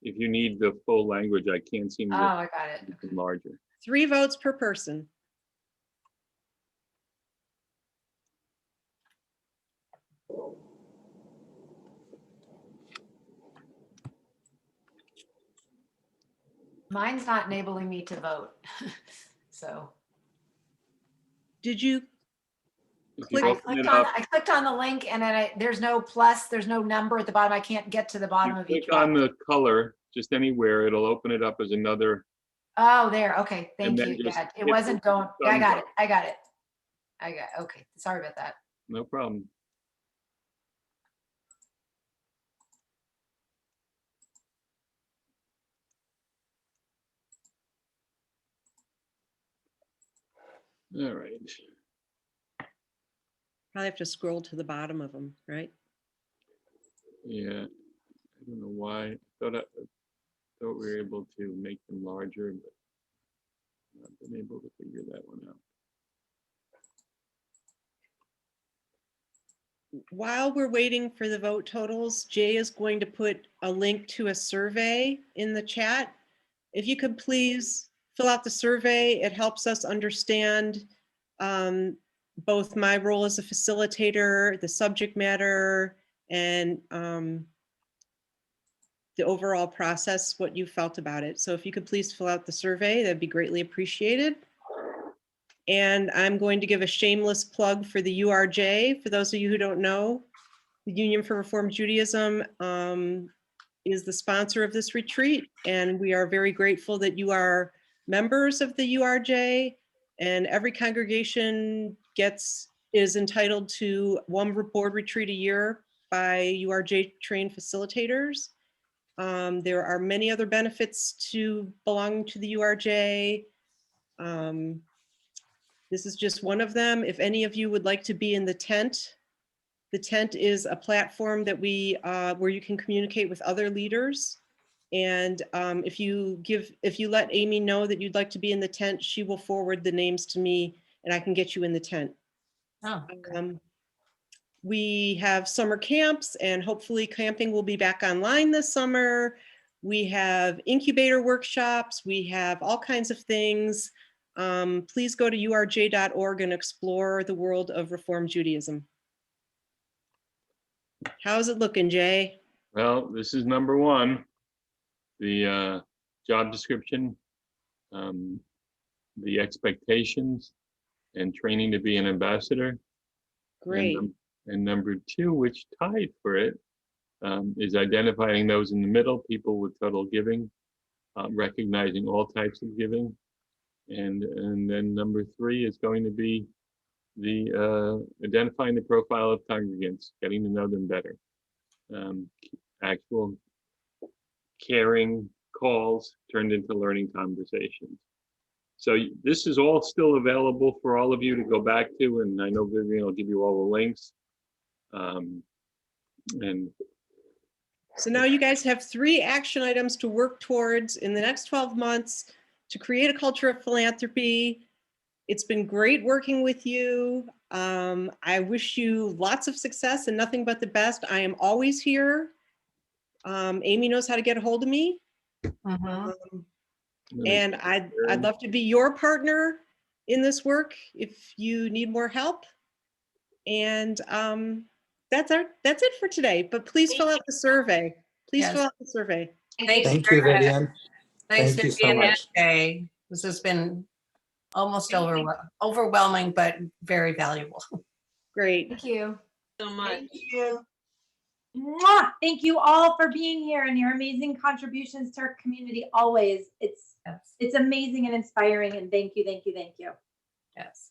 if you need the full language. I can't seem to. Oh, I got it. Make it larger. 3 votes per person. Mine's not enabling me to vote. So. Did you click? I clicked on the link and then there's no plus, there's no number at the bottom. I can't get to the bottom of each Click on one. the color, just anywhere. It'll open it up as another. Oh, there. Okay. Thank you. just Yeah, it hit wasn't the going. Yeah, I got thumbs it. Okay. Sorry about that. No problem. All right. Probably have to scroll to the bottom of them, right? Yeah. I don't know why. I thought thought we were able to make them larger, but not been able to figure that one out. While we're waiting for the vote totals, Jay is going to put a link to a survey in the chat. If you could please fill out the survey, it helps us understand both my role as a facilitator, the subject matter, and the overall process, what you felt about it. So if you could please fill out the survey, that'd be greatly appreciated. And I'm going to give a shameless plug for the URJ. For those of you who don't know, the Union for Reform Judaism is the sponsor of this retreat. And we are very grateful that you are members of the URJ, and every congregation is entitled to one board retreat a year by URJ trained facilitators. There are many other benefits to belonging to the URJ. This is just one of them. If any of you would like to be in the tent is a platform that where you can communicate with other leaders. And if you let Amy know that you'd like to be in the tent, she will forward the names to me and I can get you in the tent. Oh, we have summer camps, and hopefully camping will be back online this summer. We have incubator workshops. We have all kinds of things. Please go to urj.org and explore the world of Reform Judaism. How's it looking, Jay? Well, this is number one. The job description, the expectations, and training to be an ambassador. Great. And number two, which tied for it, is identifying those in the middle, people with total giving, recognizing all types of giving. And then number three is going to be the identifying the profile of congregants, getting to know them better. Actual caring calls turned into learning conversations. So this is all still available for all of you to go back to, and I know Vivian will give you all the links. And so now you guys have 3 action items to work towards in the next 12 months to create a culture of philanthropy. It's been great working with you. I wish you lots of success and nothing but the best. I am always here. Amy knows how to get a hold of me. And I'd love to be your partner in this work if you need more help. And that's it for today. But please fill out the survey. Please fill out the survey. Thank you, Vivian. Thanks, Vivian. So much. This has been almost overwhelming, but very valuable. Great. Thank you so much. Thank you. Mwah! Thank you all for being here and your amazing contributions to our community always. It's amazing and inspiring, and thank you. Yes.